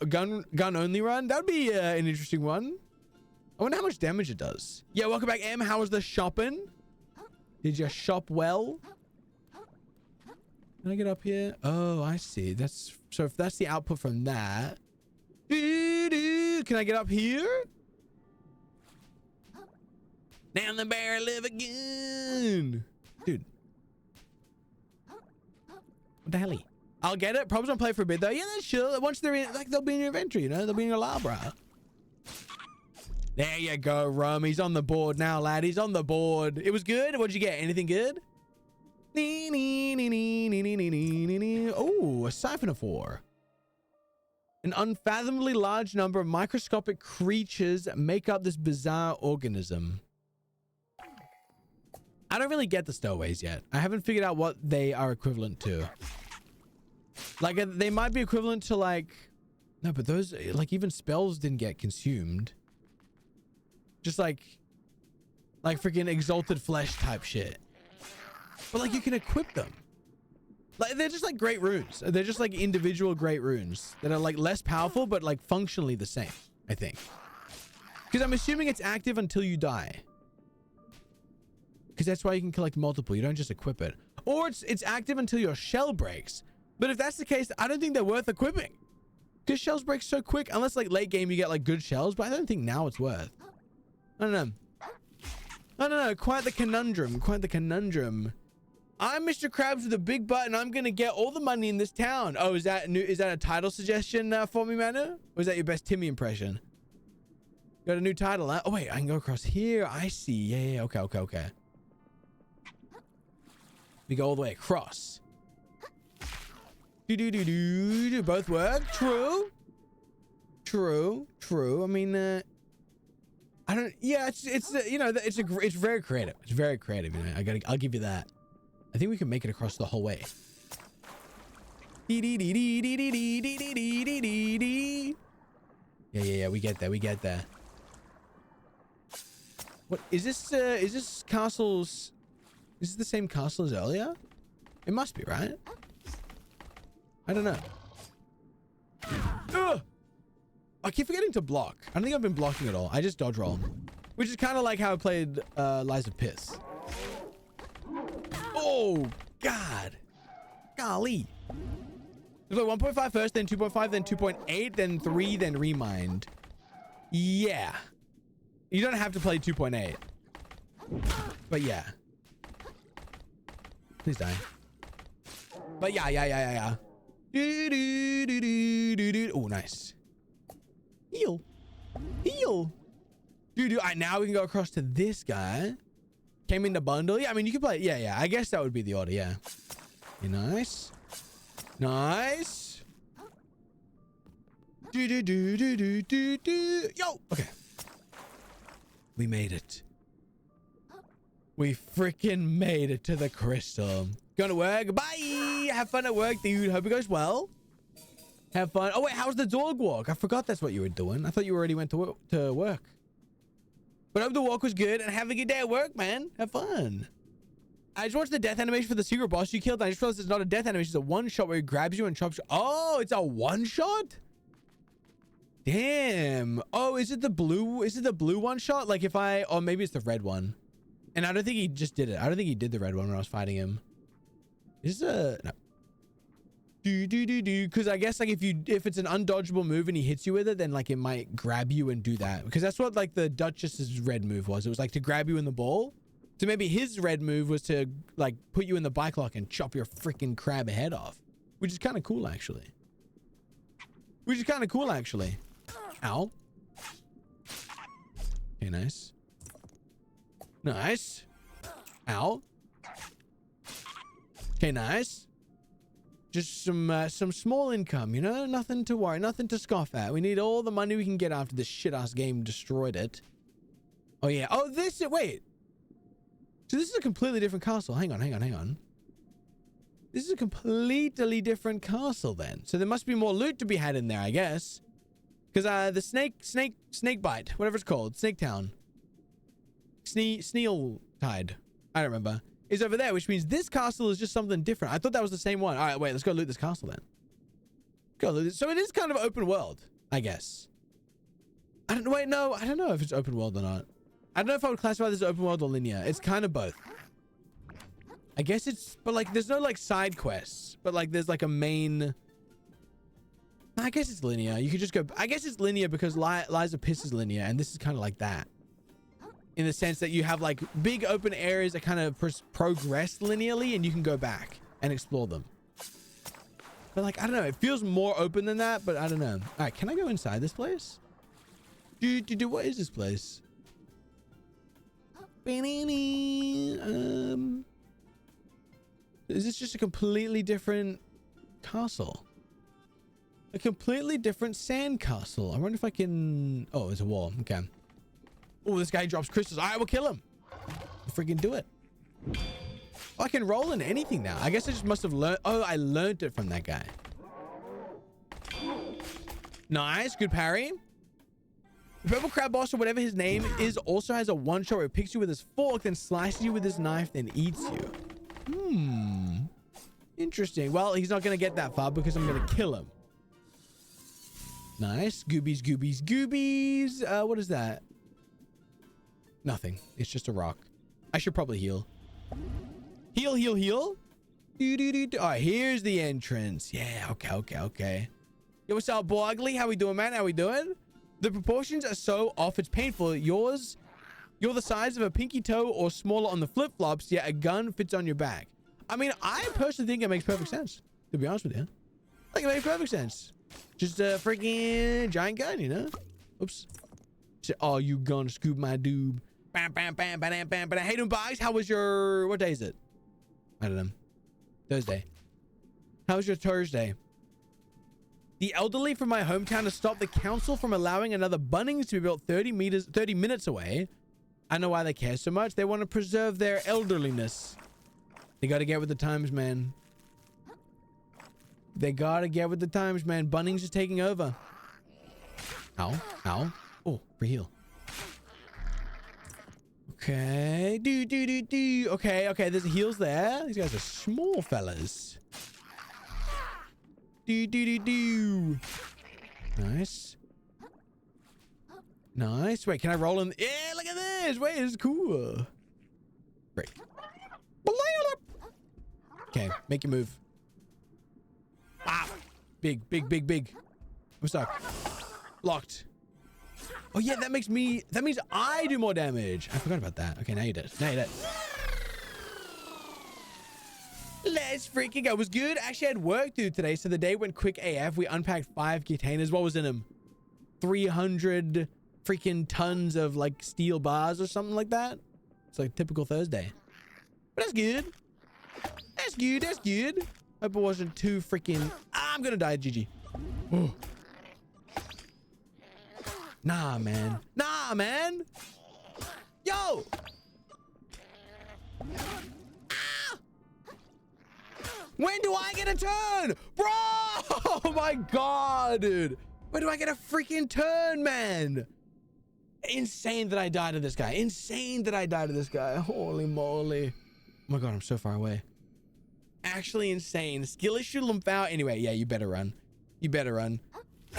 A gun only run? That would be an interesting one. I wonder how much damage it does. Yeah, welcome back, Em. How was the shopping? Did you shop well? Can I get up here? Oh, I see. That's so if that's the output from that. Can I get up here? Down the barrel of a gun. Dude. What the hell? I'll get it. Probably don't play for a bit though. Yeah, that's chill. Once they're in, like, they'll be in your inventory, you know? They'll be in your labra. There you go, Rum. He's on the board now, lad. He's on the board. It was good. What'd you get? Anything good? Oh, a siphonophore. An unfathomably large number of microscopic creatures make up this bizarre organism. I don't really get the stowaways yet. I haven't figured out what they are equivalent to. Like, they might be equivalent to, like... No, but those, like, even spells didn't get consumed. Just, like freaking exalted flesh type shit. But, like, you can equip them. Like, they're just, like, great runes. They're just, like, individual great runes that are, like, less powerful, but, like, functionally the same, I think. Because I'm assuming it's active until you die. Because that's why you can collect multiple. You don't just equip it. Or it's active until your shell breaks. But if that's the case, I don't think they're worth equipping. Because shells break so quick. Unless, like, late game you get, like, good shells. But I don't think now it's worth. I don't know. I don't know. Quite the conundrum. Quite the conundrum. I'm Mr. Krabs with a big butt, and I'm going to get all the money in this town. Oh, is that a title suggestion for me, Manu? Or is that your best Timmy impression? Got a new title, huh? Oh, wait. I can go across here. I see. Yeah. Okay. We go all the way across. Both work. True. I mean, I don't. Yeah, it's you know, it's very creative. It's very creative. You know, I'll give you that. I think we can make it across the whole way. Yeah, we get there. What is this? Is this castle's? Is this the same castle as earlier? It must be, right? I don't know. Ugh! I keep forgetting to block. I don't think I've been blocking at all. I just dodge roll, which is kind of like how I played Lies of Piss. Oh God, golly! It's like 1.5 first, then 2.5, then 2.8, then 3, then remind. Yeah. You don't have to play 2.8. But yeah. Please die. But yeah. Oh, nice. Heal. Dude, now we can go across to this guy. Came in the bundle. Yeah, I mean, you can play. Yeah. I guess that would be the order, yeah. Okay, nice. Nice. Yo. Okay. We made it. We freaking made it to the crystal. Going to work. Bye. Have fun at work, dude. Hope it goes well. Have fun. Oh, wait. How's the dog walk? I forgot that's what you were doing. I thought you already went to work. But I hope the walk was good and have a good day at work, man. Have fun. I just watched the death animation for the secret boss you killed. And I just realized it's not a death animation. It's a one-shot where he grabs you and chops you. Oh, it's a one-shot? Damn. Oh, is it the blue? Is it the blue one-shot? Like if I... Oh, maybe it's the red one. And I don't think he just did it. I don't think he did the red one when I was fighting him. Is this a... No. Because I guess like if it's an undodgeable move and he hits you with it, then like it might grab you and do that. Because that's what like the Duchess's red move was. It was like to grab you in the ball. So maybe his red move was to like put you in the bike lock and chop your freaking crab head off. Which is kind of cool actually. Ow. Okay, nice. Nice. Ow. Okay, nice. Just some small income, you know? Nothing to worry, nothing to scoff at. We need all the money we can get after this shit-ass game destroyed it. Oh, yeah. Oh, wait. So this is a completely different castle. Hang on. This is a completely different castle then. So there must be more loot to be had in there, I guess. Because the snake bite, whatever it's called, Snake Town. Sneal Tide. I don't remember. Is over there, which means this castle is just something different. I thought that was the same one. All right, wait, let's go loot this castle then. Go loot it. So it is kind of open world, I guess. I don't know if it's open world or not. I don't know if I would classify this as open world or linear. It's kind of both. I guess it's, but like there's no like side quests, but like there's like a main. I guess it's linear. You could just go. I guess it's linear because Lies of Piss is linear, and this is kind of like that. In the sense that you have like big open areas that kind of progress linearly and you can go back and explore them. But like, I don't know. It feels more open than that, but I don't know. All right. Can I go inside this place? What is this place? Is this just a completely different castle? A completely different sand castle. I wonder if I can... Oh, it's a wall. Okay. Oh, this guy drops crystals. All right, we'll kill him. We'll freaking do it. Oh, I can roll in anything now. I guess I just must have learned. Oh, I learned it from that guy. Nice. Good parry. The purple crab boss or whatever his name is also has a one-shot where it picks you with his fork, then slices you with his knife, then eats you. Interesting. Well, he's not going to get that far because I'm going to kill him. Nice. Goobies. What is that? Nothing. It's just a rock. I should probably heal. Heal. All right, here's the entrance. Yeah, okay. Yo, what's up, Boggly? How we doing, man? How we doing? The proportions are so off, it's painful. You're the size of a pinky toe or smaller on the flip-flops, yet a gun fits on your back. I mean, I personally think it makes perfect sense, to be honest with you. Like, it makes perfect sense. Just a freaking giant gun, you know? Oops. Oh, you gonna scoop my doob. Bam. Hey, doing boys. How was your... What day is it? I don't know. Thursday. How was your Thursday? The elderly from my hometown have stopped the council from allowing another Bunnings to be built 30 minutes away. I know why they care so much. They want to preserve their elderliness. They got to get with the times, man. They gotta get with the times, man. Bunnings is taking over. Ow. Ow. Oh, for heal. Okay. Okay, okay. There's heals there. These guys are small fellas. Nice. Nice. Wait, can I roll in? Yeah, look at this. Wait, this is cool. Great. Okay, make your move. Ah, big. I'm stuck. Locked. Oh yeah, that means I do more damage. I forgot about that. Okay, now you're dead. Let's freaking go. It was good. Actually, I had work to do today, so the day went quick AF. We unpacked 5 containers. What was in them? 300 freaking tons of like steel bars or something like that. It's like typical Thursday. But that's good. That's good. Hope it wasn't too freaking... I'm gonna die, GG. Oh. Nah, man. Yo! Ah! When do I get a turn? Bro! Oh my god, dude. When do I get a freaking turn, man? Insane that I died to this guy. Holy moly. Oh my god, I'm so far away. Actually insane. Skill issue lump out. Anyway, yeah, you better run.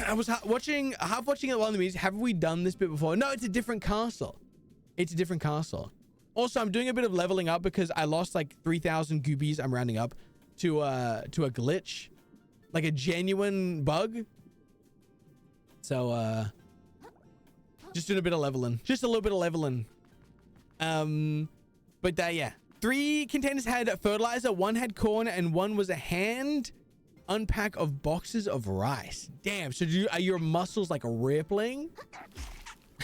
I was half watching it while in the music. Have we done this bit before? No, it's a different castle. Also, I'm doing a bit of leveling up because I lost like 3,000 goobies. I'm rounding up to a glitch, like a genuine bug. So just doing a bit of leveling, just a little bit of leveling. But yeah, 3 containers had fertilizer, 1 had corn, and 1 was a hand unpack of boxes of rice. Damn. So are your muscles like rippling?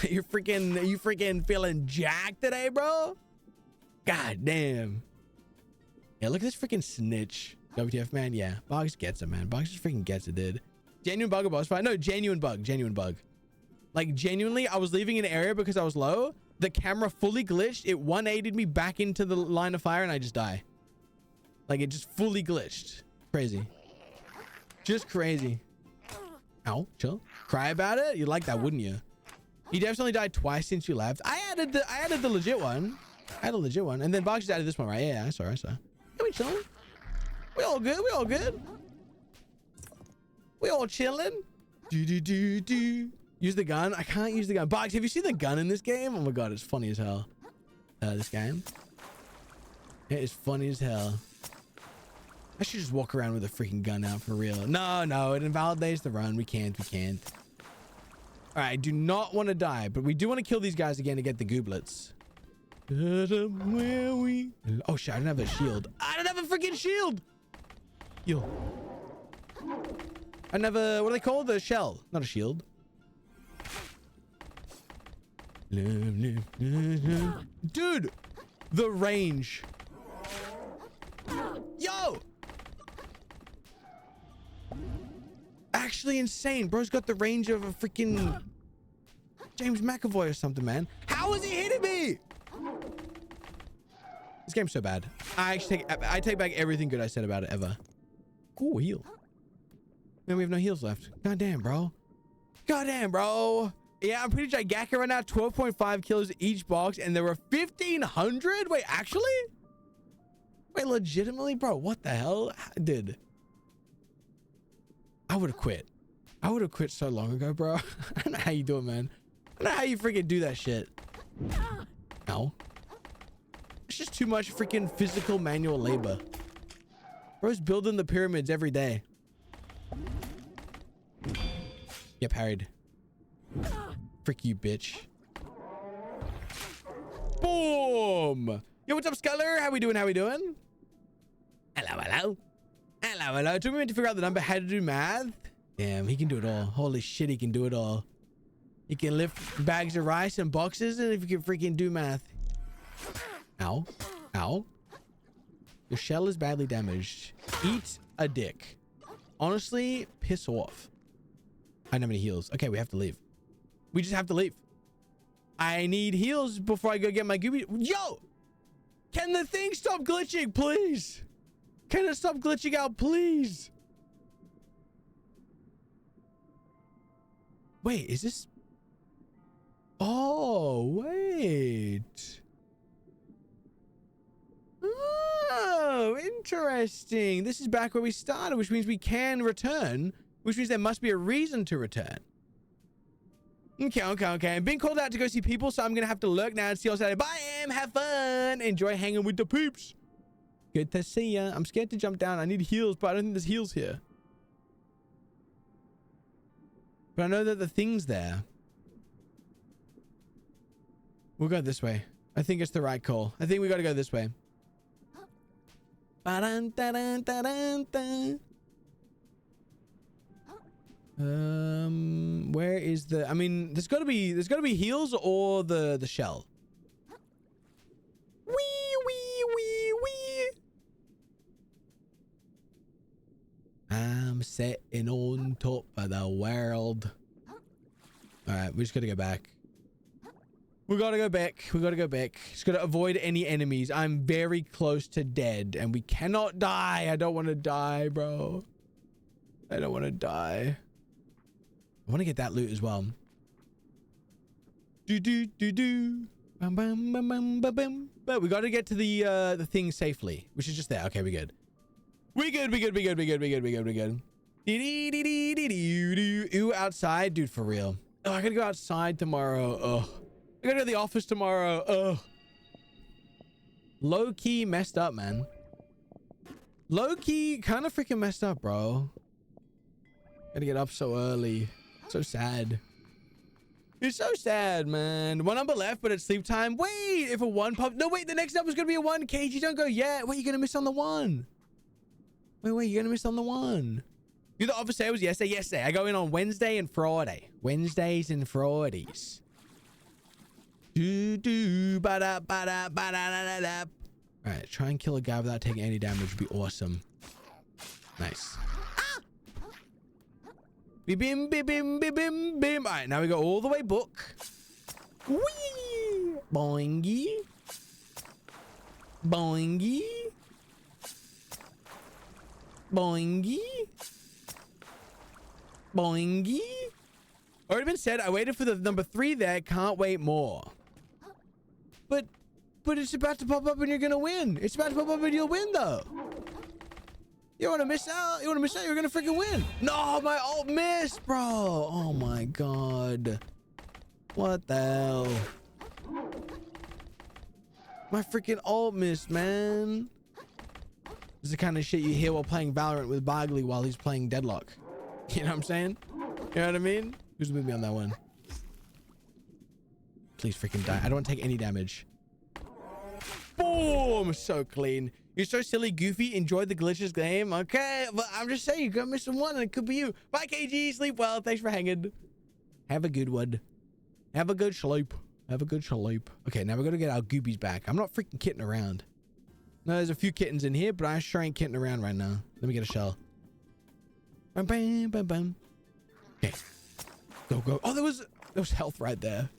you freaking feeling jacked today, bro? God damn. Yeah, look at this freaking snitch. WTF, man. Yeah, Boggs gets it, man. Boggs just freaking gets it, dude. Genuine bug or boss fight? No, genuine bug. Like, genuinely, I was leaving an area because I was low. The camera fully glitched. It 180'd me back into the line of fire and I just die. Like, it just fully glitched. Crazy. Just crazy. Ow, chill. Cry about it? You'd like that, wouldn't you? You definitely died twice since you left. I added the legit one. And then Boggs just added this one, right? Yeah, I saw. Can we chilling? We all good. We all chilling. Use the gun. I can't use the gun. Boggs, have you seen the gun in this game? Oh my god, it's funny as hell. This game. It is funny as hell. I should just walk around with a freaking gun out for real. No, it invalidates the run. We can't. All right, I do not want to die, but we do want to kill these guys again to get the gooblets. Oh shit, I don't have a shield. I don't have a freaking shield. Yo. I never, what do they call the shell? Not a shield. Dude, the range. Yo. Actually insane. Bro's got the range of a freaking James McAvoy or something, man. How is he hitting me? This game's so bad. I take back everything good I said about it ever. Ooh, heal. Man, we have no heals left. Goddamn, bro. Yeah, I'm pretty gigantic right now. 12.5 kills each box, and there were 1,500. Wait, actually? Wait, legitimately, bro? What the hell, dude? I would have quit. So long ago, bro. I don't know how you do it, man. I don't know how you freaking do that shit. No. It's just too much freaking physical manual labor. Bro's building the pyramids every day. Yeah, parried. Frick you, bitch. Boom! Yo, what's up, Skyler? How we doing? Hello. It took me a minute to figure out the number, how to do math. Damn, he can do it all. Holy shit, he can do it all. He can lift bags of rice and boxes, and if you can freaking do math. Ow. Your shell is badly damaged. Eat a dick. Honestly, piss off. I don't have any heals. Okay, we have to leave. We just have to leave. I need heals before I go get my gooby. Yo! Can the thing stop glitching, please? Can it stop glitching out, please? Wait, is this? Oh, wait. Oh, interesting. This is back where we started, which means we can return, which means there must be a reason to return. Okay. I'm being called out to go see people, so I'm going to have to lurk now and see you all Saturday. Bye, Em. Have fun. Enjoy hanging with the peeps. Good to see ya. I'm scared to jump down. I need heals, but I don't think there's heals here. But I know that the thing's there. We'll go this way. I think it's the right call. I think we got to go this way. Where is the? I mean, there's got to be heals or the shell. Wee. I'm sitting on top of the world. All right, we just got to go back. We gotta go back. Just gotta avoid any enemies. I'm very close to dead and we cannot die. I don't want to die, bro. I don't want to die. I want to get that loot as well. Bam, bam, bam, bam, bam, bam. But we got to get to the thing safely, which is just there. Okay, we good. We good. Ooh, outside, dude, for real. Oh, I gotta go outside tomorrow. Oh, I gotta go to the office tomorrow. Oh, low key messed up, man. Low key, kind of freaking messed up, bro. Gotta get up so early. So sad. It's so sad, man. One number left, but it's sleep time. Wait, if a one pop. No, wait, the next number's gonna be a one. KG, don't go yet. Wait, you're gonna miss on the one. Wait, you're gonna miss on the one. You the office was yesterday. I go in on Wednesday and Friday. Wednesdays and Fridays. Ba-da. All right, try and kill a guy without taking any damage would be awesome. Nice. Bim. All right, now we go all the way book. Whee! Boingy. Already been said. I waited for the number 3 there. Can't wait more. But it's about to pop up and you're gonna win. It's about to pop up and you'll win though. You want to miss out? You're gonna freaking win. No, my ult missed, bro. Oh my god. What the hell? My freaking ult missed, man. This is the kind of shit you hear while playing Valorant with Bargley while he's playing Deadlock. You know what I'm saying? You know what I mean? Who's with me on that one? Please freaking die. I don't want to take any damage. Boom! So clean. You're so silly, Goofy. Enjoy the glitches game. Okay, but I'm just saying, you're gonna miss one and it could be you. Bye, KG. Sleep well. Thanks for hanging. Have a good one. Have a good sleep. Okay, now we're gonna get our goobies back. I'm not freaking kidding around. No, there's a few kittens in here, but I sure ain't kidding around right now. Let me get a shell. Bam. Okay. Go. Oh, there was health right there.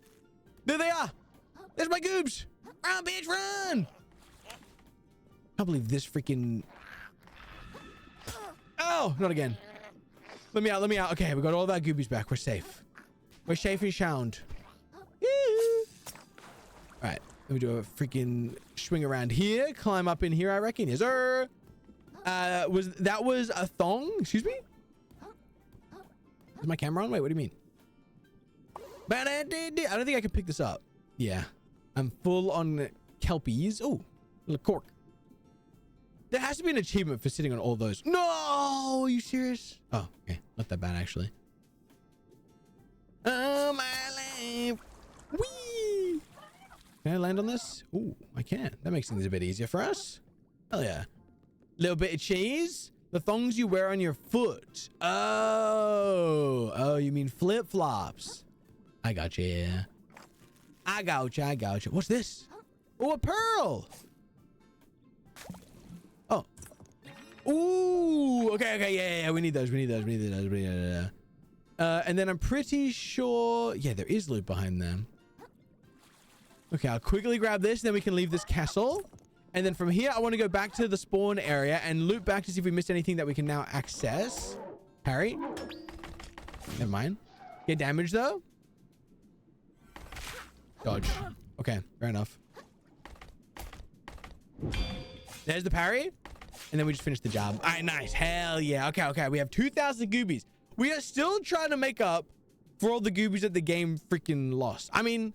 There they are. There's my goobs. Run, bitch, run. I can't believe this freaking... Oh, not again. Let me out. Okay, we got all of our goobies back. We're safe. We're safe and sound. All right, let me do a freaking swing around here. Climb up in here, I reckon. Yes, sir. That was a thong? Excuse me? Is my camera on? Wait, what do you mean? I don't think I can pick this up. Yeah, I'm full on kelpies. Oh, little cork. There has to be an achievement for sitting on all those. No, are you serious? Oh, okay, not that bad actually. Oh my life. Whee! Can I land on this? Ooh, I can. That makes things a bit easier for us. Hell yeah. Little bit of cheese. The thongs you wear on your foot. Oh, you mean flip-flops. I got you. Yeah. I got you. What's this? Oh, a pearl. Oh. Ooh. Okay. Yeah. We need those. And then I'm pretty sure. Yeah, there is loot behind them. Okay, I'll quickly grab this. Then we can leave this castle. And then from here, I want to go back to the spawn area and loot back to see if we missed anything that we can now access. Harry. Never mind. Get damaged though. Dodge. Okay, fair enough. There's the parry. And then we just finished the job. All right, nice. Hell yeah. Okay, okay. We have 2,000 goobies. We are still trying to make up for all the goobies that the game freaking lost. I mean,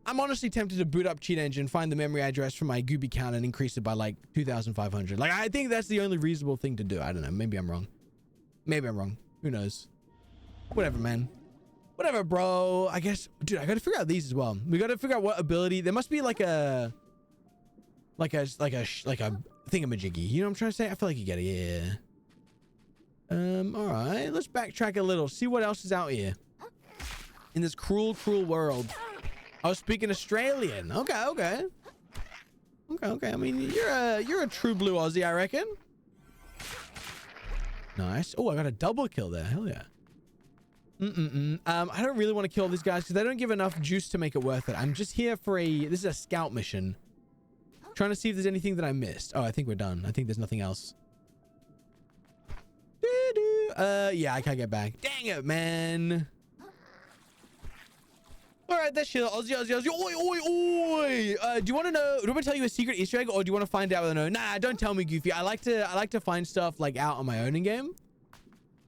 I'm honestly tempted to boot up Cheat Engine, find the memory address for my goobie count, and increase it by like 2,500. Like, I think that's the only reasonable thing to do. I don't know. Maybe I'm wrong. Maybe I'm wrong. Who knows? Whatever, man. Whatever, bro. I guess, dude, I got to figure out these as well. We got to figure out what ability. There must be like a thingamajiggy. You know what I'm trying to say? I feel like you get it. Yeah. All right. Let's backtrack a little. See what else is out here in this cruel, cruel world. I was speaking Australian. Okay, okay. Okay, okay. I mean, you're a true blue Aussie, I reckon. Nice. Oh, I got a double kill there. Hell yeah. I don't really want to kill these guys because they don't give enough juice to make it worth it. I'm just here for this is a scout mission. Trying to see if there's anything that I missed. Oh, I think we're done. I think there's nothing else. Yeah, I can't get back. Dang it, man. All right, that's shit. Aussie, Aussie, Aussie. Oi, oi, oi. Do you want to know? Do you want me to tell you a secret Easter egg, or do you want to find out what I know? Nah, don't tell me, Goofy. I like to find stuff like out on my own in game.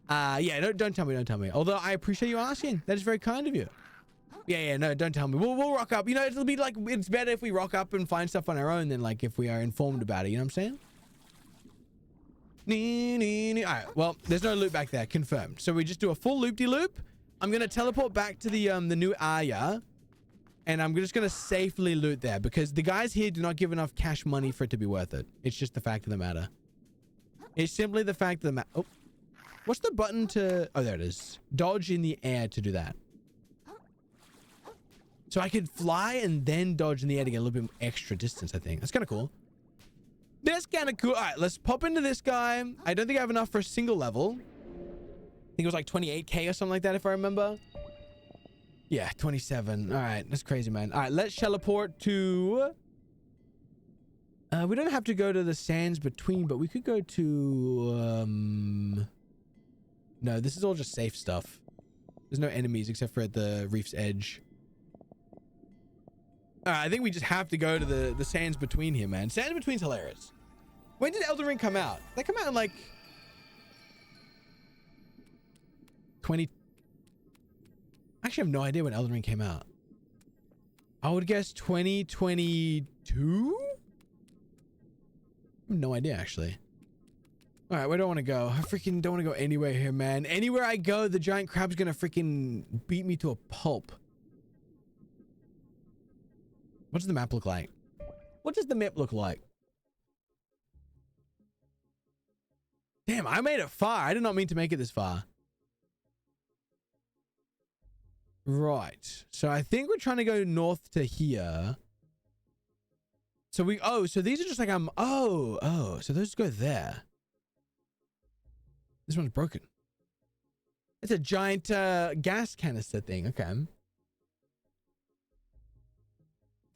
Yeah, don't tell me, don't tell me. Although I appreciate you asking. That is very kind of you. Yeah, no, don't tell me. We'll rock up. You know, it'll be like, it's better if we rock up and find stuff on our own than like if we are informed about it. You know what I'm saying? All right, well, there's no loop back there. Confirmed. So we just do a full loop-de-loop. I'm going to teleport back to the new area. And I'm just going to safely loot there because the guys here do not give enough cash money for it to be worth it. It's just the fact of the matter. It's simply the fact of the matter. Oh, what's the button to... Oh, there it is. Dodge in the air to do that. So I could fly and then dodge in the air to get a little bit extra distance, I think. That's kind of cool. That's kind of cool. All right, let's pop into this guy. I don't think I have enough for a single level. I think it was like 28k or something like that, if I remember. Yeah, 27. All right, that's crazy, man. All right, let's teleport to... we don't have to go to the sands between, but we could go to... No, this is all just safe stuff. There's no enemies except for at the reef's edge. I think we just have to go to the sands between here, man. Sands between's hilarious. When did Elden Ring come out? That come out in like 20. Actually, I have no idea when Elden Ring came out. I would guess 2022. I have no idea, actually. All right, where do I want to go? I freaking don't want to go anywhere here, man. Anywhere I go, the giant crab's gonna freaking beat me to a pulp. What does the map look like? What does the map look like? Damn, I made it far. I did not mean to make it this far. Right. So I think we're trying to go north to here. So so these are just like, so those go there. This one's broken. It's a giant gas canister thing. Okay.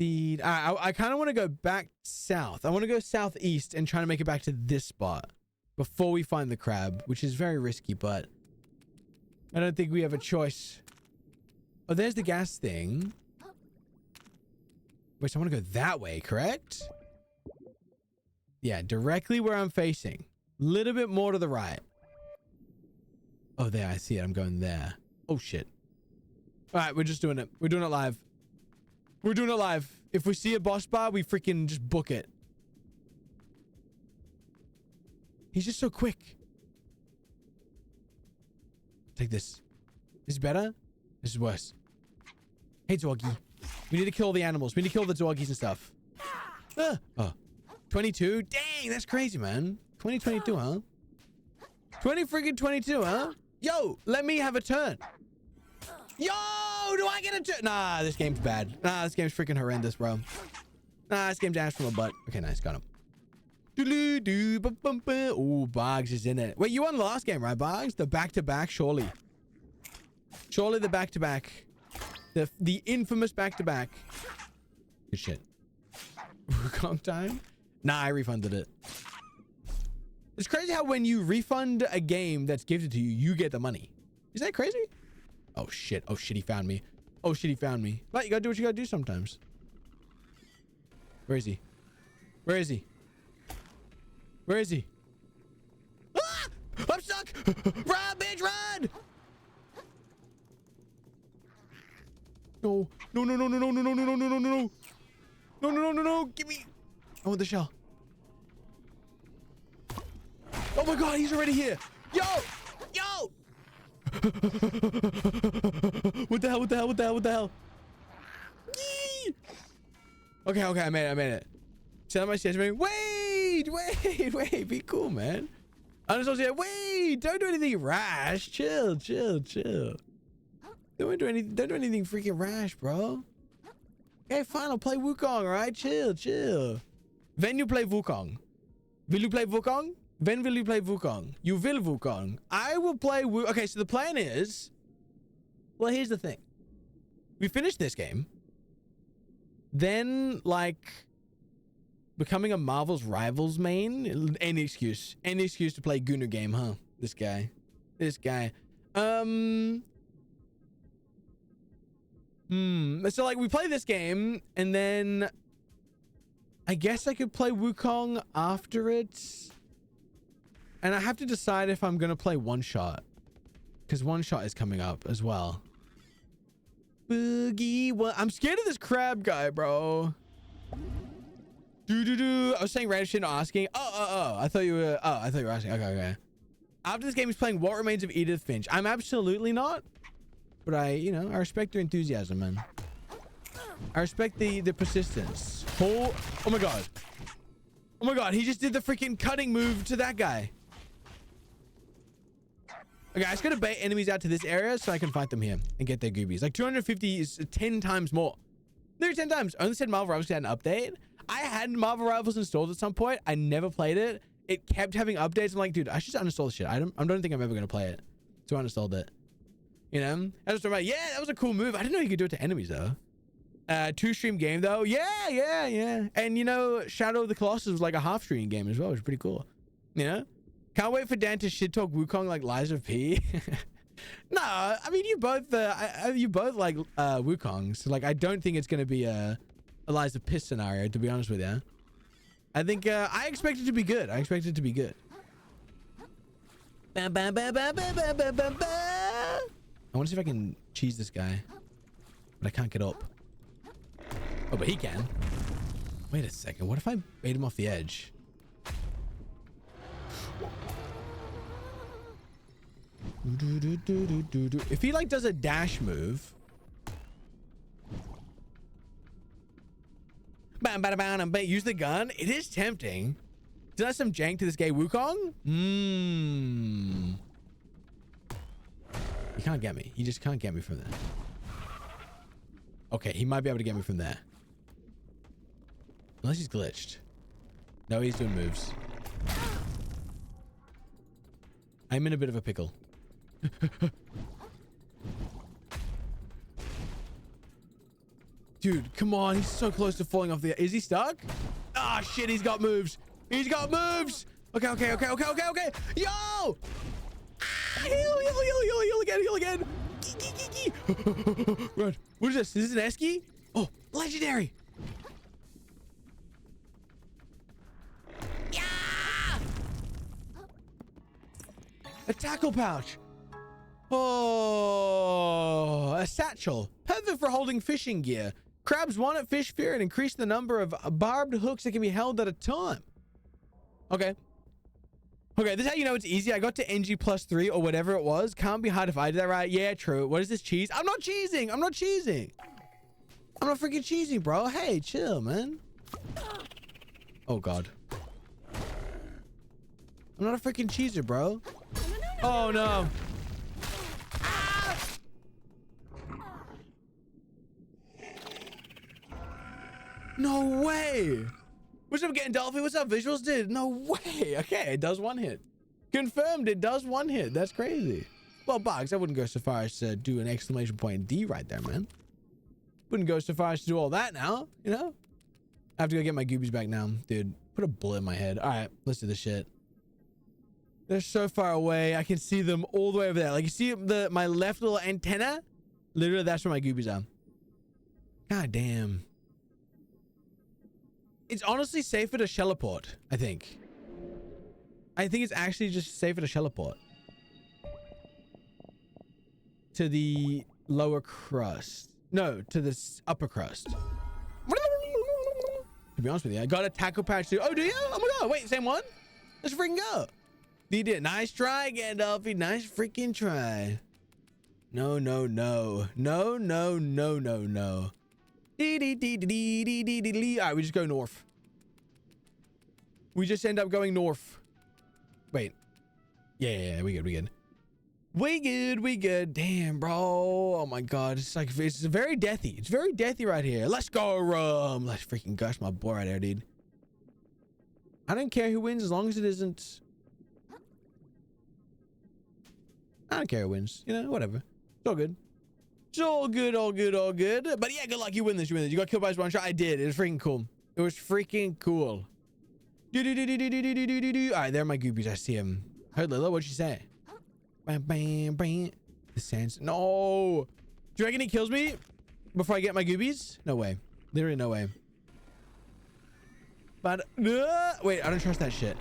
I kind of want to go back south. I want to go southeast and try to make it back to this spot before we find the crab, which is very risky, but I don't think we have a choice. Oh, there's the gas thing. Wait, so I want to go that way, correct? Yeah, directly where I'm facing. Little bit more to the right. Oh, there, I see it. I'm going there. Oh, shit. All right, we're just doing it. We're doing it live. We're doing it live. If we see a boss bar, we freaking just book it. He's just so quick. Take this. This is better? This is worse. Hey, doggy. We need to kill the animals. We need to kill the doggies and stuff. Oh. 22? Dang, that's crazy, man. 2022, huh? 22, huh? Yo, let me have a turn. Yo, do I get a turn? Nah, this game's bad. Nah, this game's freaking horrendous, bro. Nah, this game's ass from a butt. Okay, nice. Got him. Ooh, Boggs is in it. Wait, you won the last game, right, Boggs? The back-to-back, surely. Surely the back-to-back. The infamous back-to-back. Good shit. Wukong time? Nah, I refunded it. It's crazy how when you refund a game that's gifted to you, you get the money. Is that crazy? Oh shit. Oh shit, he found me. Oh shit, he found me. But you gotta do what you gotta do sometimes. Where is he? Where is he? Where is he? Ah! I'm stuck! Run, bitch, run! No. No, no, no, no, no, no, no, no, no, no, no, no. No, no, no, no, no. Give me. I want the shell. Oh my god, he's already here. Yo! Yo! What the hell? What the hell? What the hell? What the hell? Yee! Okay, okay, I made it. I made it. Tell my stairs. Wait. Be cool, man. I'm just saying, wait. Don't do anything rash. Chill. Don't do anything freaking rash, bro. Okay, fine. I'll play Wukong, all right? Chill. When you play Wukong? Will you play Wukong? When will you play Wukong? You will Wukong. I will play Wukong. Okay, so the plan is... Well, here's the thing. We finish this game. Then, like... Becoming a Marvel's Rivals main? Any excuse to play Gunnar game, huh? This guy. So like we play this game and then I guess I could play Wukong after it. And I have to decide if I'm gonna play One Shot. Because One Shot is coming up as well. Boogie, well, I'm scared of this crab guy, bro. I was saying random shit, not asking. I thought you were asking. Okay. After this game, he's playing What Remains of Edith Finch. I'm absolutely not. But I respect your enthusiasm, man. I respect the persistence. Oh my god. Oh my god, he just did the freaking cutting move to that guy. Okay, I just gotta bait enemies out to this area so I can fight them here and get their goobies. Like 250 is 10 times more. Nearly 10 times. I only said Marvel Rivals had an update. I had Marvel Rivals installed at some point. I never played it. It kept having updates. I'm like, dude, I should just uninstall this shit. I don't think I'm ever gonna play it. So I uninstalled it. You know? I just remember, yeah, that was a cool move. I didn't know you could do it to enemies though. 2-stream game though. Yeah. And you know, Shadow of the Colossus was like a half-stream game as well, which is pretty cool. You know? Can't wait for Dan to shit talk Wukong like Liza P. No, I mean you both like Wukong, so like I don't think it's gonna be a Liza Piss scenario, to be honest with you. I think I expect it to be good. I want to see if I can cheese this guy, but I can't get up. Oh, but he can. Wait a second. What if I bait him off the edge? If he like does a dash move. Use the gun. It is tempting. Did I some jank to this guy Wukong? He can't get me. He just can't get me from there. Okay, he might be able to get me from there. Unless he's glitched. No, he's doing moves. I'm in a bit of a pickle. Dude, come on. He's so close to falling off the... Is he stuck? Ah, shit. He's got moves. Okay. Yo! Ah, heal again. Run. What is this? Is this an Esky? Oh, legendary. Yeah! A tackle pouch. Oh, a satchel. Perfect for holding fishing gear. Crabs want at fish fear and increase the number of barbed hooks that can be held at a time. Okay, this is how you know it's easy. I got to NG +3 or whatever it was. Can't be hard if I did that right. Yeah, true. What is this cheese? I'm not cheesing. I'm not freaking cheesing, bro. Hey, chill, man. Oh, God. I'm not a freaking cheeser, bro. Oh, no. No way. What's up, getting Dolphin? What's up, visuals? Dude, no way. Okay, it does one hit. Confirmed, it does one hit. That's crazy. Well, Bugs, I wouldn't go so far as to do an exclamation point D right there, man. Wouldn't go so far as to do all that now, you know? I have to go get my goobies back now. Dude, put a bullet in my head. All right, let's do this shit. They're so far away. I can see them all the way over there. Like, you see my left little antenna? Literally, that's where my goobies are. God damn. It's honestly safer to shelleport, I think. I think it's actually just safer to shelleport. To the lower crust. No, to the upper crust. To be honest with you, I got a tackle patch too. Oh, do you? Oh my god, wait, same one? Let's freaking go. You did. Nice try, Gandalfy. Nice freaking try. No, no, no. No, no, no, no, no. Dee dee dee dee dee dee dee dee. All right, we just go north. We just end up going north. Wait. Yeah, we good, we good. We good, we good. Damn, bro. Oh my god. It's like, it's very deathy. It's very deathy right here. Let's go, Rum. Let's freaking gosh, my boy right there, dude. I don't care who wins as long as it isn't. I don't care who wins. You know, whatever. It's all good. It's all good, all good, all good. But yeah, good luck. You win this, you win this. You got killed by his one shot. I did. It was freaking cool. It was freaking cool. All right, there are my goobies. I see him. Hey, Lila, what'd she say? Bam, bam, bam. The sands. No. Do you reckon he kills me before I get my goobies? No way. Literally no way. But, wait, I don't trust that shit.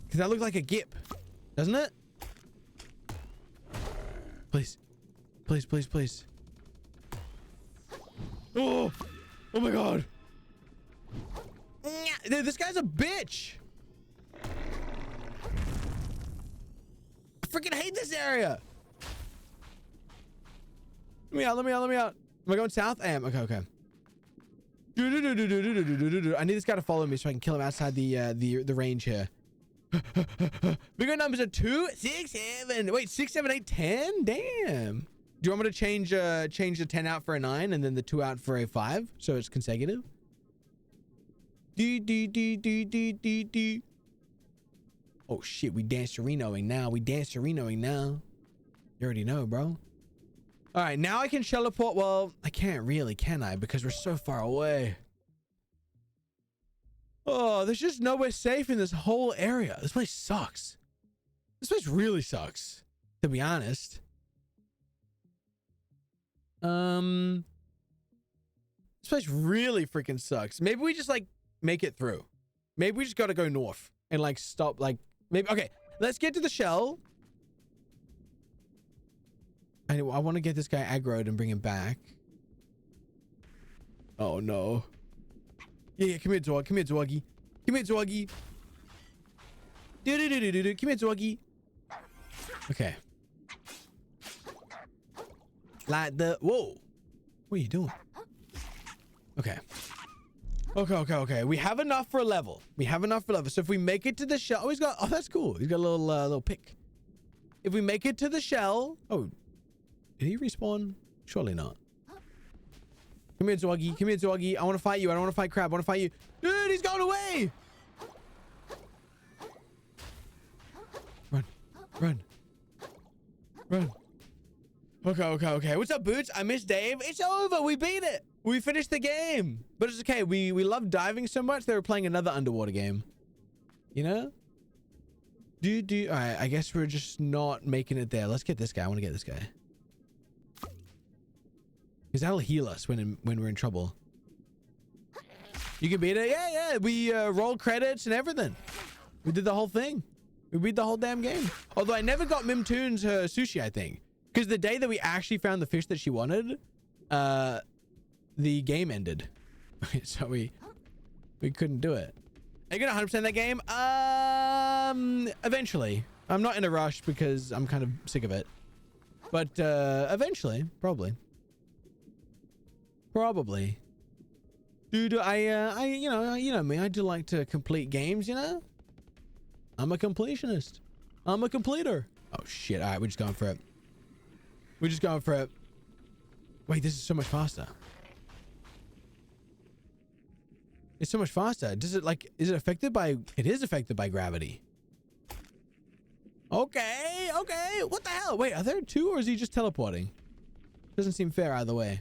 Because that looked like a gip. Doesn't it? Please. Please, please, please. Oh. Oh my god. Dude, this guy's a bitch. I freaking hate this area. Let me out, let me out, let me out. Am I going south? I am. Okay, okay. I need this guy to follow me so I can kill him outside the range here. Bigger numbers are 2, 6, 7. Wait, 6, 7, 8, 10? Damn. Do you want me to change the 10 out for a 9 and then the 2 out for a 5 so it's consecutive? Oh shit, we dancerinoing now. We dancerinoing now. You already know, bro. All right, now I can shelleport. Well, I can't really, can I? Because we're so far away. Oh, there's just nowhere safe in this whole area. This place sucks. This place really sucks, to be honest. This place really freaking sucks. Maybe we just like make it through. Maybe we just gotta go north and like stop, like maybe. Okay, let's get to the shell. I want to get this guy aggroed and bring him back. Oh no. Yeah, come here, dog. Come here, doggy. Come here, doggy. Come here, doggy. Okay. Like the whoa. What are you doing? Okay. Okay. We have enough for a level. We have enough for a level. So if we make it to the shell, oh, he's got. Oh, that's cool. He's got a little pick. If we make it to the shell, oh, did he respawn? Surely not. Come here, doggy. Come here, doggy. I want to fight you. I don't want to fight crab. I want to fight you. Dude, he's going away. Run. Okay. What's up, Boots? I miss Dave. It's over. We beat it. We finished the game. But it's okay. We love diving so much they were playing another underwater game. You know? All right, I guess we're just not making it there. Let's get this guy. I want to get this guy. Because that'll heal us when we're in trouble. You can beat it? Yeah. We rolled credits and everything. We did the whole thing. We beat the whole damn game. Although I never got Mimtoon's sushi, I think. Because the day that we actually found the fish that she wanted, the game ended. So we couldn't do it. Are you gonna 100% that game? Eventually. I'm not in a rush because I'm kind of sick of it. But eventually, probably. Dude, I you know me, I do like to complete games, you know? I'm a completionist. I'm a completer. Oh shit, all right, we're just going for it. Wait, this is so much faster. It's so much faster. Does it like, is it affected by, it is affected by gravity. Okay. What the hell? Wait, are there 2 or is he just teleporting? Doesn't seem fair either way.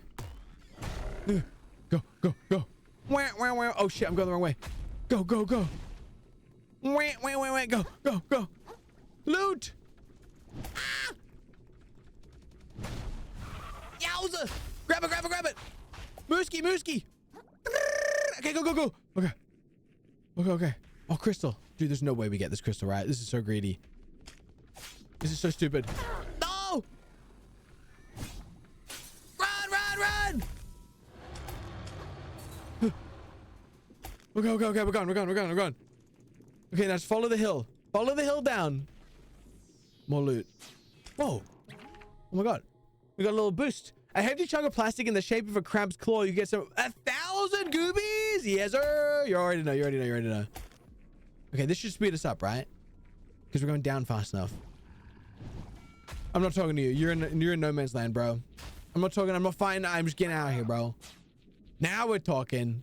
Go. Oh shit, I'm going the wrong way. Go. Wait, go. Loot! Ah! Yowza! Grab it, grab it, grab it! Mooski, Mooski! Okay, go, go, go! Okay. Okay, okay. Oh, crystal. Dude, there's no way we get this crystal, right? This is so greedy. This is so stupid. No! Run, run, run! Okay, okay, okay. We're gone, we're gone, we're gone, we're gone. Okay, now just follow the hill. Follow the hill down. More loot. Whoa. Oh my god. We got a little boost. A hefty chunk of plastic in the shape of a crab's claw. You get some 1,000 goobies. Yes, sir. You already know. You already know. You already know. Okay, this should speed us up, right? Because we're going down fast enough. I'm not talking to you. You're in no man's land, bro. I'm not talking. I'm not fighting. I'm just getting out of here, bro. Now we're talking.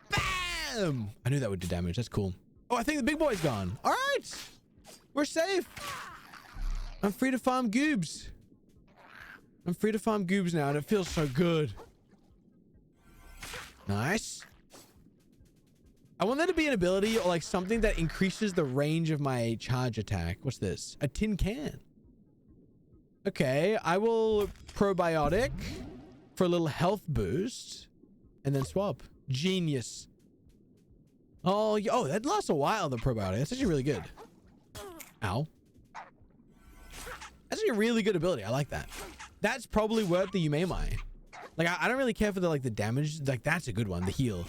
Bam! I knew that would do damage. That's cool. Oh, I think the big boy's gone. All right. We're safe. I'm free to farm goobs. I'm free to farm goobs now, and it feels so good. Nice. I want there to be an ability or like something that increases the range of my charge attack. What's this? A tin can. Okay, I will probiotic for a little health boost and then swap. Genius. Oh, oh, that lasts a while, the probiotic. That's actually really good. Ow. That's actually a really good ability. I like that. That's probably worth the Yumei. Like, I don't really care for the, like, the damage. Like, that's a good one. The heal.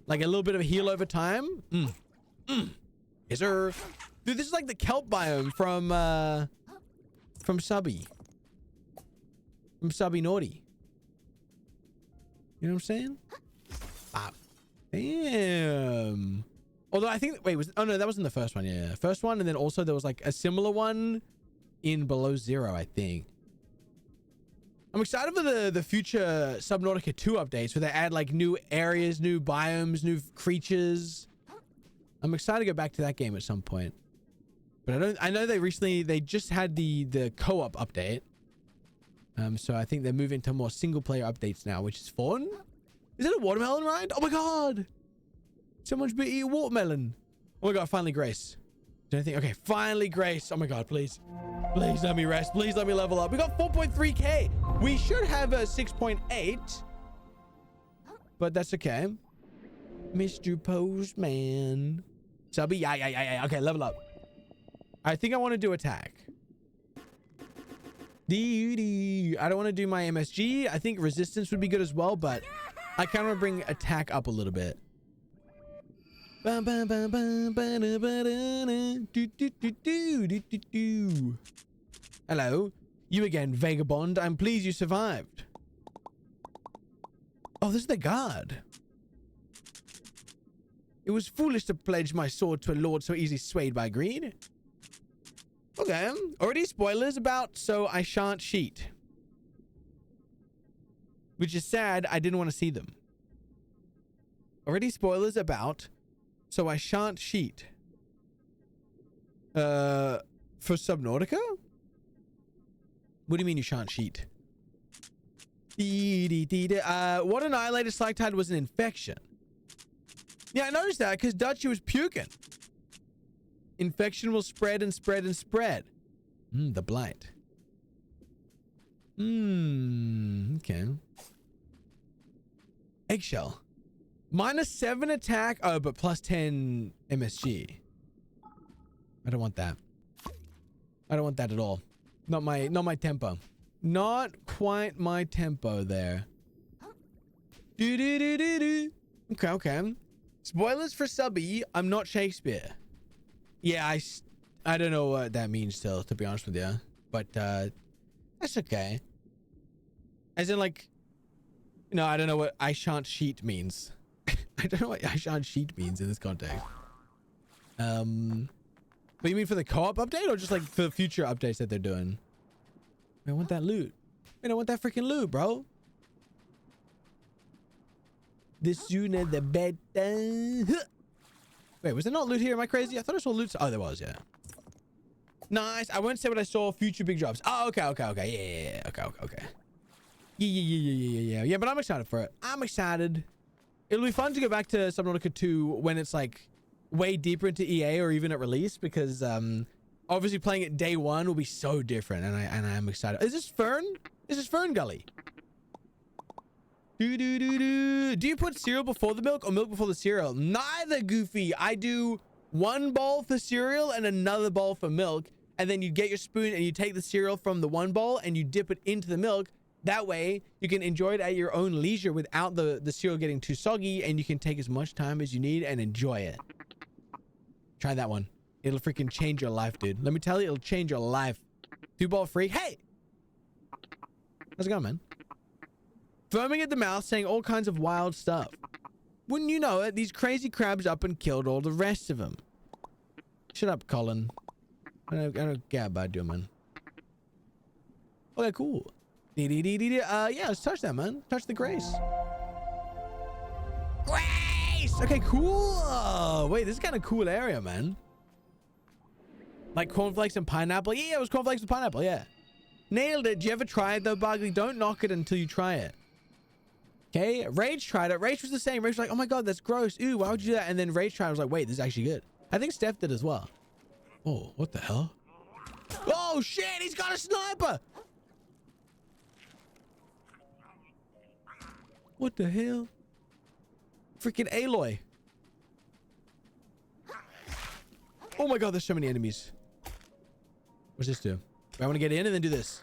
Like, a little bit of a heal over time. Yes, sir. Dude, this is like the kelp biome from Subby. From Subby Naughty. You know what I'm saying? Ah. Damn. Although I think, wait, oh no, that was in the first one. Yeah, first one, and then also there was like a similar one in Below Zero, I think. I'm excited for the future Subnautica 2 updates where they add like new areas, new biomes, new creatures. I'm excited to go back to that game at some point. But I know they just had the co-op update. So I think they're moving to more single player updates now, which is fun. Is it a watermelon ride? Oh my god. Someone's been eating watermelon. Oh my god, finally Grace. Do anything? Okay, finally Grace. Oh my god, please. Please let me rest. Please let me level up. We got 4.3k. We should have a 6.8. But that's okay. Mr. Postman. Subby, yeah. Okay, level up. I think I want to do attack. I don't want to do my MSG. I think resistance would be good as well, but I kind of want to bring attack up a little bit. Hello. You again, vagabond. I'm pleased you survived. Oh, this is the guard. It was foolish to pledge my sword to a lord so easily swayed by greed. Okay. Already spoilers about so I shan't cheat. Which is sad. I didn't want to see them. Already spoilers about so I shan't cheat. For Subnautica? What do you mean you shan't cheat? What annihilated stalactite was an infection. Yeah, I noticed that because Dutchie was puking. Infection will spread and spread and spread. The blight. Okay. Eggshell. -7 attack. Oh, but +10 MSG. I don't want that. I don't want that at all. Not my tempo. Not quite my tempo there. Okay. Spoilers for Subby. I'm not Shakespeare. Yeah, I don't know what that means still, to be honest with you. But that's okay. As in, like, I don't know what I shan't cheat means. I don't know what I shan't cheat means in this context. But you mean for the co-op update or just like for the future updates that they're doing? I want that loot. I want that freaking loot, bro. The sooner the better. Wait, was there not loot here? Am I crazy? I thought I saw loot. Oh, there was, yeah. Nice. I won't say what I saw. Future big drops. Oh, okay. Yeah. Okay. Yeah, but I'm excited for it. I'm excited. It'll be fun to go back to Subnautica 2 when it's like way deeper into EA or even at release, because obviously playing it day one will be so different, and I am excited. Is this Fern? This is Fern Gully. Do you put cereal before the milk or milk before the cereal? Neither, Goofy. I do one bowl for cereal and another bowl for milk, and then you get your spoon and you take the cereal from the one bowl and you dip it into the milk. That way you can enjoy it at your own leisure without the cereal getting too soggy, and you can take as much time as you need and enjoy it. Try that one. It'll freaking change your life, dude. Let me tell you, it'll change your life. 2-ball free. Hey! How's it going, man? Foaming at the mouth, saying all kinds of wild stuff. Wouldn't you know it, these crazy crabs up and killed all the rest of them. Shut up, Colin. I don't care about you, man. Okay, cool. Yeah, let's touch that, man. Touch the Grace. Grace! Okay, cool. Wait, this is kind of cool area, man. Like cornflakes and pineapple. Yeah, it was cornflakes and pineapple, yeah. Nailed it. Did you ever try it, though, Bugley? Don't knock it until you try it. Okay, Rage tried it. Rage was the same. Rage was like, oh my god, that's gross. Ooh, why would you do that? And then Rage tried it. I was like, wait, this is actually good. I think Steph did as well. Oh, what the hell? Oh, shit, he's got a sniper! What the hell? Freaking Aloy. Oh my god, there's so many enemies. What's this do? I want to get in and then do this.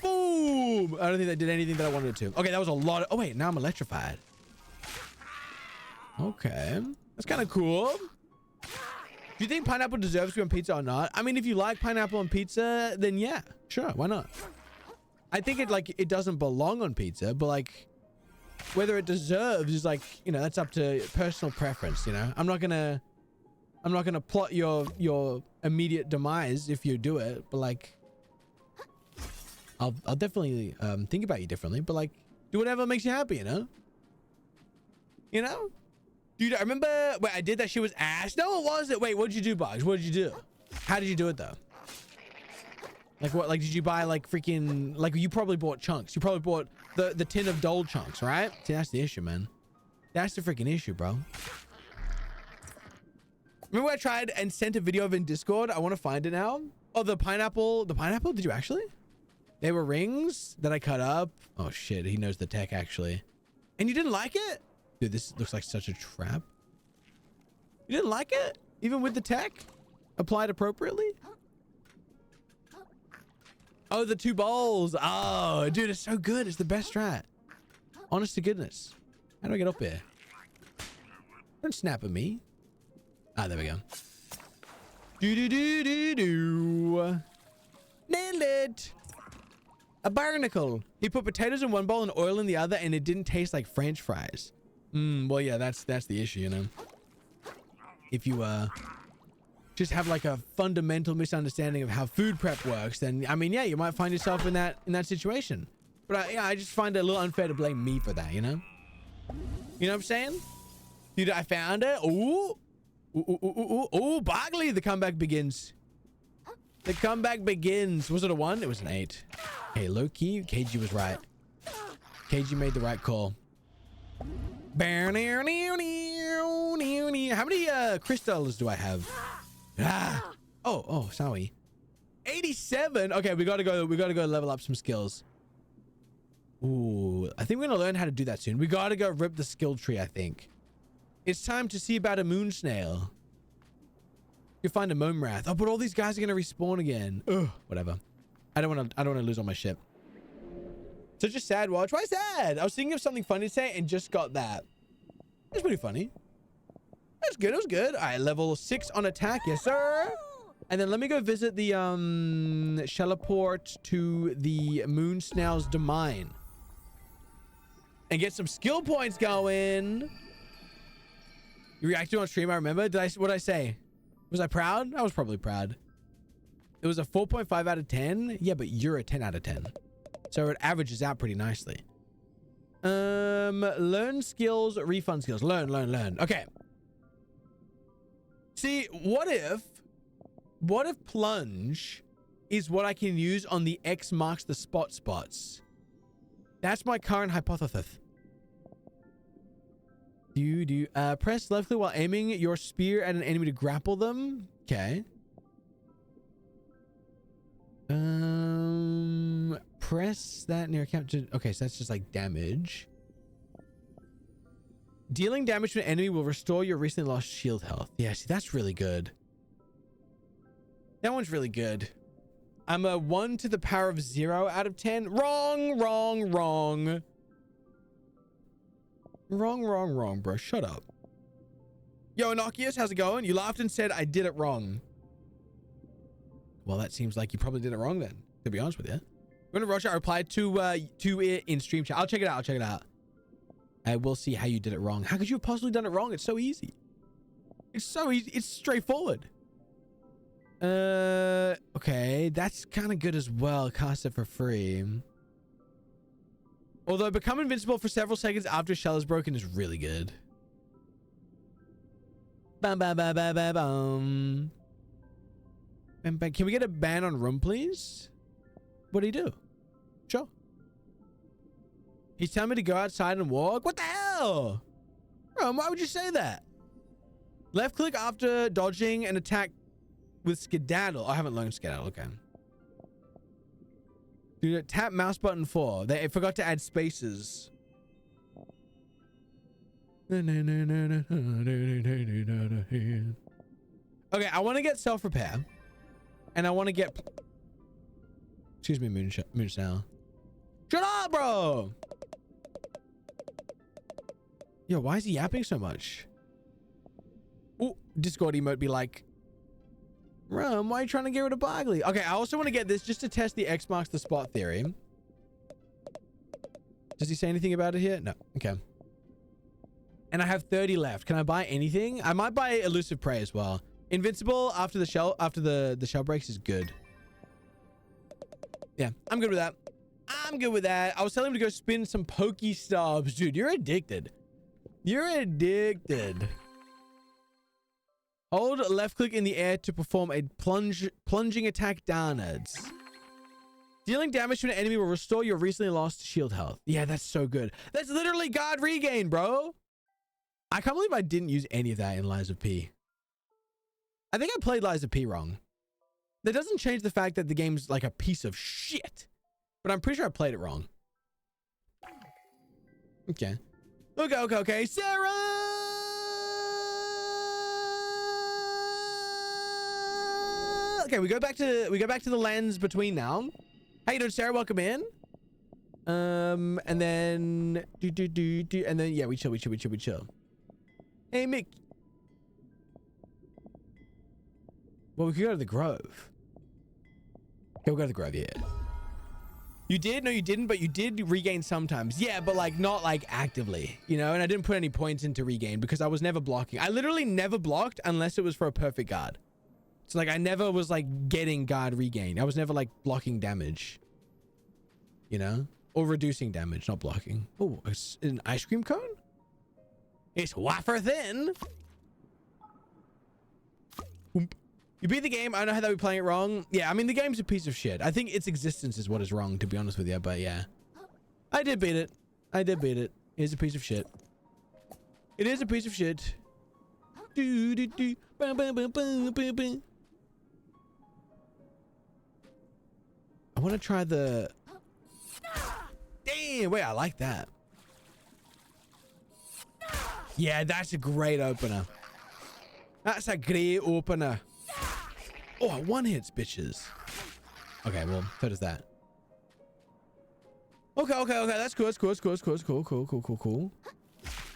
Boom! I don't think that did anything that I wanted it to. Okay, that was a lot of... Oh, wait, now I'm electrified. Okay. That's kind of cool. Do you think pineapple deserves to be on pizza or not? I mean, if you like pineapple on pizza, then yeah. Sure, why not? I think it doesn't belong on pizza, but like... Whether it deserves is like, you know, that's up to personal preference, you know? I'm not gonna plot your immediate demise if you do it, but like... I'll definitely think about you differently, but like, do whatever makes you happy, you know? You know? Dude, I remember... Wait, I did that shit was ass? No, it wasn't. Wait, what did you do, Bugs? What did you do? How did you do it, though? Like, what? Like, did you buy, like, freaking... Like, you probably bought chunks. You probably bought the tin of Dole chunks, right? See, that's the issue, man. That's the freaking issue, bro. Remember I tried and sent a video of in Discord? I want to find it now. Oh, the pineapple. The pineapple? Did you actually? They were rings that I cut up. Oh, shit. He knows the tech, actually. And you didn't like it? Dude, this looks like such a trap. You didn't like it? Even with the tech? Applied appropriately? Oh, the 2 bowls. Oh, dude, it's so good. It's the best strat. Honest to goodness. How do I get up here? Don't snap at me. Ah, there we go. Do. Nailed it. A barnacle. He put potatoes in one bowl and oil in the other, and it didn't taste like French fries. Well, yeah, that's the issue, you know. If you just have like a fundamental misunderstanding of how food prep works, then I mean, yeah, you might find yourself in that situation. But yeah, I just find it a little unfair to blame me for that, you know. You know what I'm saying? Dude, I found it. Ooh, Bogley, the comeback begins. The comeback begins. Was it a 1? It was an 8. Hey, low key, KG was right. KG made the right call. How many crystals do I have? Oh, sorry. 87. Okay, we gotta go level up some skills. Ooh, I think we're gonna learn how to do that soon. We gotta go rip the skill tree, I think. It's time to see about a moon snail. You find a Momrath. Oh, but all these guys are gonna respawn again. Ugh, whatever. I don't wanna lose all my shit. Such a sad watch. Why sad? I was thinking of something funny to say and just got that. It's pretty funny. That's good. It was good. All right, level 6 on attack. Yes, sir. And then let me go visit the Shelleport to the moon snail's domain and get some skill points going. You reacted on stream, I remember. What did I say? Was I proud? I was probably proud. It was a 4.5 out of 10. Yeah, but you're a 10 out of 10. So it averages out pretty nicely. Learn skills, refund skills. Learn. Okay. See, what if plunge is what I can use on the X marks the spot spots? That's my current hypothesis. Press left click while aiming your spear at an enemy to grapple them. Okay. Press that near account to... Okay, so that's just like damage. Dealing damage to an enemy will restore your recently lost shield health. Yeah, see, that's really good. That one's really good. I'm a 1 to the power of 0 out of 10. Wrong, wrong, wrong. Wrong, wrong, wrong, bro. Shut up. Yo, Inokius, how's it going? You laughed and said I did it wrong. Well, that seems like you probably did it wrong then, to be honest with you. When Roger, I replied to it in stream chat. I'll check it out. I'll check it out. I will see how you did it wrong. How could you have possibly done it wrong? It's so easy. It's so easy. It's straightforward. Okay. That's kind of good as well. Cast it for free. Although become invincible for several seconds after a shell is broken is really good. Bam, bam, bam, bam, bam, bam. Bam, bam. Can we get a ban on room, please? What do you do? Sure. He's telling me to go outside and walk? What the hell? Bro, why would you say that? Left click after dodging an attack with skedaddle. I haven't learned skedaddle. Okay. Dude, tap mouse button 4. They forgot to add spaces. Okay, I want to get self-repair. And I want to get... Excuse me, Moonsnell. Shut up, bro! Yo, why is he yapping so much? Ooh, Discord emote be like... Rum, why are you trying to get rid of Barkley? Okay, I also want to get this just to test the X marks the spot theory. Does he say anything about it here? No. Okay. And I have 30 left. Can I buy anything? I might buy Elusive Prey as well. Invincible after the shell breaks is good. Yeah, I'm good with that. I'm good with that. I was telling him to go spin some Pokestobs. Dude, you're addicted. You're addicted. Hold left click in the air to perform a plunging attack downwards. Dealing damage to an enemy will restore your recently lost shield health. Yeah, that's so good. That's literally guard regain, bro. I can't believe I didn't use any of that in Lies of P. I think I played Lies of P wrong. That doesn't change the fact that the game's like a piece of shit. But I'm pretty sure I played it wrong. Okay. Okay. Sarah! Okay, we go back to the lands between now. How you doing, Sarah? Welcome in. And then and then yeah, we chill. Hey, Mick. Well, we could go to the Grove. Okay, we'll go to the Grove, yeah. You did? No, you didn't, but you did regain sometimes. Yeah, but like not like actively, you know? And I didn't put any points into regain because I was never blocking. I literally never blocked unless it was for a perfect guard. So like I never was like getting guard regain. I was never like blocking damage, you know? Or reducing damage, not blocking. Oh, it's an ice cream cone? It's wafer thin. Oomp. You beat the game. I don't know how they were playing it wrong. Yeah, I mean, the game's a piece of shit. I think its existence is what is wrong, to be honest with you. But yeah, I did beat it. It is a piece of shit. It is a piece of shit. I want to try the... Damn, wait, I like that. Yeah, that's a great opener. That's a great opener. Oh, one hits, bitches. Okay, well, so does that. Okay. That's cool. Cool.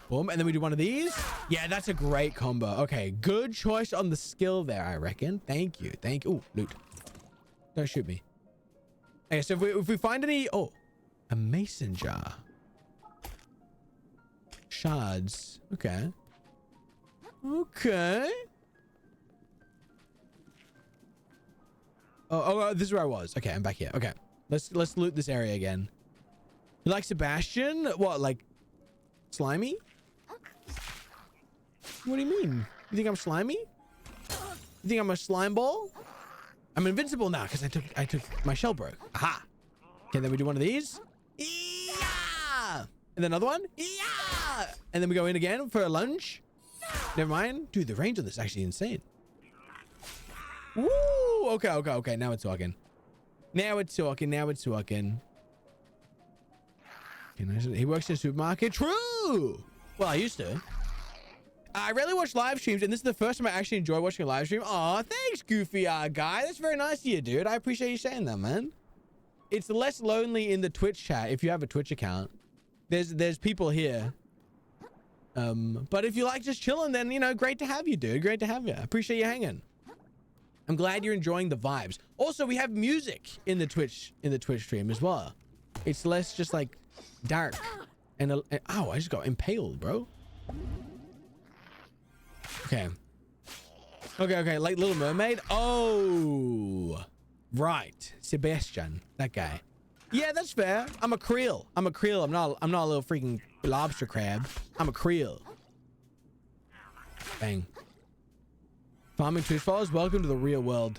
Boom, and then we do one of these. Yeah, that's a great combo. Okay, good choice on the skill there, I reckon. Thank you. Ooh, loot. Don't shoot me. Okay, so if we find any... Oh, a mason jar. Shards. Okay. Oh, this is where I was. Okay, I'm back here. Okay, let's loot this area again. You like Sebastian? What, like slimy? What do you mean? You think I'm slimy? You think I'm a slime ball? I'm invincible now because I took my shell broke. Aha. Okay, then we do one of these. Yeah! And then another one. Yeah! And then we go in again for a lunge. Never mind. Dude, the range of this is actually insane. Woo! Okay. Now it's talking. Now it's talking. He works in a supermarket. True! Well, I used to. I rarely watch live streams, and this is the first time I actually enjoy watching a live stream. Aw, thanks, goofy guy. That's very nice of you, dude. I appreciate you saying that, man. It's less lonely in the Twitch chat if you have a Twitch account. There's people here. But if you like just chilling, then, you know, great to have you, dude. Great to have you. I appreciate you hanging. I'm glad you're enjoying the vibes. Also, we have music in the Twitch stream as well. It's less just like dark and ow, I just got impaled, bro. Okay, like Little Mermaid. Oh, right, Sebastian, that guy. Yeah, that's fair. I'm a krill. I'm not a little freaking lobster crab. I'm a krill. Bang. Farming Twitch followers, welcome to the real world.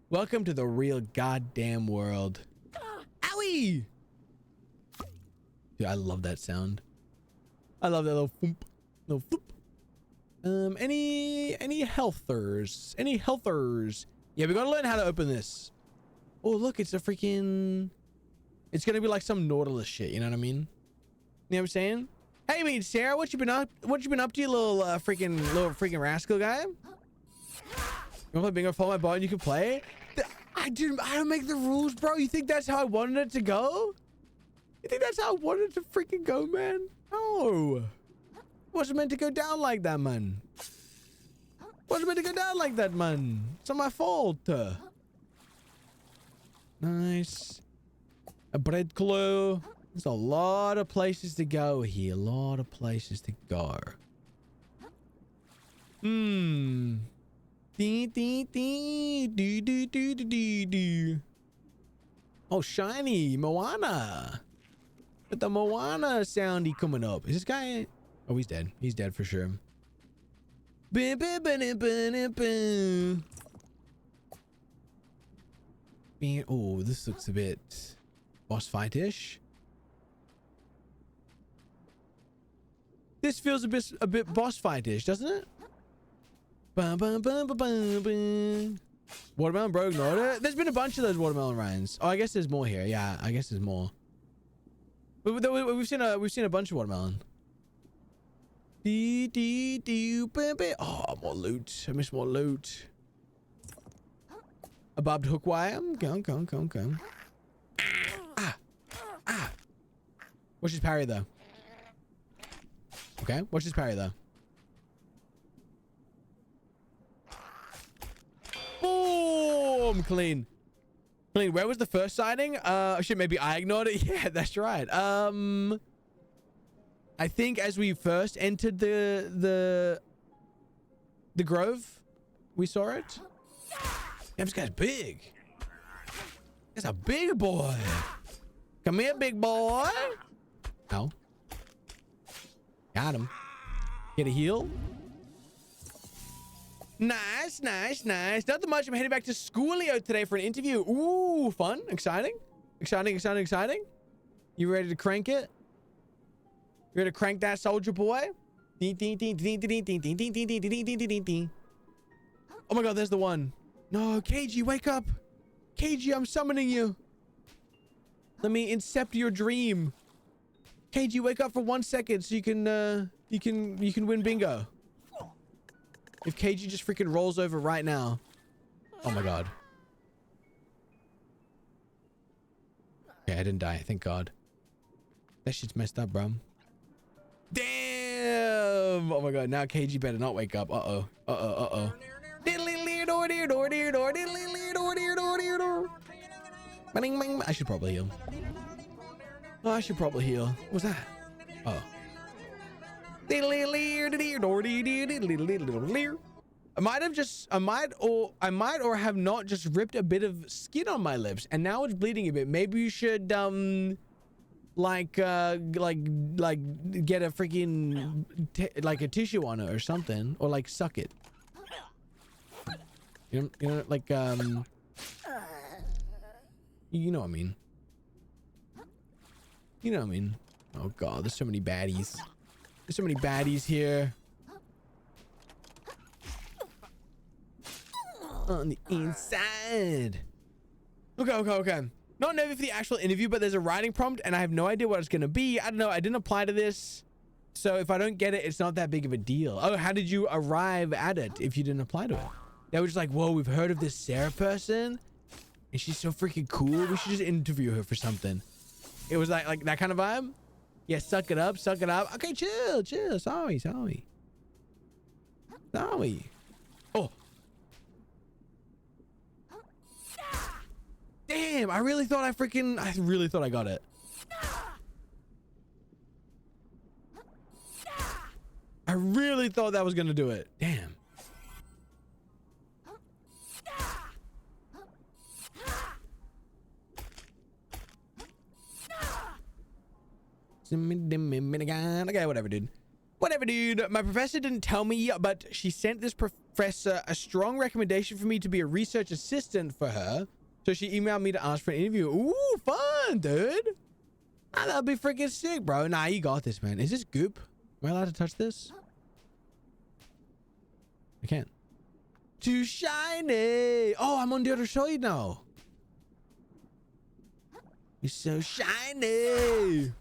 Welcome to the real goddamn world. Owie! Dude, I love that sound. I love that little foomp. Little foop. Any healthers? Any healthers? Yeah, we gotta learn how to open this. Oh, look, it's a freaking... It's gonna be like some Nautilus shit, you know what I mean? You know what I'm saying? Hey, mean Sarah, what you been up to, you little freaking rascal guy? You want to play bingo? Follow my button. You can play. I don't make the rules, bro. You think that's how I wanted it to go? You think that's how I wanted it to freaking go, man? No. It wasn't meant to go down like that, man. Wasn't meant to go down like that, man. It's not my fault. Nice. A bread clue. There's a lot of places to go here. A lot of places to go. Oh, shiny Moana. With the Moana soundy coming up. Is this guy? Oh, he's dead. He's dead for sure. Oh, this looks a bit boss fight-ish. This feels a bit boss fight-ish, doesn't it? Watermelon bro, ignored it. There's been a bunch of those watermelon rhymes. Oh, I guess there's more here. Yeah, I guess there's more. We've seen a bunch of watermelon. Oh, more loot. I miss more loot. A bobbed hook wire. Go. Ah. Watch his parry though. Okay, watch his parry though. Boom! Clean. Where was the first sighting? Shit, maybe I ignored it. Yeah, that's right. I think as we first entered the grove, we saw it. Damn, this guy's big. It's a big boy. Come here, big boy. Ow. Got him. Get a heal. Nice. Nothing much. I'm heading back to Schoolio today for an interview. Ooh, fun. Exciting. You ready to crank it? You ready to crank that, soldier boy? Oh my god, there's the one. No, KG, wake up. KG, I'm summoning you. Let me incept your dream. KG, wake up for 1 second so you can win bingo. If KG just freaking rolls over right now. Oh my god. Okay, I didn't die, thank god. That shit's messed up, bro. Damn! Oh my god, now KG better not wake up. Uh-oh. I should probably heal. Oh, I should probably heal. What's that? Oh. I might or have not just ripped a bit of skin on my lips and now it's bleeding a bit. Maybe you should like get a freaking like a tissue on it or something, or like suck it. You know like you know what I mean. You know what I mean. Oh god, there's so many baddies. There's so many baddies here. On the inside. Okay. Not nervous for the actual interview, but there's a writing prompt and I have no idea what it's going to be. I don't know. I didn't apply to this. So if I don't get it, it's not that big of a deal. Oh, how did you arrive at it if you didn't apply to it? They were just like, whoa, we've heard of this Sarah person and she's so freaking cool. We should just interview her for something. It was like that kind of vibe. Yeah, suck it up. Okay, chill. Sorry. Oh. Damn, I really thought I got it. I really thought that was gonna do it. Damn. Okay, whatever, dude. My professor didn't tell me, but she sent this professor a strong recommendation for me to be a research assistant for her. So she emailed me to ask for an interview. Ooh, fun, dude. Ah, that'd be freaking sick, bro. Nah, you got this, man. Is this goop? Am I allowed to touch this? I can't. Too shiny. Oh, I'm on the other side now. You're so shiny.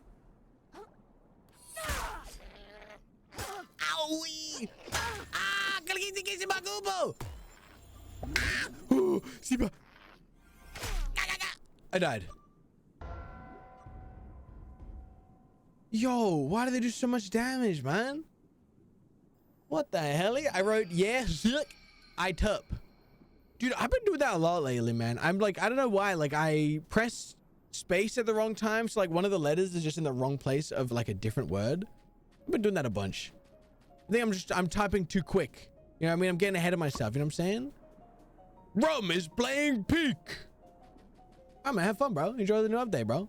Owie. Ah, gotta get my goobo. Oh, Siba. I died. Yo, why do they do so much damage, man? What the hell? I wrote, yes, I tup. Dude, I've been doing that a lot lately, man. I'm like, I don't know why. Like, I press space at the wrong time. So, like, one of the letters is just in the wrong place of, like, a different word. I've been doing that a bunch. I think I'm typing too quick. You know what I mean? I'm getting ahead of myself. You know what I'm saying? Rum is playing peak. I'm gonna have fun, bro. Enjoy the new update, bro.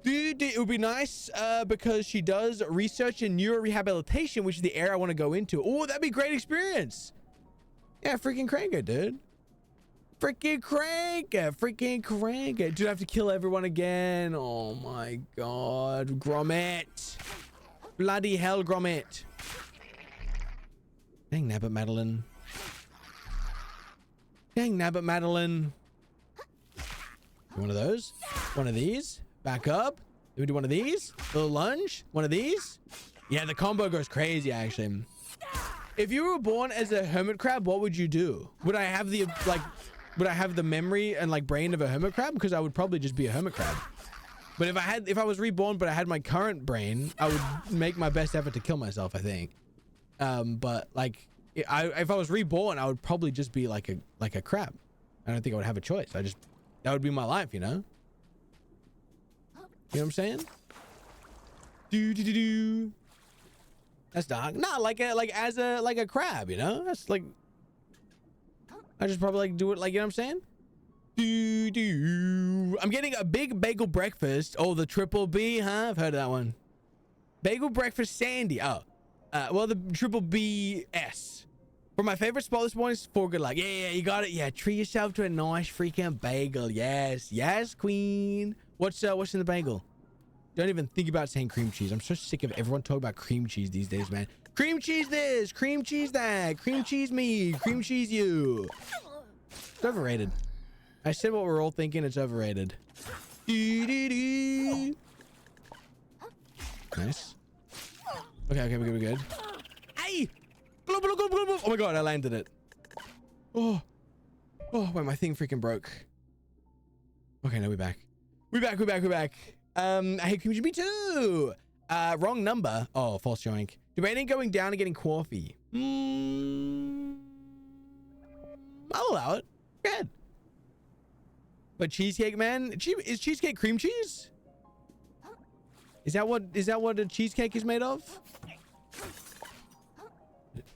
Dude, it would be nice because she does research in neurorehabilitation, which is the area I want to go into. Oh, that'd be a great experience. Yeah, freaking crank it, dude. Freaking crank it. Dude, I have to kill everyone again. Oh my god. Grommet. Bloody hell, Grommet. Dang nabbit, Madeline. One of those. One of these. Back up. Then we do one of these. Little lunge. One of these. Yeah, the combo goes crazy, actually. If you were born as a hermit crab, what would you do? Would I have the memory and like brain of a hermit crab? Because I would probably just be a hermit crab. But if I was reborn, but I had my current brain, I would make my best effort to kill myself, I think. But like, if I was reborn, I would probably just be like a crab. I don't think I would have a choice. That would be my life, you know? You know what I'm saying? Do. That's dark. Nah, as a crab, you know? That's like, I just probably like do it like, you know what I'm saying? Do. I'm getting a big bagel breakfast. Oh, the triple B, huh? I've heard of that one. Bagel breakfast Sandy. Oh, well, the triple BS. For my favorite spot this morning is for good luck. Yeah, you got it. Yeah, treat yourself to a nice freaking bagel. Yes, queen. What's in the bagel? Don't even think about saying cream cheese. I'm so sick of everyone talking about cream cheese these days, man. Cream cheese this, cream cheese that, cream cheese me, cream cheese you. It's overrated. I said what we're all thinking. It's overrated. Nice. Okay, we're good. Hey! Oh my god, I landed it. Oh, wait, my thing freaking broke. Okay, now we're back. We're back. Hey, cream cheese me too. Wrong number. Oh, false joink. Debating going down and getting coffee. I'll allow it. Go ahead. But cheesecake, man, is cheesecake cream cheese? Is that what a cheesecake is made of?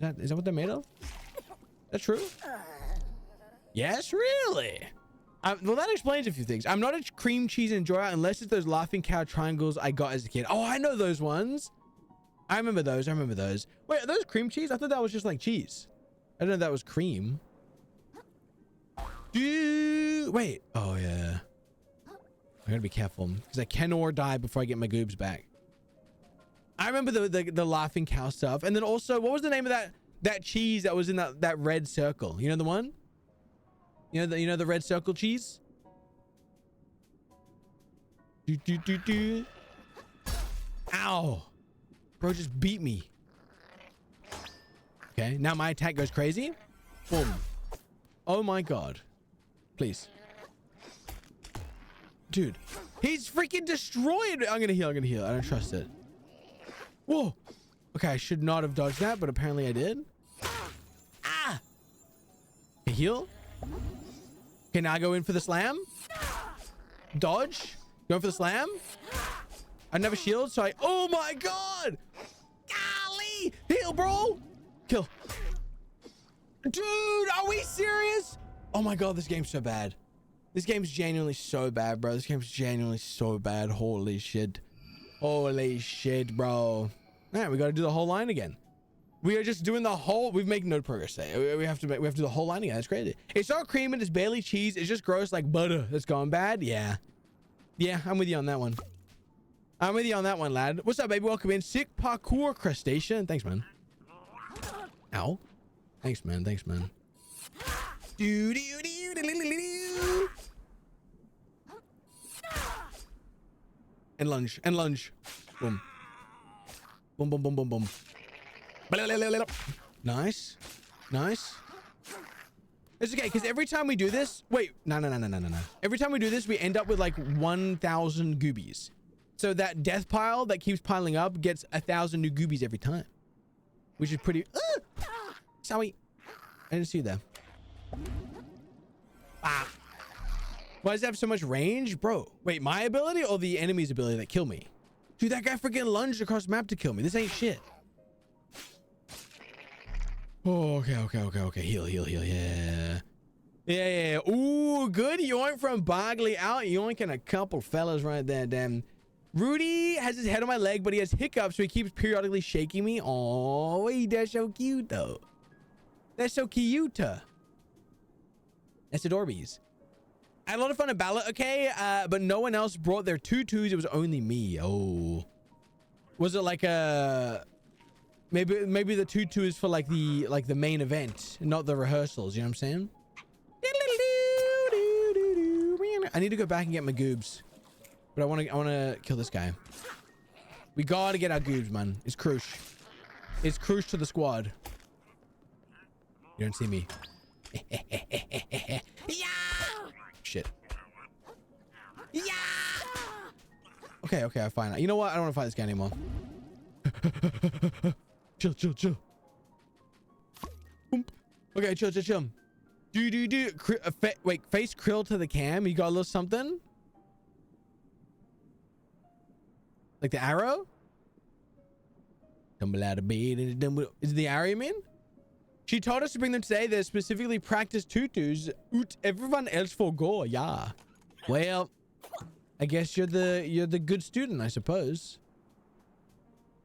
Is that what they're made of? That's true. Yes, really. Well, that explains a few things. I'm not a cream cheese enjoyer unless it's those laughing cow triangles I got as a kid. Oh, I know those ones. I remember those. Wait, are those cream cheese? I thought that was just like cheese. I didn't know that was cream. Dude, wait. Oh, yeah. I gotta be careful because I can or die before I get my goobs back. I remember the laughing cow stuff. And then also, what was the name of that cheese that was in that red circle? You know the one? You know the red circle cheese? Ow. Bro just beat me. Okay, now my attack goes crazy. Boom. Oh my god. Please. Dude, he's freaking destroyed. I'm gonna heal. I don't trust it. Whoa. Okay, I should not have dodged that, but apparently I did. Ah. Okay, heal. Okay, now I go in for the slam. Dodge. Going for the slam. I never shield, so oh my god. Golly. Heal, bro. Kill. Dude, are we serious? Oh my god, this game's so bad. This game's genuinely so bad, bro. This game's genuinely so bad. Holy shit. Holy shit, bro. All right, we got to do the whole line again. We are just doing the whole. We've made no progress today. We have to do the whole line again. That's crazy. It's not cream and it's barely cheese. It's just gross like butter that's gone bad. Yeah, I'm with you on that one. I'm with you on that one, lad. What's up, baby? Welcome in. Sick parkour crustacean. Thanks, man. Ow. Thanks, man. And lunge. Boom. Boom. Nice. It's okay, because every time we do this, wait, no. Every time we do this, we end up with like 1,000 goobies. So that death pile that keeps piling up gets 1,000 new goobies every time, which is pretty. Sorry, I didn't see you there. Ah. Why does it have so much range, bro? Wait, my ability or the enemy's ability that kill me? Dude, that guy freaking lunged across the map to kill me. This ain't shit. Oh, okay. Heal. Yeah. Ooh, good yoink from Bogley out. Yoinking a couple fellas right there, damn. Rudy has his head on my leg, but he has hiccups, so he keeps periodically shaking me. Oh, that's so cute, though. That's so cute. That's Adorbies. I had a lot of fun at Ballot, okay? But no one else brought their tutus. It was only me. Oh. Was it like a... Maybe the tutu is for like the main event, not the rehearsals, you know what I'm saying? I need to go back and get my goobs. But I want to kill this guy. We gotta get our goobs, man. It's crucial. It's crucial to the squad. You don't see me. Yeah! Shit. Yeah! Okay, fine. You know what? I don't want to fight this guy anymore. Chill. Boom. Okay, chill. Do. Wait, face Krill to the cam. You got a little something? Like the arrow? Tumble out of bed. Is it the arrow you mean? She told us to bring them today. They're specifically practice tutus. Everyone else forgo. Yeah. Well, I guess you're the good student, I suppose.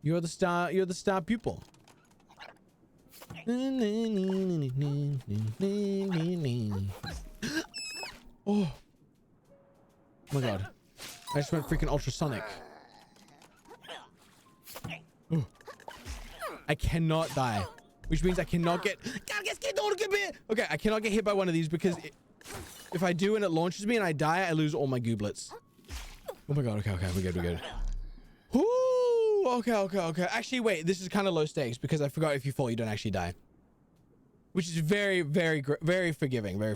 You're the star pupil. Oh my god. I just went freaking ultrasonic. Oh. I cannot die. Which means I cannot get... Okay, I cannot get hit by one of these because if I do and it launches me and I die, I lose all my gooblets. Oh my god, okay, we're good. Ooh, okay. Actually, wait, this is kind of low stakes because I forgot if you fall, you don't actually die. Which is very forgiving, he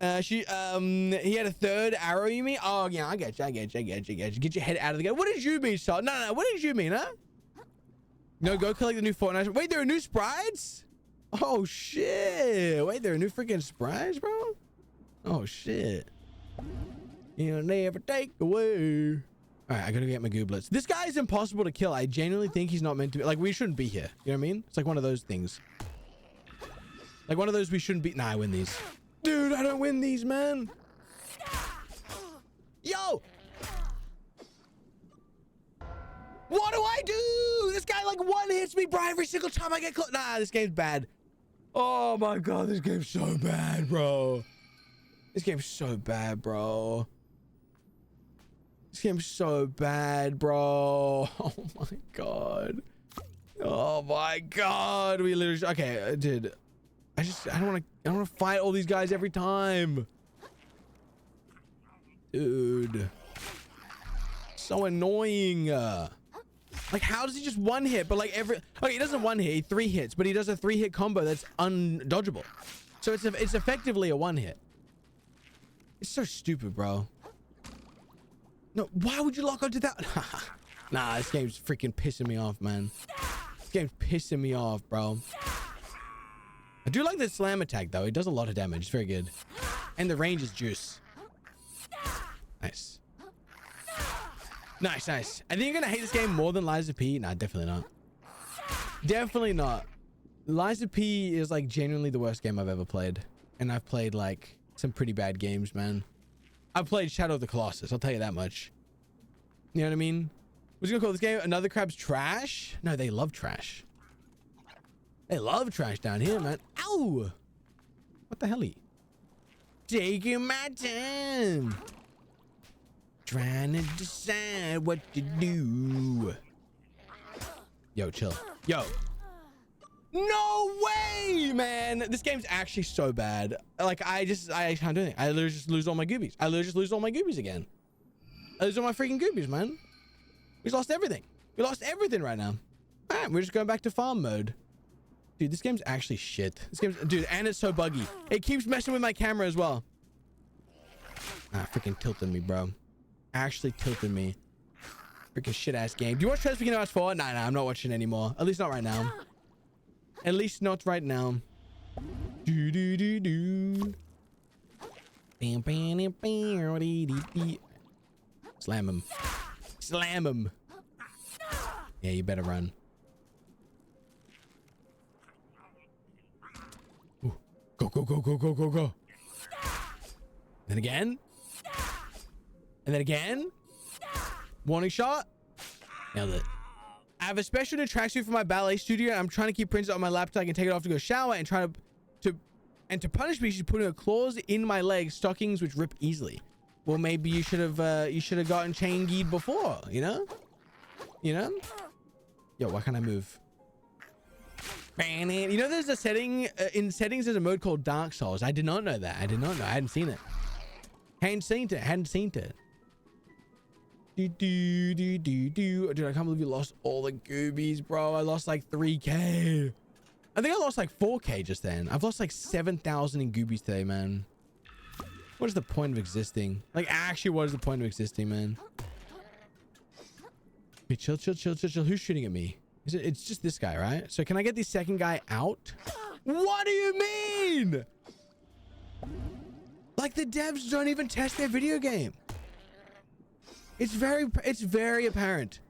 had a third arrow, you mean? Oh, yeah, I get you. Get your head out of the game. What did you mean, Salt? No, what did you mean, huh? No, go collect the new Fortnite. Wait, there are new sprites? Oh, shit. Wait, there are new freaking sprites, bro? Oh, shit. You'll never take away. All right, I gotta get my gooblets. This guy is impossible to kill. I genuinely think he's not meant to be. Like, we shouldn't be here. You know what I mean? It's like one of those things. Like one of those we shouldn't be. Nah, I win these. Dude, I don't win these, man. Yo! What do I do? This guy like one hits me, bro, every single time I get close. Nah, this game's bad. Oh my god, this game's so This game's so bad, bro. This game's so bad, bro. Oh my god. Oh my god. We literally, okay, dude. I don't want to fight all these guys every time. Dude. So annoying. Like, how does he just one hit? But like okay, he doesn't one hit, he 3 hits, but he does a 3-hit combo that's undodgeable. So it's effectively a 1-hit. It's so stupid, bro. No, why would you lock onto that? Nah, this game's freaking pissing me off, man. This game's pissing me off, bro. I do like the slam attack, though. It does a lot of damage. It's very good. And the range is juice. Nice. Nice, nice. I think you're gonna hate this game more than Lies of P. Nah, definitely not. Definitely not. Lies of P is like genuinely the worst game I've ever played. And I've played like some pretty bad games, man. I've played Shadow of the Colossus, I'll tell you that much. You know what I mean? What's gonna call this game? Another Crab's trash? No, they love trash. They love trash down here, man. Ow! What the hell? Taking my time. Trying to decide what to do. Yo, chill. Yo. No way, man. This game's actually so bad. Like, I can't do anything. I literally just lose all my goobies. I literally just lose all my goobies again. I lose all my freaking goobies, man. We lost everything. We lost everything right now. All right, we're just going back to farm mode. Dude, this game's actually shit. This game's, dude, and it's so buggy. It keeps messing with my camera as well. Ah, freaking tilting me, bro. Actually tilted me. Freaking shit ass game. Do you watch Trails Begin Hours 4? Nah, I'm not watching anymore. At least not right now. At least not right now. Do do do do. Slam him. Slam him. Yeah, you better run. Ooh. Go, go, go, go, go, go, go. Then again. And then again. Warning shot. Nailed it. I have a special new tracksuit for my ballet studio. I'm trying to keep Princess on my lap so I can take it off to go shower and try to punish me. She's putting her claws in my legs, stockings which rip easily. Well, maybe you should have gotten chain geed before, you know? You know? Yo, why can't I move? You know, there's a setting in settings. There's a mode called Dark Souls. I did not know that. I did not know. I hadn't seen it. Hadn't seen it. Dude, I can't believe you lost all the goobies, bro. I lost like 3k. I think I lost like 4k just then. I've lost like 7,000 in goobies today, man. What is the point of existing? Like, actually, what is the point of existing, man? Okay, chill. Who's shooting at me? It's just this guy, right? So can I get the second guy out? What do you mean? Like, the devs don't even test their video game. It's very apparent.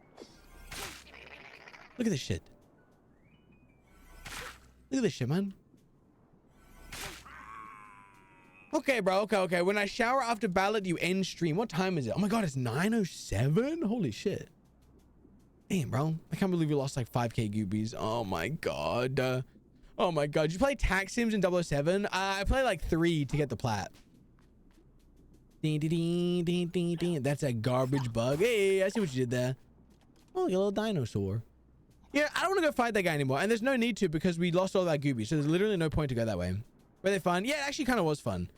Look at this shit. Look at this shit, man. Okay, bro. Okay. When I shower after ballot, you end stream. What time is it? Oh my god, it's 9:07? Holy shit. Damn, bro. I can't believe you lost like 5k goobies. Oh my god. Oh my god. Did you play Tax Sims in 007? I played like 3 to get the plat. That's a garbage bug. Hey, I see what you did there. Oh, your little dinosaur. Yeah, I don't want to go fight that guy anymore. And there's no need to because we lost all that goobies. So there's literally no point to go that way. Were they fun? Yeah, it actually kind of was fun.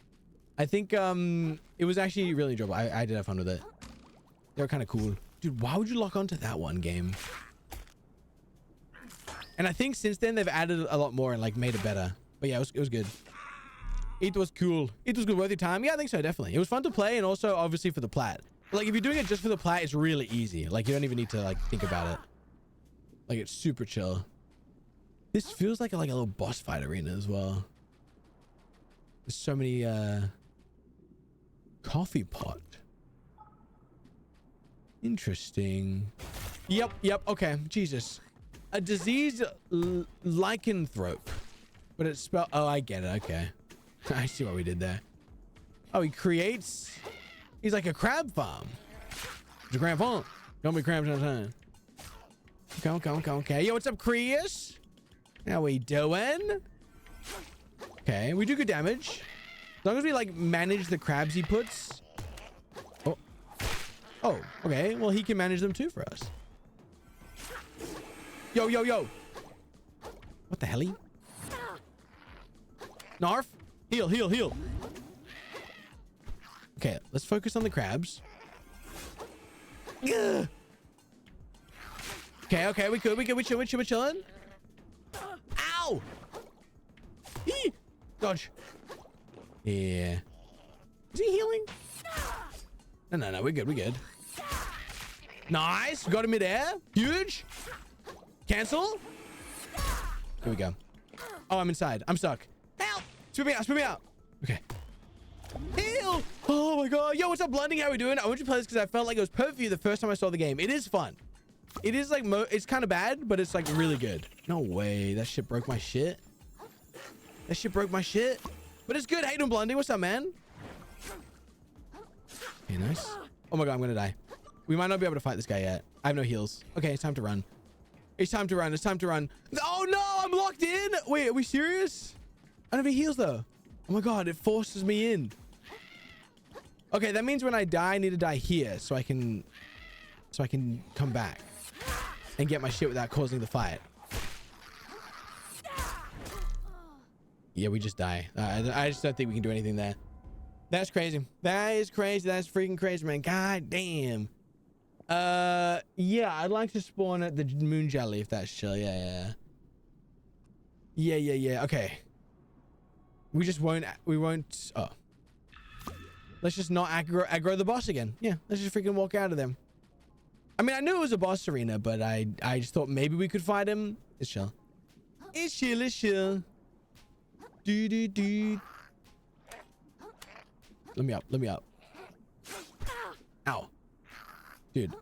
I think it was actually really enjoyable. I did have fun with it. They were kind of cool. Dude, why would you lock onto that one game? And I think since then they've added a lot more and like made it better. But yeah, it was good. It was cool. It was good, worth your time. Yeah, I think so, definitely. It was fun to play and also obviously for the plat. Like if you're doing it just for the plat, it's really easy. Like you don't even need to like think about it. Like it's super chill. This feels like a little boss fight arena as well. There's so many coffee pot. Interesting. Yep. Okay. Jesus. A disease lycanthrope. But it's spelled... Oh, I get it. Okay. I see what we did there. Oh, he creates... He's like a crab farm. It's a crab farm. Don't be crabs all the time. Okay. Yo, what's up, Chris? How we doing? Okay, we do good damage. As long as we, like, manage the crabs he puts. Oh. Oh, okay. Well, he can manage them too for us. Yo, yo, yo. What the hell? Narf. Heal, heal, heal. Okay, let's focus on the crabs. Ugh. Okay, okay, we chilling. Ow! Eee! Dodge. Yeah. Is he healing? No, we're good. Nice, we got him mid-air. Huge. Cancel. Here we go. Oh, I'm inside. I'm stuck. Help! Spit me out. Okay. Heal! Oh my god. Yo, what's up, Blending? How we doing? I want you to play this because I felt like it was perfect for you the first time I saw the game. It is fun. It is like, it's kind of bad, but it's like really good. No way. That shit broke my shit. But it's good. How you doing, Blending? What's up, man? Okay, nice. Oh my god, I'm gonna die. We might not be able to fight this guy yet. I have no heals. Okay, it's time to run. It's time to run. Oh no, I'm locked in. Wait, are we serious? I don't have any heals though. Oh my god, it forces me in. Okay, that means when I die, I need to die here so I can come back and get my shit without causing the fight. Yeah, we just die. I just don't think we can do anything there. That's crazy. That is crazy. That's freaking crazy, man. God damn. Yeah, I'd like to spawn at the moon jelly if that's chill. Yeah. Okay. We won't. Oh. Let's just not aggro the boss again. Yeah, let's just freaking walk out of them. I mean, I knew it was a boss arena, but I just thought maybe we could fight him. It's chill. It's chill. Do. Let me up. Ow. Dude,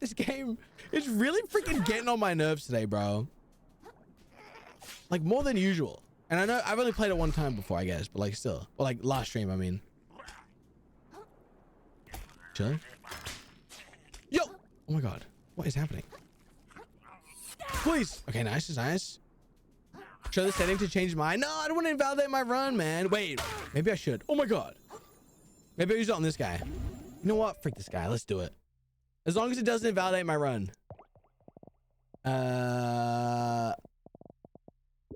this game is really freaking getting on my nerves today, bro. Like more than usual. And I know I've only played it one time before, I guess, but like still. Well, like last stream, I mean. Chilling. Yo! Oh my god. What is happening? Please! Okay, nice. Show the setting to change mine. No, I don't want to invalidate my run, man. Wait, maybe I should. Oh my god. Maybe I'll use it on this guy. You know what? Freak this guy. Let's do it. As long as it doesn't invalidate my run.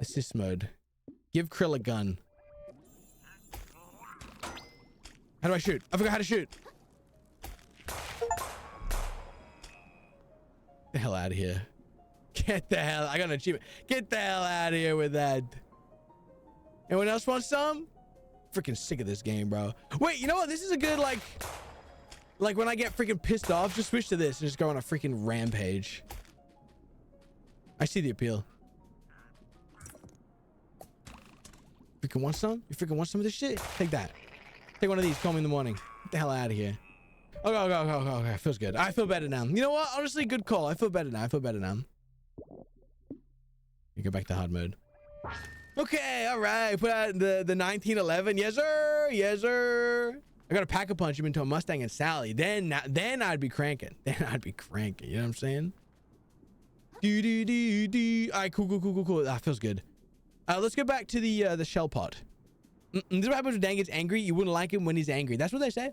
Assist mode. Give Krill a gun. How do I shoot? I forgot how to shoot. Get the hell out of here. Get the hell. I got an achievement. Get the hell out of here with that. Anyone else want some? Freaking sick of this game, bro. Wait, you know what? This is a good, like when I get freaking pissed off, just switch to this and just go on a freaking rampage. I see the appeal. Freaking want some? You freaking want some of this shit? Take that. Take one of these. Call me in the morning. Get the hell out of here. Okay. Feels good. I feel better now. You know what? Honestly, good call. I feel better now. You go back to hard mode. Okay, all right. Put out the 1911. Yes, sir. I gotta pack a punch him into a Mustang and Sally. Then I'd be cranking. You know what I'm saying? All right, cool. That feels good. Let's go back to the shell pot. This is what happens when Dan gets angry. You wouldn't like him when he's angry. That's what they say.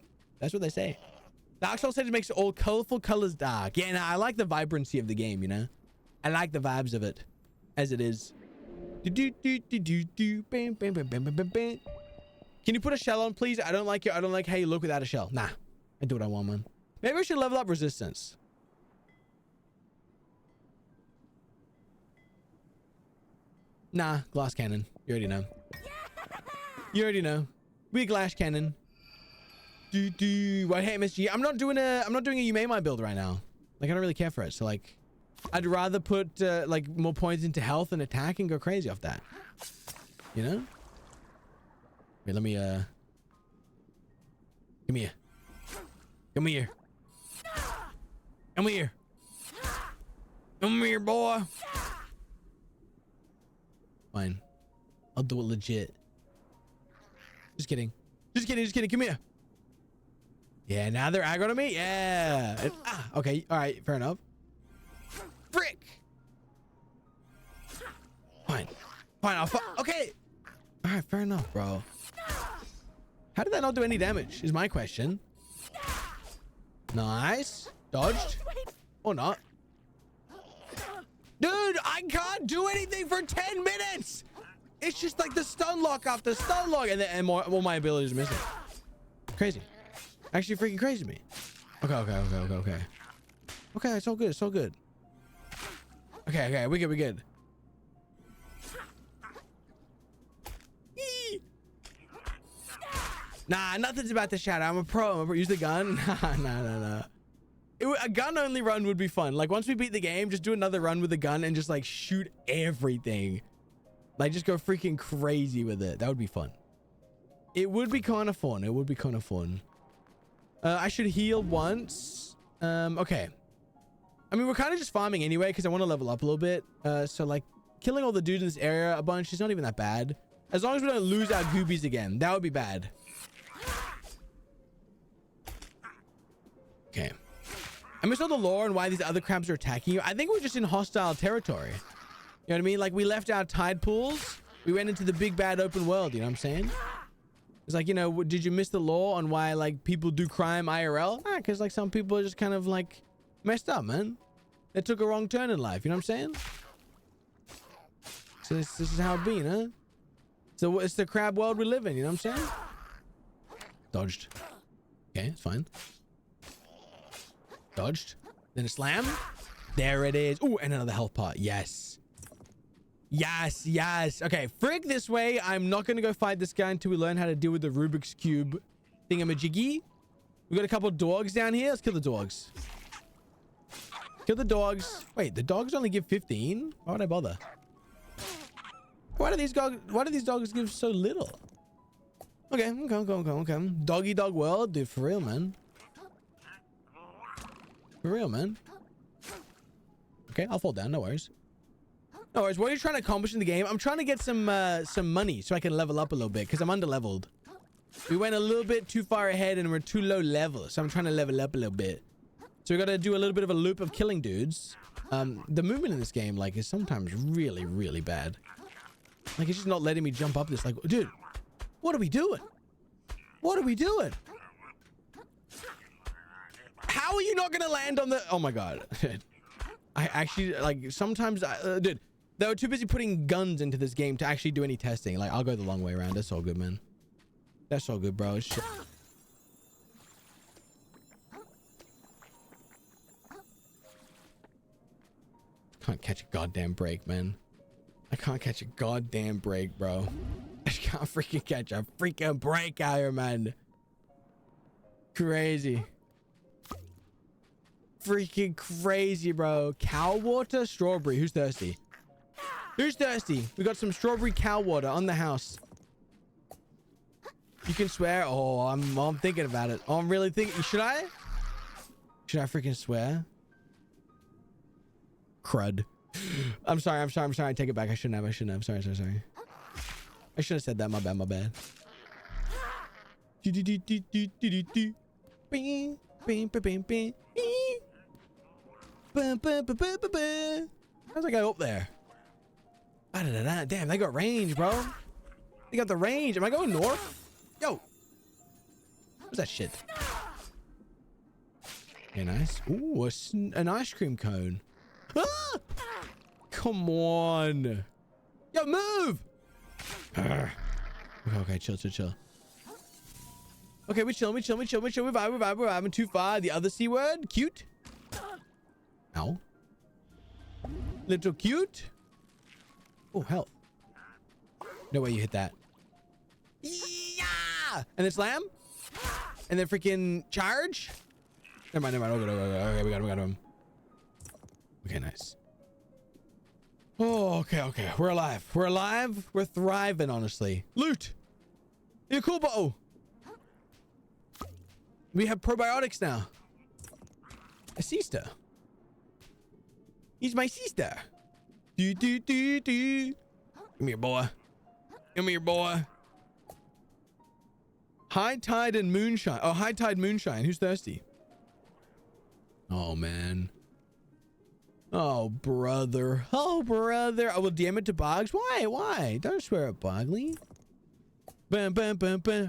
Dark Souls said it makes all colorful colors dark. Yeah, I like the vibrancy of the game, you know? I like the vibes of it as it is. Bam. Can you put a shell on, please? I don't like how you look without a shell. Nah, I do what I want, man. Maybe I should level up resistance. Nah, glass cannon. You already know. We glass cannon. White hat MSG. I'm not doing a you made my build right now. Like I don't really care for it. So like, I'd rather put like more points into health and attack and go crazy off that. You know? Wait, let me Come here, boy. Fine. I'll do it legit. Just kidding. Come here. Yeah, now they're aggro to me. Yeah. Okay. All right. Fair enough. Frick. Fine. Okay. All right. Fair enough, bro. How did that not do any damage? Is my question. Nice. Dodged. Or not. Dude, I can't do anything for 10 minutes. It's just like the stun lock after stun lock. And more, all my abilities are missing. Crazy. Actually freaking crazy to me. Okay. Okay, it's all good. It's all good. Okay, we good. Eee. Nah, nothing's about the shadow. I'm a pro. Use the gun. Nah. A gun only run would be fun. Like once we beat the game, just do another run with the gun and just like shoot everything. Like just go freaking crazy with it. That would be fun. It would be kind of fun. I should heal once. Okay. I mean, we're kind of just farming anyway because I want to level up a little bit. So like killing all the dudes in this area a bunch is not even that bad. As long as we don't lose our goobies again. That would be bad. Okay. I missed all the lore and why these other crabs are attacking you. I think we're just in hostile territory. You know what I mean? Like we left our tide pools. We went into the big bad open world. You know what I'm saying? It's like, you know, did you miss the law on why like people do crime IRL? Because like some people are just kind of like messed up, man. They took a wrong turn in life. You know what I'm saying? So this is how it been, huh? So it's the crab world we live in. You know what I'm saying? Dodged. Okay, it's fine. Dodged. Then a slam. There it is. Ooh, and another health pot. Yes. Okay, frig this way. I'm not going to go fight this guy until we learn how to deal with the Rubik's Cube thingamajiggy. We got a couple of dogs down here. Let's kill the dogs. Kill the dogs. Wait, the dogs only give 15? Why would I bother? Why do these dogs give so little? Okay. Doggy dog world. Dude, for real, man. Okay, I'll fall down. No worries. What are you trying to accomplish in the game? I'm trying to get some money so I can level up a little bit because I'm under-leveled. We went a little bit too far ahead and we're too low level. So I'm trying to level up a little bit. So we got to do a little bit of a loop of killing dudes. The movement in this game, like, is sometimes really, really bad. Like, it's just not letting me jump up this. Like, dude, what are we doing? How are you not going to land on the... Oh, my God. I actually, like, sometimes... dude, they were too busy putting guns into this game to actually do any testing. Like, I'll go the long way around. That's all good, man. That's all good, bro. Shit. Can't catch a goddamn break, man. I can't catch a goddamn break, bro. I can't freaking catch a freaking break out here, man. Crazy. Freaking crazy, bro. Cow water, strawberry. Who's thirsty? We got some strawberry cow water on the house. You can swear. Oh, I'm thinking about it. Oh, I'm really thinking. Should I freaking swear? Crud. I'm sorry. I take it back. I shouldn't have. Sorry. I should have said that. My bad. How's I go up there? Damn, they got range, bro. They got the range. Am I going north? Yo. What's that shit? Okay, nice. Ooh, an ice cream cone. Ah! Come on. Yo, move. Okay, chill. Okay, we chill. We vibing too far. The other C word. Cute. Ow. Little cute. Oh, health. No way you hit that. Yeah! And then slam. And then freaking charge. Never mind. Okay, we got him. Okay, nice. Oh, okay. We're alive. We're thriving, honestly. Loot. You're cool, bro. We have probiotics now. A sister. He's my sister. Do. Come here, boy. High tide and moonshine. Oh, high tide moonshine. Who's thirsty? Oh, man. Oh, brother. I will DM it to Boggs. Why? Don't swear at Bogley. Bam. All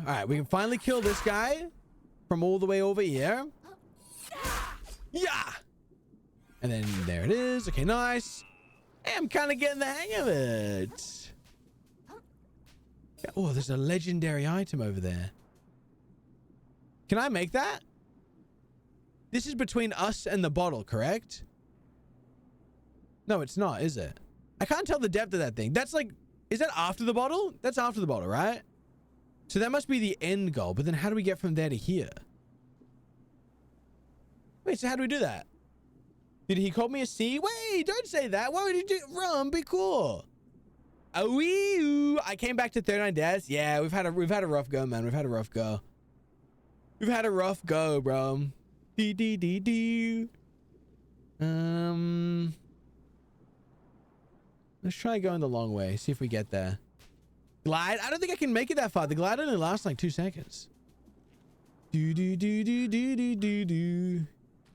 right, we can finally kill this guy from all the way over here. Yeah. And then there it is. Okay, nice. Hey, I'm kind of getting the hang of it. Oh, there's a legendary item over there. Can I make that? This is between us and the bottle, correct? No, it's not, is it? I can't tell the depth of that thing. That's like, is that after the bottle? That's after the bottle, right? So that must be the end goal. But then how do we get from there to here? Wait, so how do we do that? Did he call me a C? Wait, don't say that. Why would you do rum? Be cool. Oh, wee. I came back to 39 deaths. Yeah, we've had a rough go, man. We've had a rough go. We've had a rough go, bro. Let's try going the long way. See if we get there. Glide? I don't think I can make it that far. The glide only lasts like 2 seconds. You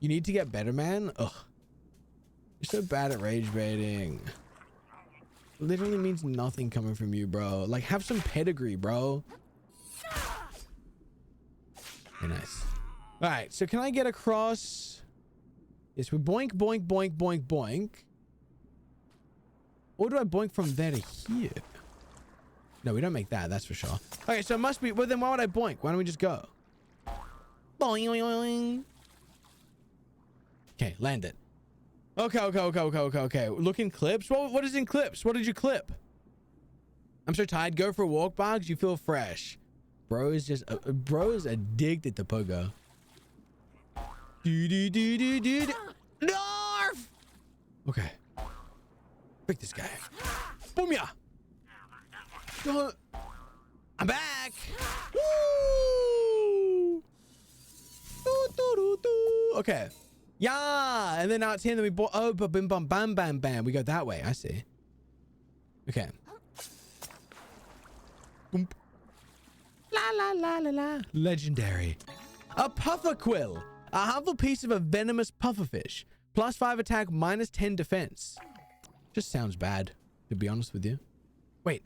need to get better, man. Ugh. You're so bad at rage baiting. Literally means nothing coming from you, bro. Like, have some pedigree, bro. Very nice. All right, so can I get across? Yes, we boink, boink, boink, boink, boink. Or do I boink from there to here? No, we don't make that, that's for sure. Okay, so it must be, well then why would I boink? Why don't we just go? Boing, boing, boing. Okay, land it. Okay. Look in clips. What is in clips? What did you clip? I'm so tired. Go for a walk, Boggs. You feel fresh. Bro is just, bro is addicted to pogo. Narf! Okay. Pick this guy. Boom ya! I'm back! Woo! Okay. Yeah! And then now it's here, and then we bought. Oh, but bim bam bam bam bam. We go that way. I see. Okay. Boom. La la la la la. Legendary. A puffer quill. A harmful piece of a venomous pufferfish. +5 attack, -10 defense. Just sounds bad, to be honest with you. Wait.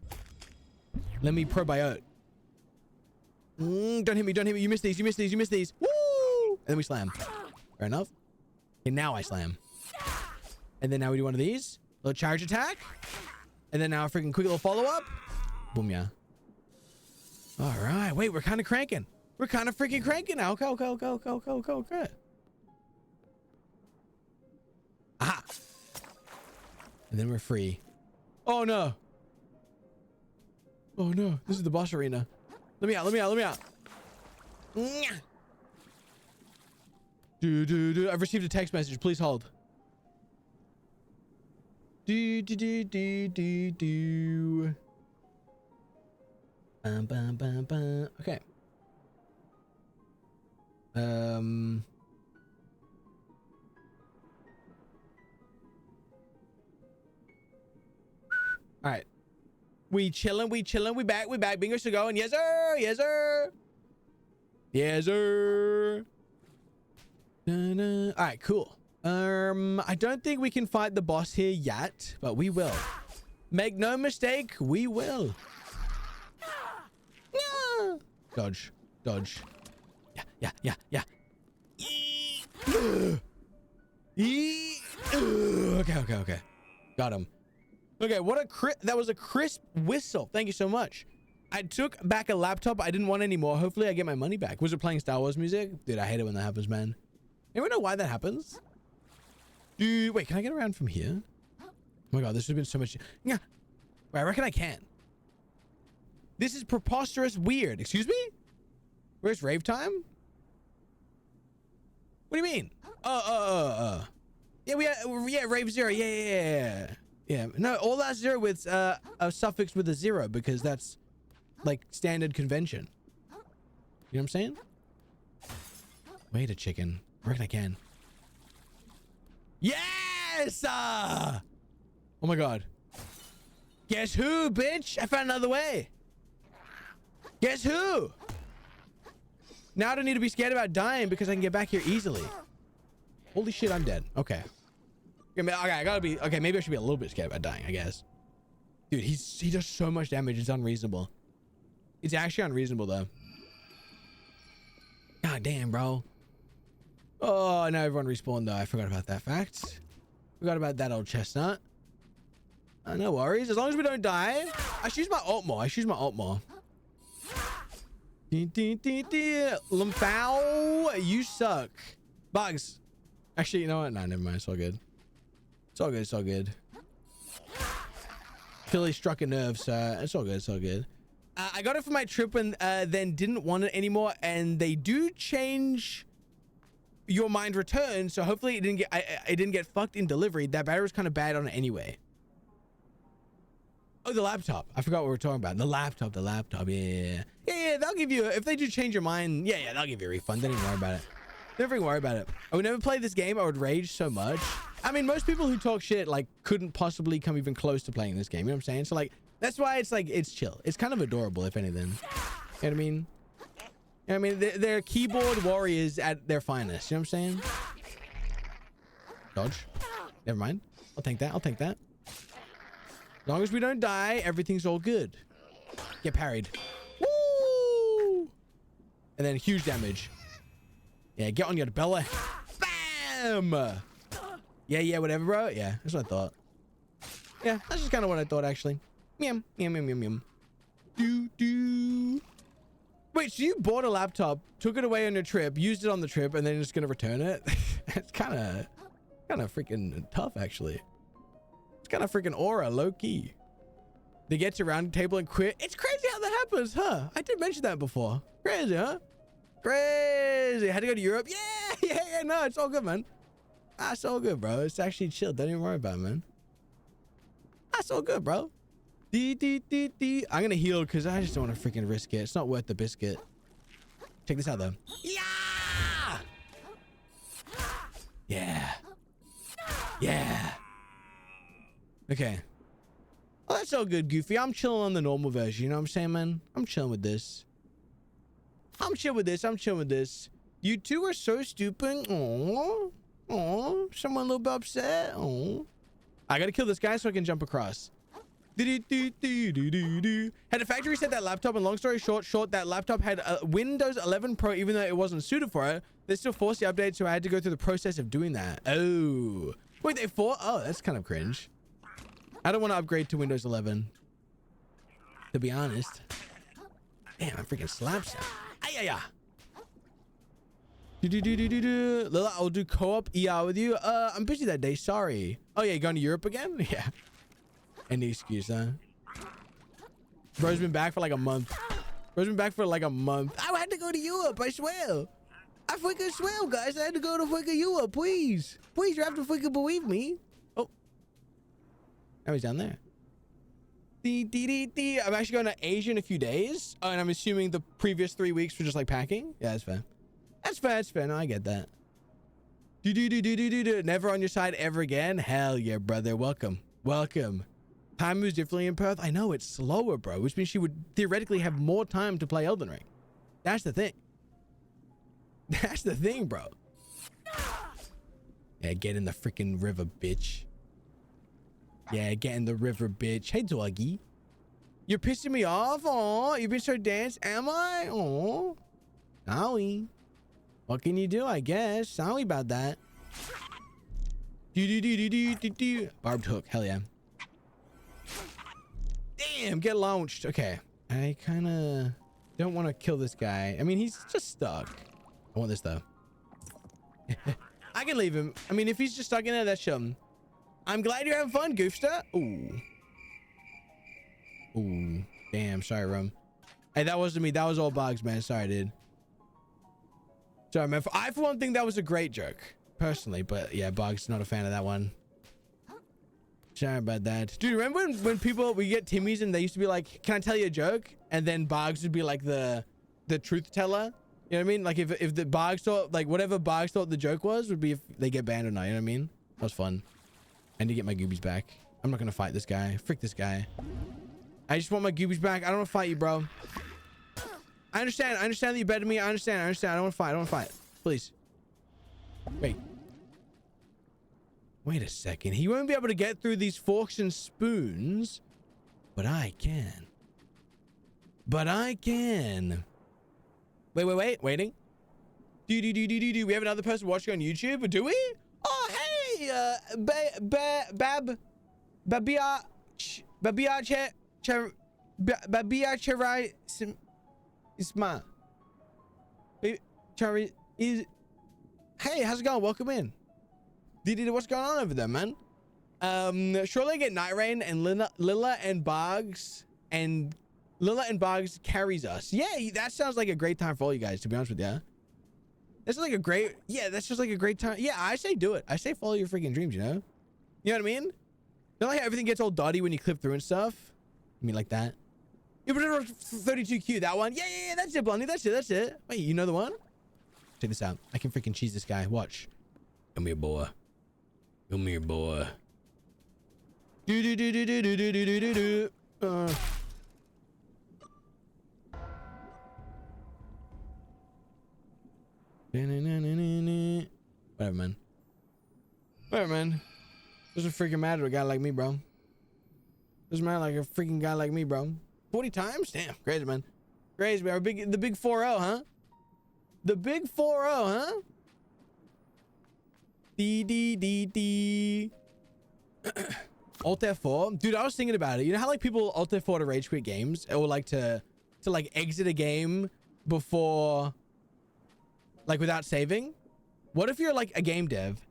Let me probiote. Don't hit me. You miss these. Woo! And then we slam. Fair enough. Okay, now I slam. And then now we do one of these. Little charge attack. And then now a freaking quick little follow-up. Boom, yeah. All right. Wait, we're kind of cranking. We're kind of freaking cranking now. Okay. Aha. And then we're free. Oh, no. Oh, no. This is the boss arena. Let me out. I've received a text message. Please hold. Okay. All right. We chilling. We back. Bingos to go. And yes, sir. All right, cool. I don't think we can fight the boss here yet, but we will. Make no mistake, we will. Dodge. Yeah. Okay. Got him. Okay, that was a crisp whistle. Thank you so much. I took back a laptop. I didn't want any more. Hopefully I get my money back. Was it playing Star Wars music? Dude, I hate it when that happens, man. Anyone know why that happens? Dude, wait, can I get around from here? Oh my god, this has been so much. Yeah. Wait, I reckon I can. This is preposterous weird. Excuse me? Where's rave time? What do you mean? Yeah, rave 0. Yeah. No, all that 0 with a suffix with a 0 because that's like standard convention. You know what I'm saying? Wait a chicken. I reckon I can. Yes! Oh my god. Guess who, bitch? I found another way. Guess who? Now I don't need to be scared about dying because I can get back here easily. Holy shit, I'm dead. Okay. Okay, I gotta be... Okay, maybe I should be a little bit scared about dying, I guess. Dude, he does so much damage. It's unreasonable. It's actually unreasonable, though. God damn, bro. Oh, now everyone respawned though. I forgot about that fact. Forgot about that old chestnut. No worries. As long as we don't die. I should use my ult more. Lumphao, you suck. Bugs. Actually, you know what? Nah, never mind. It's all good. It's all good. Philly struck a nerve, so it's all good. I got it for my trip and then didn't want it anymore. And they do change your mind return, so hopefully it didn't get fucked in delivery. That battery was kind of bad on it anyway. Oh, the laptop. I forgot what we were talking about. The laptop. Yeah. They'll give you, if they do change your mind, yeah, they'll give you a refund. Don't even worry about it. Never even worry about it. I would never play this game. I would rage so much. I mean, most people who talk shit like couldn't possibly come even close to playing this game. You know what I'm saying? So like, that's why it's like, it's chill. It's kind of adorable, if anything. You know what I mean? I mean, they're keyboard warriors at their finest. You know what I'm saying? Dodge. Never mind. I'll take that. As long as we don't die, everything's all good. Get parried. Woo! And then huge damage. Yeah, get on your belly. Bam! Yeah, whatever, bro. Yeah, that's what I thought. Yeah, that's just kind of what I thought, actually. Meow. Do. Wait, so you bought a laptop, took it away on your trip, used it on the trip, and then you're just gonna return it? It's kind of freaking tough, actually. It's kind of freaking aura, low key. They get to round table and quit. It's crazy how that happens, huh? I did mention that before. Crazy, huh? Crazy. Had to go to Europe. Yeah. No, it's all good, man. It's all good, bro. It's actually chill. Don't even worry about it, man. That's all good, bro. I'm gonna heal because I just don't want to freaking risk it. It's not worth the biscuit. Check this out, though. Yeah. Okay. Oh, that's all good, Goofy. I'm chilling on the normal version. You know what I'm saying, man? I'm chilling with this. I'm chill with this. You two are so stupid. Aww. Someone a little bit upset. Aww. I gotta kill this guy so I can jump across. Had the factory reset that laptop, and long story short, that laptop had a Windows 11 Pro, even though it wasn't suited for it. They still forced the update, so I had to go through the process of doing that. Oh. Wait, oh, that's kind of cringe. I don't want to upgrade to Windows 11. To be honest. Damn, I freaking slapped him. Yeah. Lila, I'll do co-op ER with you. I'm busy that day. Sorry. Oh yeah, you going to Europe again? Yeah. Any excuse, huh? Bro's been back for like a month. I had to go to Europe, I swear. I freaking swear, guys. I had to go to freaking Europe, please. Please, you have to freaking believe me. Oh. Now he's down there. I'm actually going to Asia in a few days. Oh, and I'm assuming the previous 3 weeks were just like packing. Yeah, that's fair. That's fair. No, I get that. Never on your side ever again. Hell yeah, brother. Welcome. Time moves differently in Perth. I know, it's slower, bro, which means she would theoretically have more time to play Elden Ring. That's the thing. Bro. Yeah, get in the freaking river, bitch. Hey, doggy. You're pissing me off? Aw, you've been so dense. Am I? Aw. Sorry. What can you do, I guess? Sorry about that. Barbed hook. Hell yeah. Damn, get launched. Okay. I kind of don't want to kill this guy. I mean, he's just stuck. I want this, though. I can leave him. I mean, if he's just stuck in there, that's chum. I'm glad you're having fun, Goofster. Ooh. Damn, sorry, Rum. Hey, that wasn't me. That was all Bugs, man. Sorry, dude. Sorry, man. I, for one, think that was a great joke. Personally, but yeah, Bugs, not a fan of that one. Sorry about that. Dude, remember when we get Timmy's and they used to be like, can I tell you a joke? And then Boggs would be like the truth teller. You know what I mean? Like if the Boggs thought, like whatever Boggs thought the joke was, would be if they get banned or not. You know what I mean? That was fun. I need to get my goobies back. I'm not going to fight this guy. Frick this guy. I just want my goobies back. I don't want to fight you, bro. I understand that you betted me. I understand. I don't want to fight. Please. Wait a second. He won't be able to get through these forks and spoons, but I can. Waiting. We have another person watching on YouTube, do we? Oh, hey, Babia Cherai Isma. Chari is. Hey, how's it going? Welcome in. What's going on over there, man? Surely I get Night Rain and Lilla and Boggs carries us. Yeah, that sounds like a great time for all you guys, to be honest with you. That's like a great, yeah, that's just like a great time. Yeah, I say do it. I say follow your freaking dreams, you know? You know what I mean? Not like how everything gets all dotty when you clip through and stuff. I mean, like that. Yeah, but 32Q, that one. Yeah, that's it, Blondie. That's it. Wait, you know the one? Check this out. I can freaking cheese this guy. Watch. Come here, boy. Come here, boy. Whatever, man. Doesn't freaking matter to a guy like me, bro. Doesn't matter like a freaking guy like me, bro. 40 times? Damn, crazy, man. Crazy, man. The big 4-0, huh? The big 4-0, huh? D. Alt F4? Dude, I was thinking about it. You know how like people Alt F4 to rage quit games? Or like to like exit a game before, like without saving? What if you're like a game dev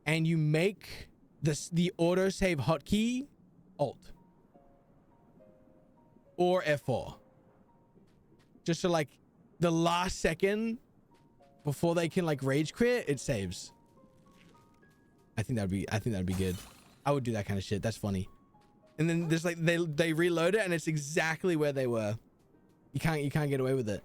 and you make the autosave hotkey Alt or F4? Just so like the last second before they can like rage quit, it saves. I think that'd be good. I would do that kind of shit. That's funny. And then there's like they reload it and it's exactly where they were. You can't get away with it.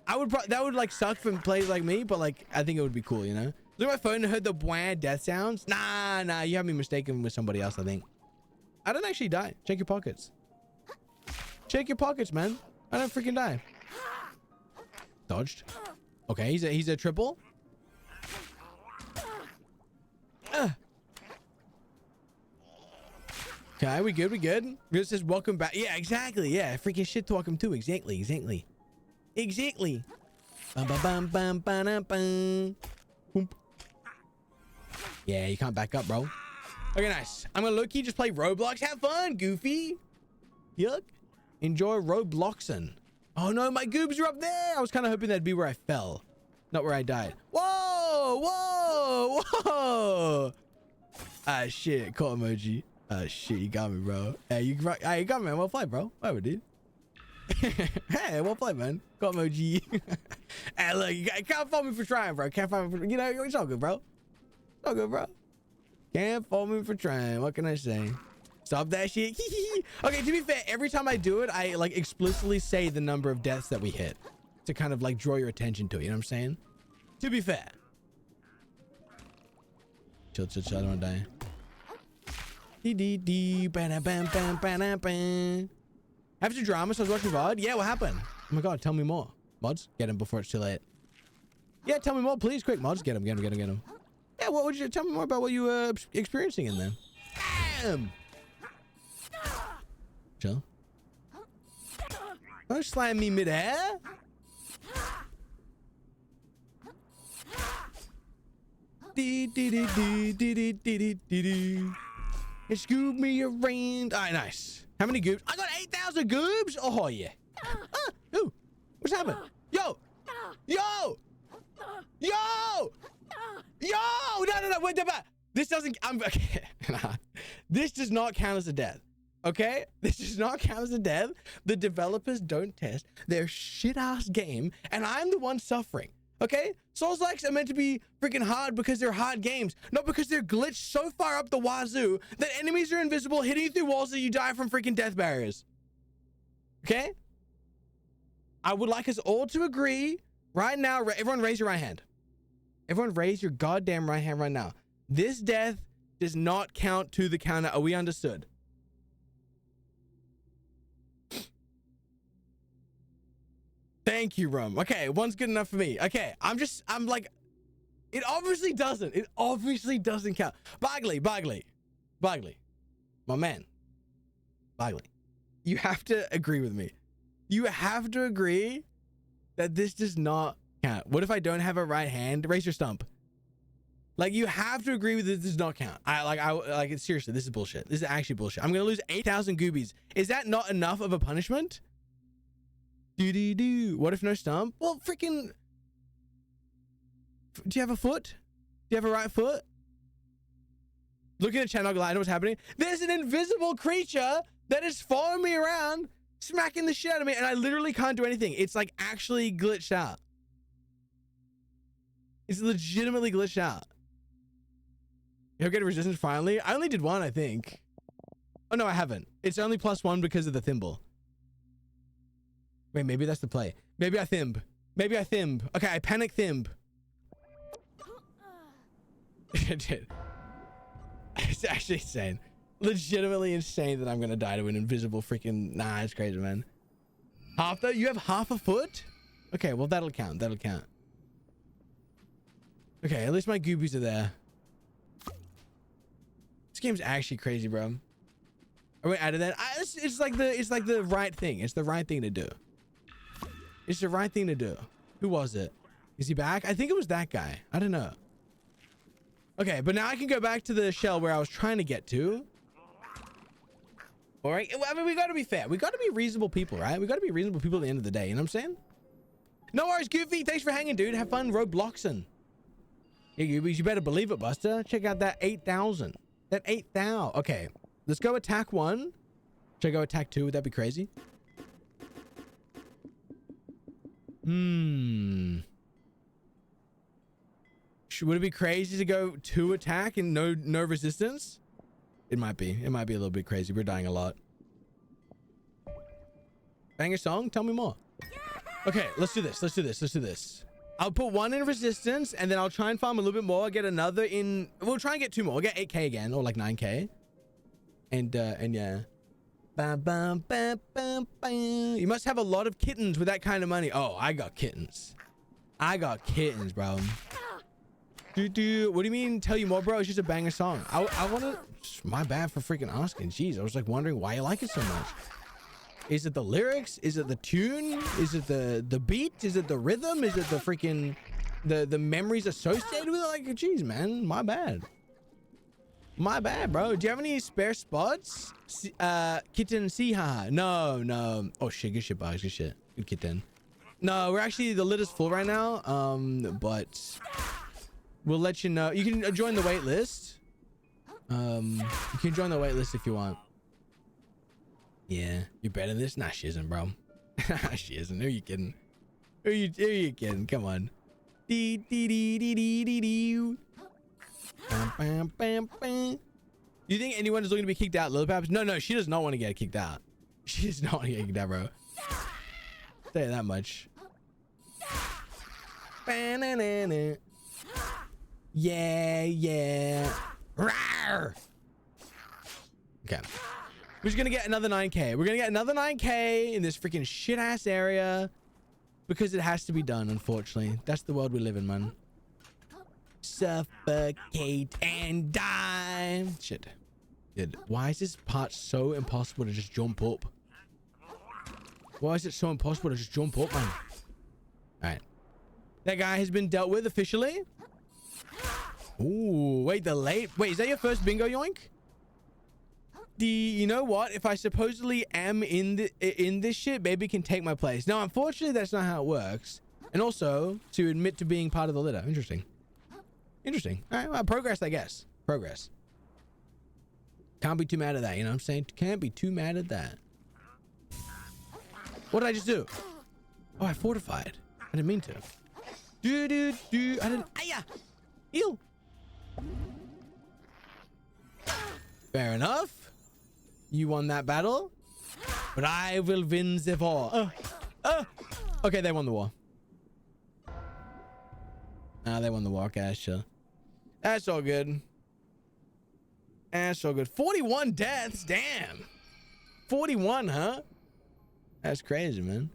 That would like suck for players like me, but like I think it would be cool, you know? Look at my phone and heard the bland death sounds. Nah, you have me mistaken with somebody else, I think. I don't actually die. Check your pockets. Check your pockets, man. I don't freaking die. Dodged. Okay, he's a triple. Okay, we good. It says welcome back. Yeah, exactly. Yeah, freaking shit to welcome to. Exactly. Yeah, you can't back up, bro. Okay, nice. I'm gonna low-key just play Roblox. Have fun, Goofy. Yuck. Enjoy Robloxing. Oh no, my goobs are up there. I was kind of hoping that'd be where I fell, not where I died. Whoa. Ah, shit. Call emoji. Ah, shit. You got me, bro. Hey, you got me, man. Well played, bro. Whatever, dude. Hey, well played, man. Call emoji. Hey, look, you can't fault me for trying, bro. Can't fault me for, you know, it's all good, bro. It's all good, bro. Can't fault me for trying. What can I say? Stop that shit. Okay, to be fair, every time I do it, I like explicitly say the number of deaths that we hit to kind of like draw your attention to it. You know what I'm saying? To be fair. Chill. I don't want to die. After drama, so I was watching VOD. Yeah, what happened? Oh my god, tell me more. Mods, get him before it's too late. Yeah, tell me more, please. Quick, mods, get him. Yeah, what would you tell me more about what you were experiencing in there? Damn. Chill. Don't slam me mid-air. Scoop me around. All right, nice. How many goobs? I got 8,000 goobs. Oh yeah. Ooh, what's happening? Yo. No. Wait, this doesn't. Okay. This does not count as a death. Okay, this does not count as a death. The developers don't test their shit-ass game, and I'm the one suffering. Okay, Souls-likes are meant to be freaking hard because they're hard games, not because they're glitched so far up the wazoo that enemies are invisible, hitting you through walls that you die from freaking death barriers. Okay? I would like us all to agree right now. Everyone raise your right hand. Everyone raise your goddamn right hand right now. This death does not count to the counter. Are we understood? Thank you, Rum. Okay, one's good enough for me. Okay, I'm like, it obviously doesn't. It obviously doesn't count. Bagley. My man. Bagley. You have to agree with me. You have to agree that this does not count. What if I don't have a right hand? Raise your stump. Like, you have to agree with this does not count. Seriously, this is bullshit. This is actually bullshit. I'm gonna lose 8,000 goobies. Is that not enough of a punishment? Do. What if no stump? Well, freaking. Do you have a foot? Do you have a right foot? Look at the channel, I know what's happening. There's an invisible creature that is following me around, smacking the shit out of me, and I literally can't do anything. It's like actually glitched out. It's legitimately glitched out. You'll get a resistance finally. I only did one, I think. Oh no, I haven't. It's only +1 because of the thimble. Wait, maybe that's the play. Maybe I thimb. Maybe I thimb. Okay, I panic thimb. I did. It's actually insane. Legitimately insane that I'm gonna die to an invisible freaking. Nah, it's crazy, man. Half though? You have half a foot? Okay, well that'll count. That'll count. Okay, at least my goobies are there. This game's actually crazy, bro. Are we out of that? It's like the right thing. It's the right thing to do. It's the right thing to do. Who was it? Is he back? I think it was that guy. I don't know. Okay, but now I can go back to the shell where I was trying to get to. All right. I mean, we got to be fair. We got to be reasonable people, right? We got to be reasonable people at the end of the day. You know what I'm saying? No worries, Goofy. Thanks for hanging, dude. Have fun Robloxing. Yeah, you better believe it, Buster. Check out that 8,000. That 8,000. Okay, let's go attack 1. Should I go attack 2? Would that be crazy? Would it be crazy to go 2 attack and no resistance? It might be. It might be a little bit crazy. We're dying a lot. Bang a song? Tell me more. Okay, let's do this. Let's do this. Let's do this. I'll put 1 in resistance, and then I'll try and farm a little bit more. Get another in. We'll try and get 2 more. We'll get 8k again, or like 9k. And yeah. Bam, bam, bam, bam, bam. You must have a lot of kittens with that kind of money. Oh, I got kittens. I got kittens, bro. What do you mean tell you more, bro? It's just a banger song. I want to. My bad for freaking asking. Jeez, I was like wondering why you like it so much. Is it the lyrics? Is it the tune? Is it the beat? Is it the rhythm? Is it the freaking the memories associated with it? Like, jeez, man, my bad. My bad, bro. Do you have any spare spots? Kitten Siha. No. Oh shit, good shit, boys. Good shit. Good kitten. No, we're actually, the lid is full right now. But we'll let you know. You can join the wait list. You can join the wait list if you want. Yeah, you're better than this? Nah, she isn't, bro. She isn't. Who are you kidding? Who are you kidding? Come on. Bam, bam, bam. Do you think anyone is looking to be kicked out, Lil Paps? No, she does not want to get kicked out. She does not want to get kicked out, bro. Say that much. Yeah. Rawr. Okay. We're just gonna get another 9k. We're gonna get another 9k in this freaking shit ass area because it has to be done, unfortunately. That's the world we live in, man. Suffocate and die. Shit. Dude, why is this part so impossible to just jump up? Why is it so impossible to just jump up, man? Alright. That guy has been dealt with officially. Ooh, wait, wait, is that your first bingo yoink? You know what? If I supposedly am in this shit, baby can take my place. No, unfortunately, that's not how it works. And also, to admit to being part of the litter. Interesting. Interesting. All right, well, progress, I guess. Progress. Can't be too mad at that, you know what I'm saying? Can't be too mad at that. What did I just do? Oh, I fortified. I didn't mean to. I didn't. Aya! Ew! Fair enough. You won that battle, but I will win the war. Okay, they won the war. They won the war. Okay, sure. That's all good. That's all good. 41 deaths. Damn. 41, huh? That's crazy, man.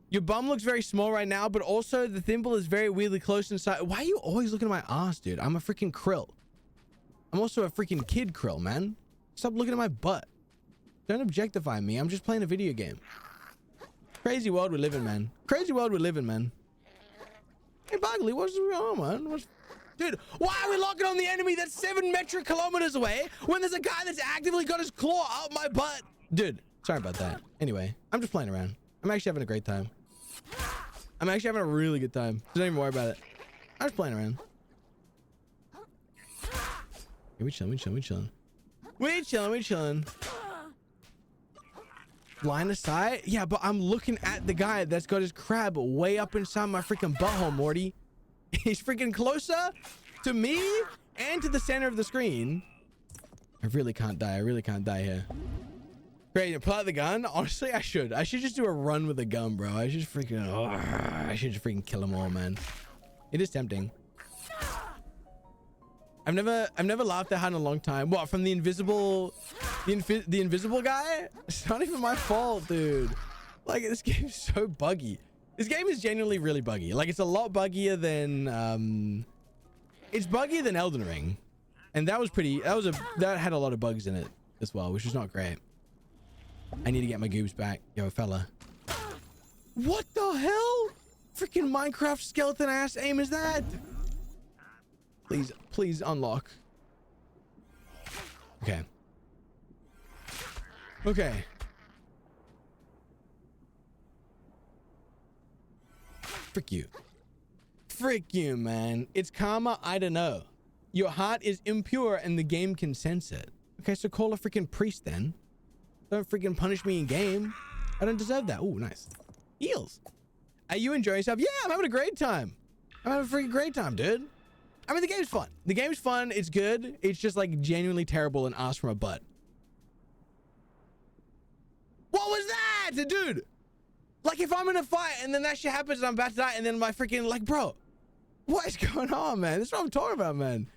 Your bum looks very small right now, but also the thimble is very weirdly close inside. Why are you always looking at my ass, dude? I'm a freaking krill. I'm also a freaking kid krill, man. Stop looking at my butt. Don't objectify me. I'm just playing a video game. Crazy world we live in, man. Crazy world we live in, man. Hey, Bagley, what's going on, man? Dude, why are we locking on the enemy that's 7 metric kilometers away when there's a guy that's actively got his claw out my butt? Dude, sorry about that. Anyway, I'm just playing around. I'm actually having a great time. I'm actually having a really good time. Don't even worry about it. I'm just playing around. Okay, we chilling. We chilling. Line of sight? Yeah, but I'm looking at the guy that's got his crab way up inside my freaking butthole, Morty. He's freaking closer to me and to the center of the screen. I really can't die. I really can't die here. Great, pull out the gun? Honestly, I should. I should just do a run with a gun, bro. I should just freaking kill them all, man. It is tempting. I've never laughed that hard in a long time. What, from the invisible guy? It's not even my fault, dude. Like, this game's so buggy. This game is genuinely really buggy. Like, it's a lot buggier than it's buggier than Elden Ring. And that had a lot of bugs in it as well, which was not great. I need to get my goobs back. Yo, fella. What the hell? Freaking Minecraft skeleton ass aim is that? Please unlock. Okay. Okay. Frick you. Frick you, man. It's karma, I don't know. Your heart is impure and the game can sense it. Okay, so call a freaking priest then. Don't freaking punish me in game. I don't deserve that. Ooh, nice. Eels. Are you enjoying yourself? Yeah, I'm having a great time. I'm having a freaking great time, dude. I mean, the game's fun. The game's fun. It's good. It's just like genuinely terrible and ass from a butt. What was that, dude? Like, if I'm in a fight and then that shit happens and I'm about to die and then my freaking, like, bro, what is going on, man? That's what I'm talking about, man.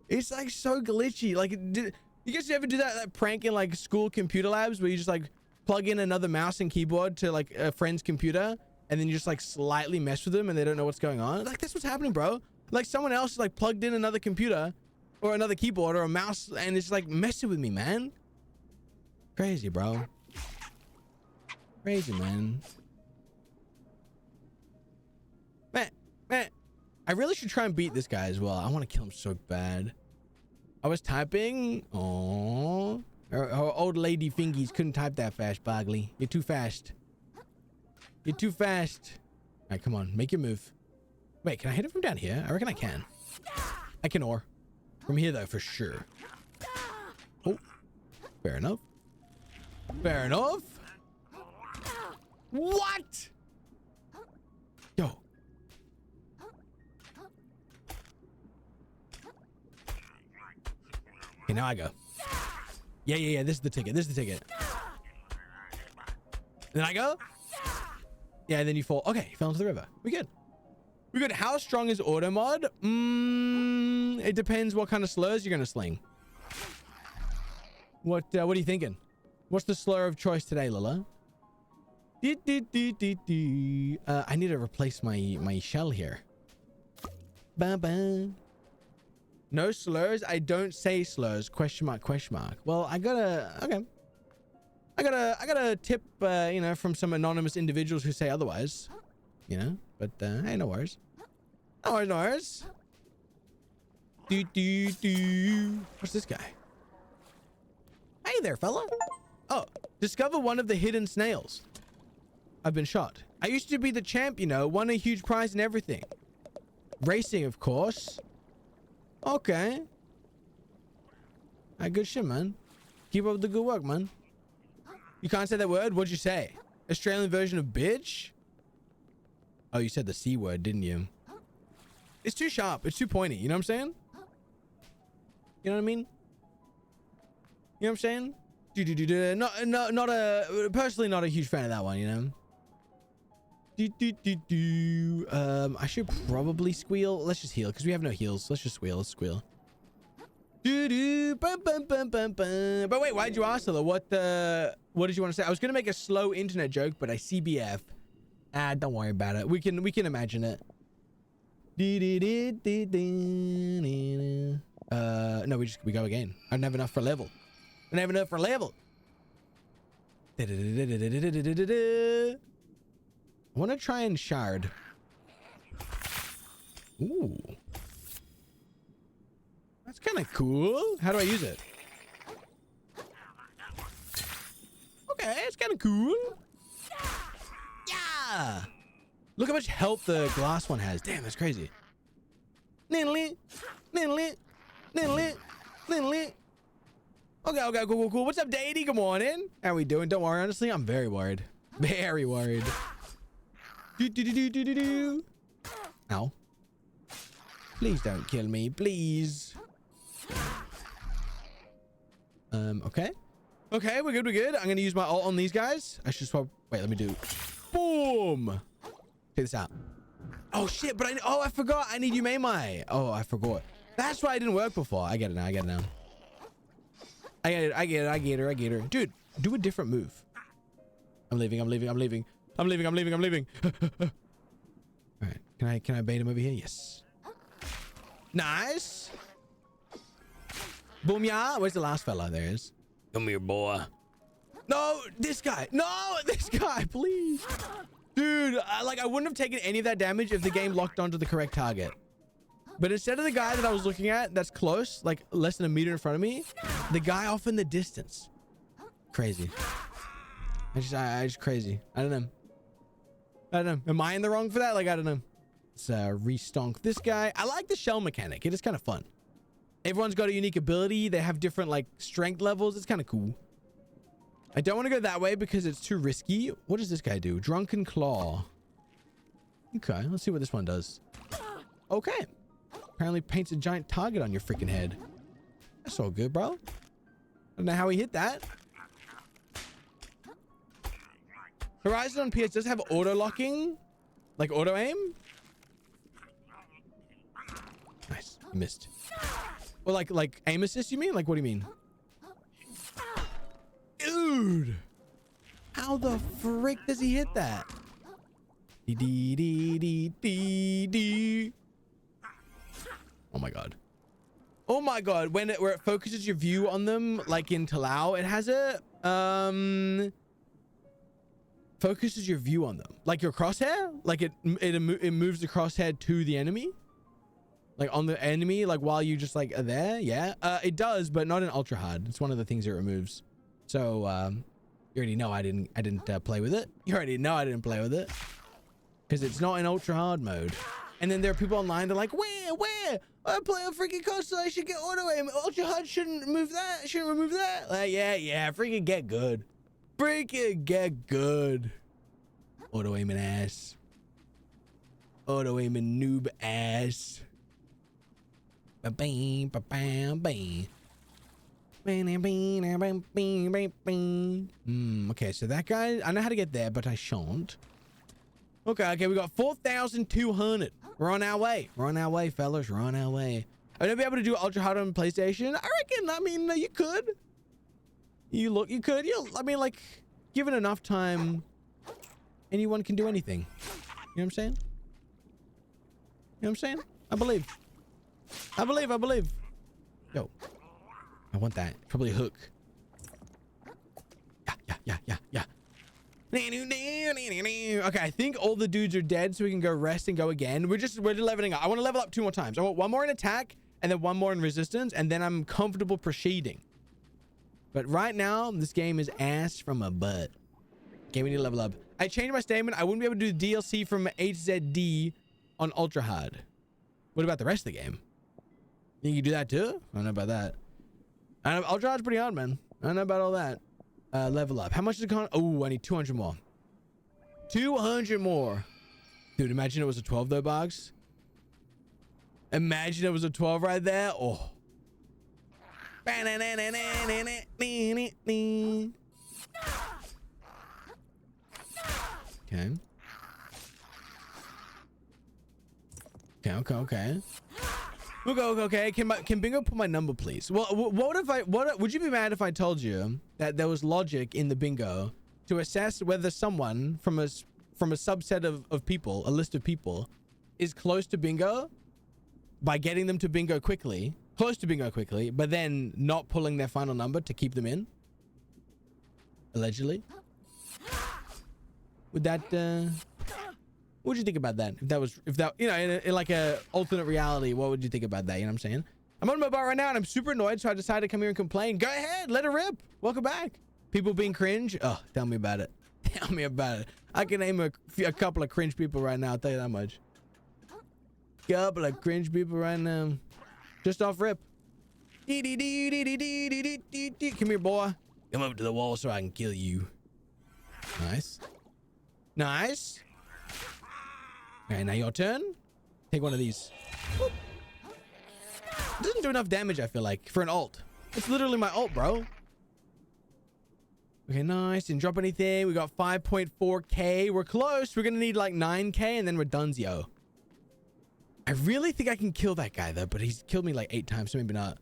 It's like so glitchy. Like, you guys ever do that prank in like school computer labs where you just like plug in another mouse and keyboard to like a friend's computer and then you just like slightly mess with them and they don't know what's going on? Like, that's what's happening, bro. Like, someone else like plugged in another computer or another keyboard or a mouse and it's like messing with me, man. Crazy, bro. Crazy, man. Man, I really should try and beat this guy as well. I want to kill him so bad. I was typing. Oh, her old lady fingies couldn't type that fast, Bagley. You're too fast. You're too fast. All right, come on, make your move. Wait, can I hit it from down here? I reckon I can. I can or. From here, though, for sure. Oh, fair enough. Fair enough. What? Yo. Okay, now I go. Yeah. This is the ticket. Then I go. Yeah, and then you fall. Okay, you fell into the river. We good. How strong is auto mod? It depends what kind of slurs you're gonna sling. What are you thinking? What's the slur of choice today, Lila? I need to replace my shell here. Ba-ba. No slurs? I don't say slurs. Question mark. Well, I got a tip, you know, from some anonymous individuals who say otherwise, you know, but, hey, no worries. No worries. What's this guy? Hey there, fella. Oh, discover one of the hidden snails. I've been shot. I used to be the champ, you know, won a huge prize and everything. Racing, of course. Okay. Good shit, man. Keep up the good work, man. You can't say that word? What'd you say? Australian version of bitch? Oh, you said the C word, didn't you? It's too sharp. It's too pointy. You know what I'm saying? You know what I mean? You know what I'm saying? Personally not a huge fan of that one, you know? I should probably squeal. Let's just heal because we have no heals. Let's just squeal. Let's squeal. But wait, why'd you ask, Lila? What did you want to say? I was gonna make a slow internet joke, but I CBF. Don't worry about it. We can imagine it. No, we go again. I don't have enough for level. I want to try and shard. Ooh. That's kind of cool. How do I use it? Okay, it's kind of cool. Yeah. Look how much health the glass one has. Damn, that's crazy. Niddly, niddly, niddly, niddly. Okay, cool. What's up, Deity? Good morning. How we doing? Don't worry. Honestly, I'm very worried. Very worried. Do. Ow. Please don't kill me, please. Okay. Okay, we're good. I'm gonna use my ult on these guys. I should swap. Wait, let me do. Boom. Check this out. Oh shit! But I forgot. I need you, Maymai. Oh, I forgot. That's why it didn't work before. I get it now. I get her. Dude, do a different move. I'm leaving. All right. Can I bait him over here? Yes. Nice. Boom, yeah. Where's the last fella? There he is. Come here, boy. No, this guy. No, this guy, please. Dude, I wouldn't have taken any of that damage if the game locked onto the correct target. But instead of the guy that I was looking at that's close, like less than a meter in front of me, the guy off in the distance. Crazy. I just crazy. I don't know. Am I in the wrong for that? Like, I don't know. Let's restonk this guy. I like the shell mechanic. It is kind of fun. Everyone's got a unique ability. They have different like strength levels. It's kind of cool. I don't want to go that way because it's too risky. What does this guy do? Drunken Claw. Okay, let's see what this one does. Okay. Apparently paints a giant target on your freaking head. That's all good, bro. I don't know how he hit that. Horizon on PS does have auto locking, like auto aim. Nice, you missed. Well, like aim assist, you mean? Like, what do you mean? Dude, how the frick does he hit that? Dee. Oh my god. Oh my god. Where it focuses your view on them, like in Talau, it has a focuses your view on them, like your crosshair, like it moves the crosshair to the enemy, like on the enemy, like while you just like are there. Yeah, it does, but not in ultra hard. It's one of the things it removes. So you already know I didn't play with it. You already know I didn't play with it because it's not in ultra hard mode. And then there are people online that are like, where I play a freaking console, I should get auto aim. Ultra hard shouldn't remove that. Like, yeah, freaking get good. Freaking get good. Auto aiming ass. Auto aiming noob ass. Ba-bam, ba-bam, bam. Okay, so that guy, I know how to get there, but I shan't. Okay, we got 4,200. We're on our way, fellas. We're on our way. Are you gonna be able to do ultra hard on PlayStation? I reckon. I mean, you could. You could. I mean, like, given enough time, anyone can do anything. You know what I'm saying? I believe. Yo, I want that. Probably a hook. Yeah. Okay, I think all the dudes are dead, so we can go rest and go again. We're leveling up. I want to level up 2 more times. I want 1 more in attack and then 1 more in resistance, and then I'm comfortable proceeding. But right now, this game is ass from a butt. Okay, we need to level up. I changed my statement. I wouldn't be able to do the DLC from HZD on ultra hard. What about the rest of the game? You can do that too? I don't know about that. Ultra hard's pretty hard, man. I don't know about all that. Level up. How much is it cost? Oh, I need 200 more. 200 more. Dude, imagine it was a 12 though, Boggs. Imagine it was a 12 right there. Oh. Okay. Okay. Can Bingo put my number, please? Well, what would you be mad if I told you that there was logic in the bingo to assess whether someone from a subset of people, a list of people, is close to bingo by getting them to bingo quickly, but then not pulling their final number to keep them in? Allegedly. Would that What would you think about that? If that, you know, in like a alternate reality, what would you think about that? You know what I'm saying? I'm on my bar right now and I'm super annoyed, so I decided to come here and complain. Go ahead, let it rip. Welcome back. People being cringe. Oh, tell me about it. Tell me about it. I can name a couple of cringe people right now. I'll tell you that much. Couple of cringe people right now. Just off rip. Come here, boy. Come up to the wall so I can kill you. Nice. Nice. Okay, now your turn. Take one of these. Whoop. It doesn't do enough damage, I feel like, for an ult. It's literally my ult, bro. Okay, nice. Didn't drop anything. We got 5.4k. We're close. We're gonna need like 9k and then we're donezo. I really think I can kill that guy though, but he's killed me like 8 times, so maybe not.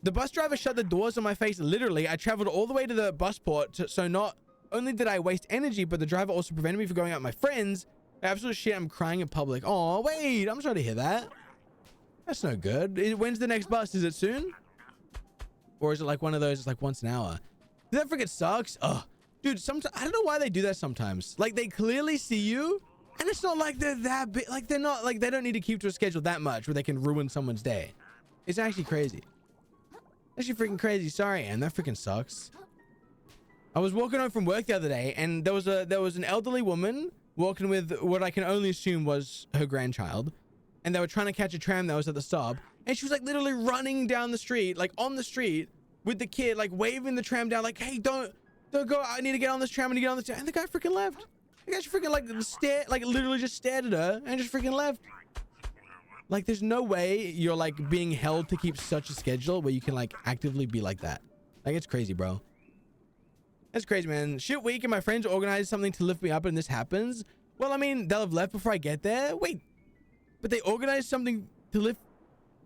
The bus driver shut the doors on my face. Literally, I traveled all the way to the bus port, so not only did I waste energy, but the driver also prevented me from going out with my friends. Absolute shit, I'm crying in public. Oh, wait, I'm sorry to hear that. That's no good. When's the next bus? Is it soon? Or is it like one of those, it's like once an hour? That freaking sucks. Oh, dude, sometimes, I don't know why they do that sometimes. Like, they clearly see you, and it's not like they're that big. Like, they're not, like, they don't need to keep to a schedule that much where they can ruin someone's day. It's actually crazy. Actually freaking crazy. Sorry, Anne, that freaking sucks. I was walking home from work the other day, and there was an elderly woman walking with what I can only assume was her grandchild, and they were trying to catch a tram that was at the stop, and she was like literally running down the street, like on the street with the kid, like waving the tram down, like, hey, don't go, I need to get on this tram, I need to get on this tram. And the guy freaking left. The guy just freaking like literally just stared at her and just freaking left. Like, there's no way you're like being held to keep such a schedule where you can like actively be like that. Like, it's crazy, bro. That's crazy, man. Shit week and my friends organize something to lift me up and this happens. Well, I mean, they'll have left before I get there. Wait, but they organize something to lift,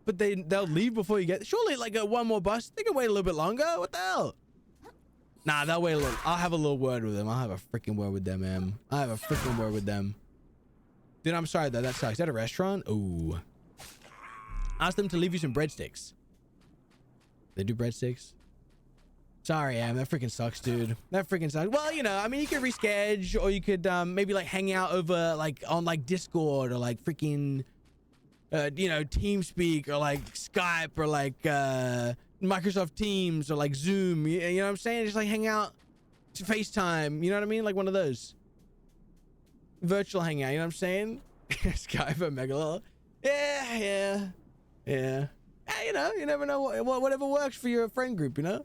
but they'll leave before you get. Surely like one more bus, they can wait a little bit longer. What the hell? Nah, they'll wait a little. I'll have a little word with them. I'll have a freaking word with them, man. I have a freaking word with them. Dude, I'm sorry though. That sucks. Is that a restaurant? Ooh. Ask them to leave you some breadsticks. They do breadsticks? Sorry, Am. That freaking sucks, dude. That freaking sucks. Well, you know, I mean, you could reschedule, or you could maybe like hang out over like on like Discord or like freaking, you know, TeamSpeak or like Skype or like Microsoft Teams or like Zoom. You know what I'm saying? Just like hang out, FaceTime. You know what I mean? Like one of those virtual hangout. You know what I'm saying? Skype or Megalol. Yeah. You know, you never know whatever works for your friend group. You know.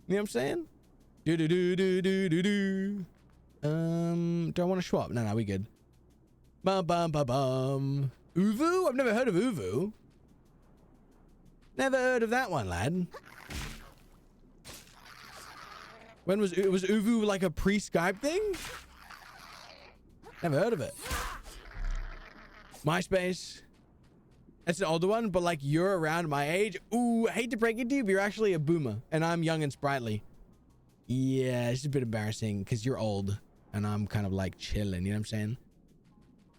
You know what I'm saying? Do. Do I want to swap? No, we good. Bum. Uvu? I've never heard of Uvu. Never heard of that one, lad. When was Uvu like a pre-Skype thing? Never heard of it. MySpace. That's an older one, but like you're around my age. Ooh, I hate to break it to you, but you're actually a boomer and I'm young and sprightly. Yeah, it's a bit embarrassing because you're old and I'm kind of like chilling. You know what I'm saying?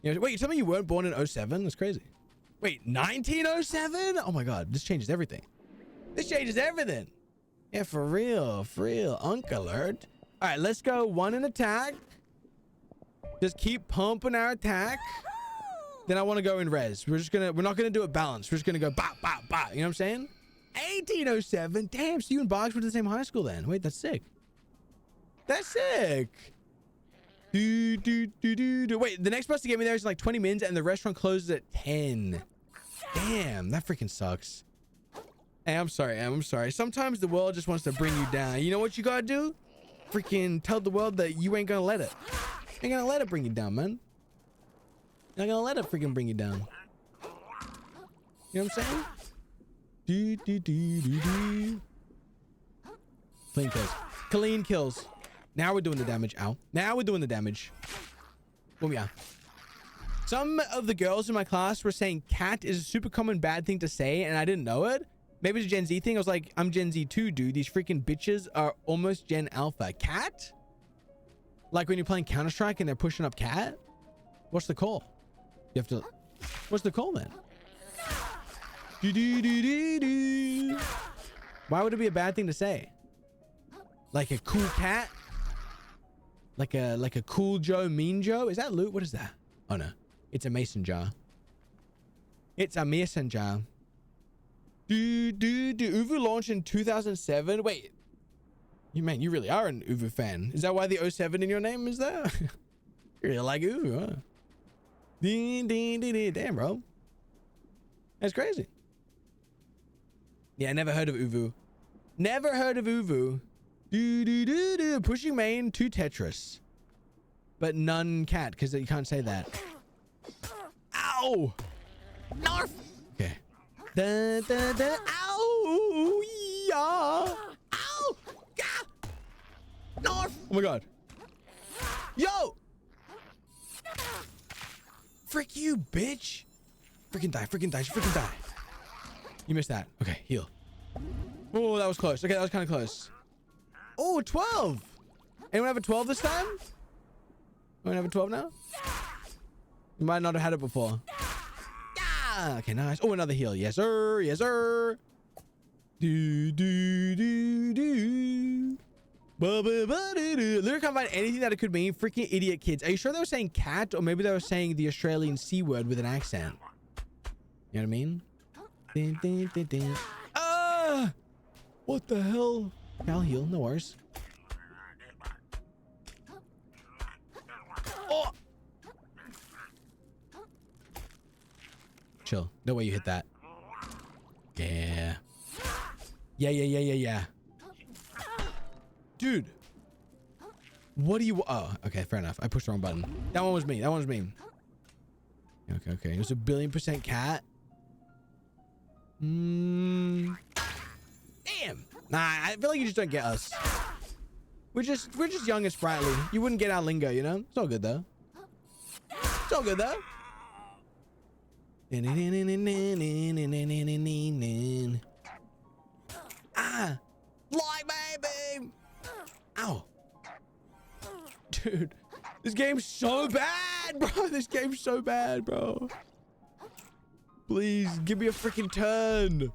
You know, wait, you tell me you weren't born in 07? That's crazy. Wait, 1907? Oh my God, this changes everything. This changes everything. Yeah, for real. Unk alert. All right, let's go one in attack. Just keep pumping our attack. Then I want to go in res. We're not gonna do it balanced. We're just gonna go bop. You know what I'm saying? 1807. Damn, so you and Boggs went to the same high school then. Wait, that's sick. That's sick. Do. Wait, the next bus to get me there is like 20 minutes and the restaurant closes at 10. Damn, that freaking sucks. Hey, I'm sorry. Sometimes the world just wants to bring you down. You know what you gotta do? Freaking tell the world that you ain't gonna let it. Ain't gonna let it bring you down, man. You're not gonna let it freaking bring you down. You know what I'm saying? Do. Clean kills. Now we're doing the damage. Ow. Now we're doing the damage. Boom, yeah. Some of the girls in my class were saying cat is a super common bad thing to say, and I didn't know it. Maybe it's a Gen Z thing. I was like, I'm Gen Z too, dude. These freaking bitches are almost Gen Alpha. Cat? Like when you're playing Counter-Strike and they're pushing up cat? What's the call? You have to... What's the call then? Why would it be a bad thing to say? Like a cool cat? Like a cool Joe, mean Joe. Is that loot? What is that? Oh no, it's a mason jar. It's a mason jar. Uvu launched in 2007. Wait, you really are an Uvu fan. Is that why the 07 in your name is there? You really like Uvu, huh? Damn, bro. That's crazy. Yeah, I never heard of Uvu. Never heard of Uvu. Pushing main to Tetris. But none cat, because you can't say that. Ow! Narf! Okay. Ow! Yeah! Ow! Yeah! Narf! Oh my god. Yo! Frick you, bitch! Freaking die, freaking die, freaking die. You missed that. Okay, heal. Oh, that was close. Okay, that was kind of close. Oh, 12! Anyone have a 12 this time? Anyone have a 12 now? You might not have had it before. Yeah! Okay, nice. Oh, another heal. Yes, sir. Yes, sir. Literally can't find anything that it could mean. Freaking idiot kids. Are you sure they were saying cat? Or maybe they were saying the Australian C word with an accent. You know what I mean? Ah! What the hell? I'll heal. No worries. Oh! Chill. No way you hit that. Yeah. Yeah. Dude. What do you... Oh, okay, fair enough. I pushed the wrong button. That one was me. That one was me. Okay. It was a 1,000,000,000% cat. Damn. Nah, I feel like you just don't get us. We're just young and sprightly. You wouldn't get our lingo, you know? It's all good though. It's all good though. Ah, like baby. Ow. Dude, this game's so bad, bro. This game's so bad, bro. Please give me a freaking turn.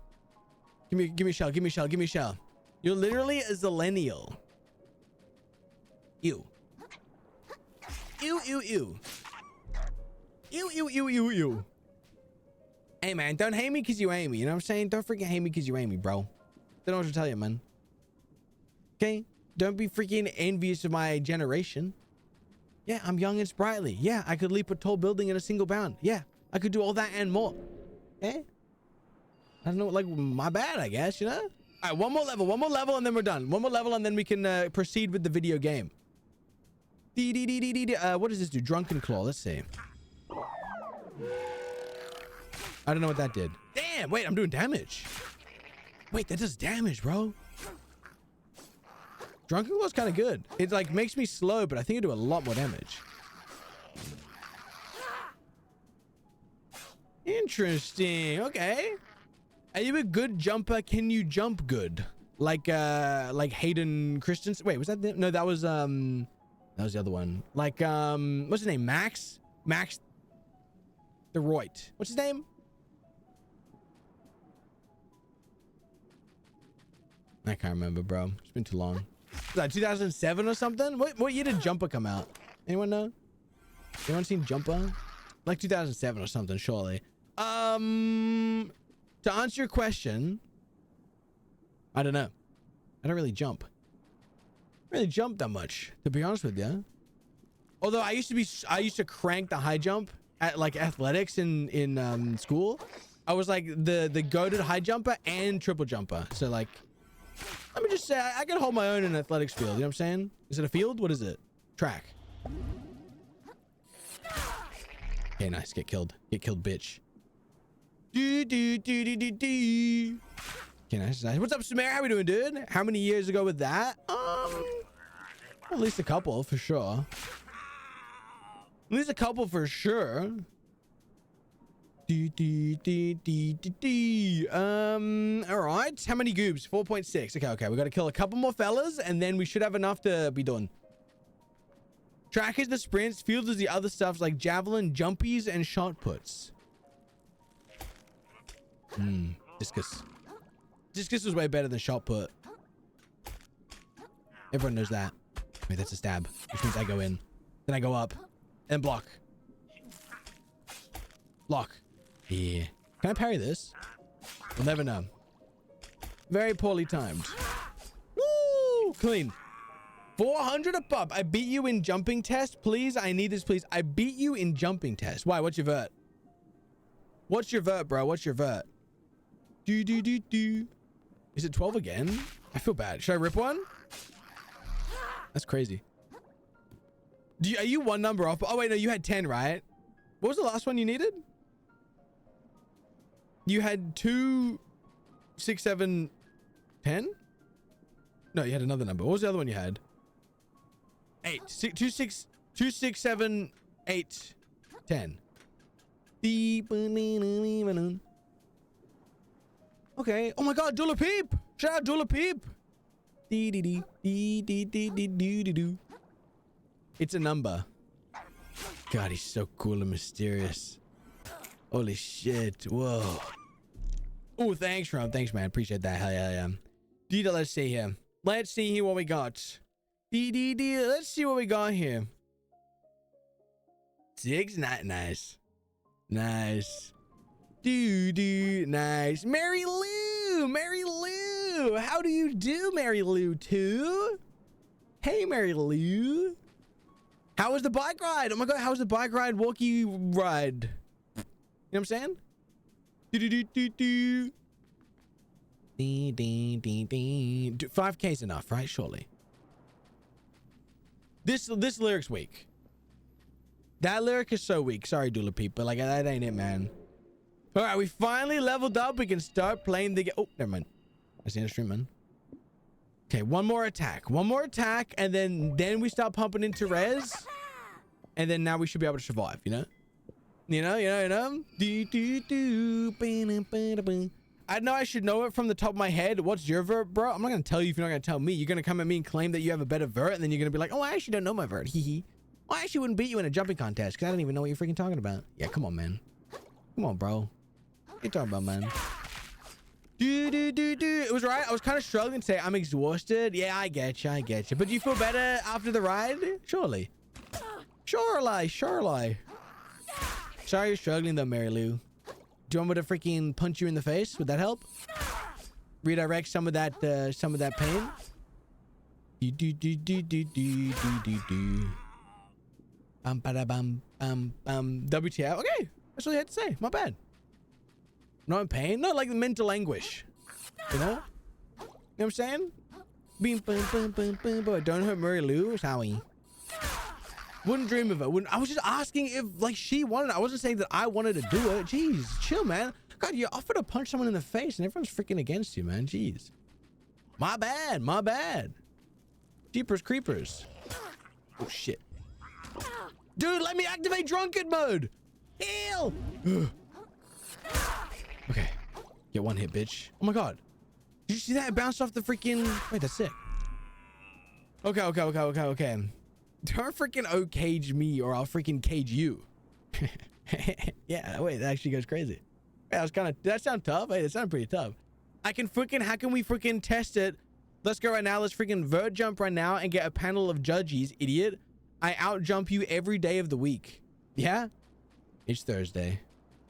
Give me a shell. Give me a shell. You're literally a zillennial. Ew. Ew. Hey man, don't hate me because you hate me. You know what I'm saying? Don't freaking hate me because you hate me, bro. Don't know what to tell you, man. Okay? Don't be freaking envious of my generation. Yeah, I'm young and sprightly. Yeah, I could leap a tall building in a single bound. Yeah, I could do all that and more. Eh? I don't know, like, my bad, I guess, you know? All right, one more level, and then we're done. One more level, and then we can proceed with the video game. What does this do? Drunken Claw. Let's see. I don't know what that did. Damn, wait, I'm doing damage. Wait, that does damage, bro. Drunken Claw's kind of good. It, like, makes me slow, but I think it do a lot more damage. Interesting. Okay. Are you a good jumper? Can you jump good? Like Hayden Christensen? Wait, was that the... No, that was the other one. Like, what's his name? Max the Roit. What's his name? I can't remember, bro. It's been too long. Was that 2007 or something? What year did Jumper come out? Anyone know? Anyone seen Jumper? Like 2007 or something, surely. To answer your question, I don't know. I don't really jump. I don't really jump that much, to be honest with you. Although I used to crank the high jump at like athletics in school. I was like the goated high jumper and triple jumper. So like, let me just say I can hold my own in an athletics field. You know what I'm saying? Is it a field? What is it? Track. Okay, nice. Get killed. Get killed, bitch. Okay, nice. What's up, Samara? How we doing, dude? How many years ago with that? At least a couple for sure. At least a couple for sure. All right. How many goobs? 4.6. Okay. We got to kill a couple more fellas, and then we should have enough to be done. Track is the sprints. Field is the other stuff like javelin, jumpies, and shot puts. Discus. Discus was way better than shot put. Everyone knows that. Wait, that's a stab, which means I go in. Then I go up and block. Block. Yeah. Can I parry this? We'll never know. Very poorly timed. Woo! Clean. 400 a pop. I beat you in jumping test. Please, I need this, please. I beat you in jumping test. Why? What's your vert? What's your vert, bro? What's your vert? Do. Is it 12 again? I feel bad. Should I rip one? That's crazy. Are you one number off? Oh, wait, no, you had 10, right? What was the last one you needed? You had 2, 6, 7, 10? No, you had another number. What was the other one you had? 8. 2, 6, 7, 8, 10. Okay. Oh my God, Dula Peep! Shout out Dula Peep! It's a number. God, he's so cool and mysterious. Holy shit. Whoa. Oh, thanks, Ron. Thanks, man. Appreciate that. Hell yeah. Dita, let's see here. Let's see here what we got. Let's see what we got here. 6, nice. Nice. Nice. Mary Lou. How do you do, Mary Lou, too? Hey, Mary Lou. How was the bike ride? Oh my God, how was the bike ride, walkie ride? You know what I'm saying? 5K is enough, right? Surely. This lyric's weak. That lyric is so weak. Sorry, Dula Peep, but like that ain't it, man. All right, we finally leveled up. We can start playing the game. Oh, never mind. I see the stream, man. Okay, one more attack, and then we start pumping into res, and then now we should be able to survive. You know. I know I should know it from the top of my head. What's your vert, bro? I'm not gonna tell you if you're not gonna tell me. You're gonna come at me and claim that you have a better vert, and then you're gonna be like, oh, I actually don't know my vert. Hee. Well, I actually wouldn't beat you in a jumping contest because I don't even know what you're freaking talking about. Yeah, come on, man. Come on, bro. What you talking about, man? It was right. I was kind of struggling to say I'm exhausted. Yeah, I get you. But do you feel better after the ride? Surely. Surely. Sorry you're struggling though, Mary Lou. Do you want me to freaking punch you in the face? Would that help? Redirect some of that pain? WTF. Okay. That's all you had to say. My bad. No in pain? No, like the mental anguish. You know? You know what I'm saying? Boom, boom. Don't hurt Mary Lou. It's Howie. Wouldn't dream of it. I was just asking if like she wanted it. I wasn't saying that I wanted to do it. Jeez, chill, man. God, you offered to punch someone in the face and everyone's freaking against you, man. Jeez. My bad. Jeepers creepers. Oh, shit. Dude, let me activate drunken mode. Heal. Okay. Get one hit, bitch. Oh my God. Did you see that? It bounced off the freaking... Wait, that's sick. Okay. Don't freaking O-cage me or I'll freaking cage you. Yeah, wait, that actually goes crazy. Yeah, that sounds tough. Hey, that sounds pretty tough. How can we freaking test it? Let's go right now. Let's freaking vert jump right now and get a panel of judges, idiot. I out jump you every day of the week. Yeah? It's Thursday.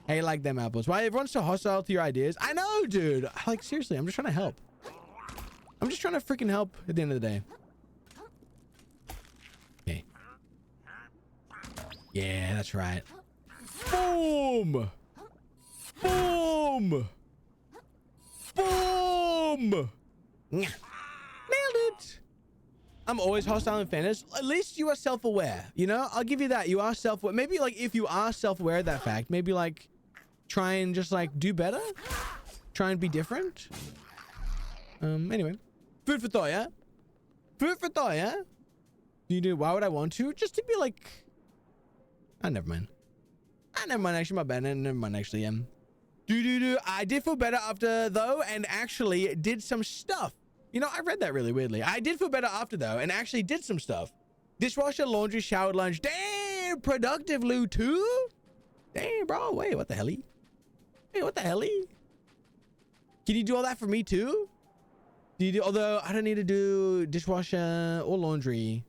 Hey, like them apples. Why everyone's so hostile to your ideas? I know, dude. Like, seriously, I'm just trying to help. I'm just trying to freaking help at the end of the day. Okay. Yeah, that's right. Boom! Nailed it. I'm always hostile in fairness. At least you are self-aware. You know, I'll give you that. You are self-aware. Maybe like if you are self-aware of that fact, maybe like try and just like do better. Try and be different. Anyway, food for thought, yeah. Why would I want to? Just to be like, never mind. Never mind. Actually, my bad. Never mind. Actually, I did feel better after though, and actually did some stuff. You know, I read that really weirdly. I did feel better after though, and actually did some stuff. Dishwasher, laundry, shower, lunch. Damn, productive Lou too. Damn, bro. Wait, what the hell? Can you do all that for me too? Although I don't need to do dishwasher or laundry.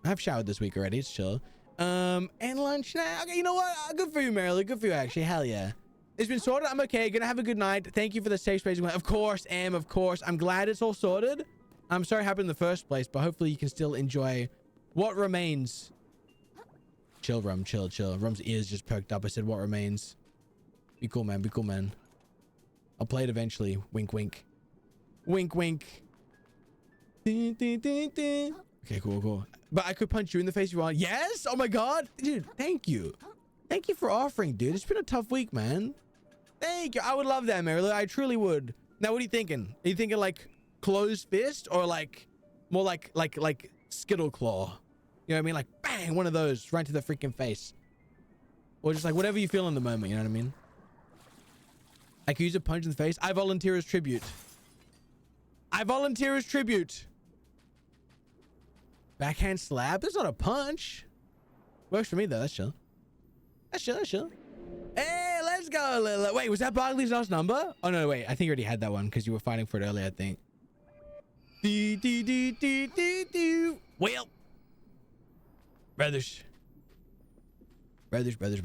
I've showered this week already. It's chill. And lunch now. Okay, you know what? Good for you, Marilyn. Good for you, actually. Hell yeah. It's been sorted. I'm okay. Gonna have a good night. Thank you for the safe space. Of course, Em. Of course. I'm glad it's all sorted. I'm sorry it happened in the first place, but hopefully you can still enjoy what remains. Chill, Rum. Chill, chill. Rum's ears just perked up. I said, what remains? Be cool, man. Be cool, man. I'll play it eventually. Wink, wink. Wink, wink. Okay, cool, cool. But I could punch you in the face if you want. Yes? Oh my God. Dude, thank you. Thank you for offering, dude. It's been a tough week, man. Thank you. I would love that, Marilyn. I truly would. Now, what are you thinking? Are you thinking like closed fist or like more like Skittle Claw? You know what I mean? Like bang, one of those right to the freaking face. Or just like whatever you feel in the moment, you know what I mean? I could use a punch in the face. I volunteer as tribute. I volunteer as tribute. Backhand slap? That's not a punch. Works for me though. That's chill. That's chill. That's chill. Hey, let's go. Wait, was that Barkley's last number? Oh no, wait. I think you already had that one because you were fighting for it earlier, I think. Well, brothers. Brothers. Brothers.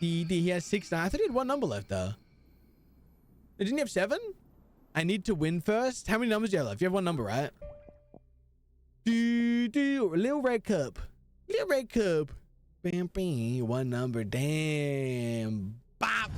He has 6 now. I thought he had 1 number left though. Didn't he have 7? I need to win first. How many numbers do you have left? You have 1 number, right? Little red cup. Little red cup. Bam, bam. 1 number. Damn. Bop.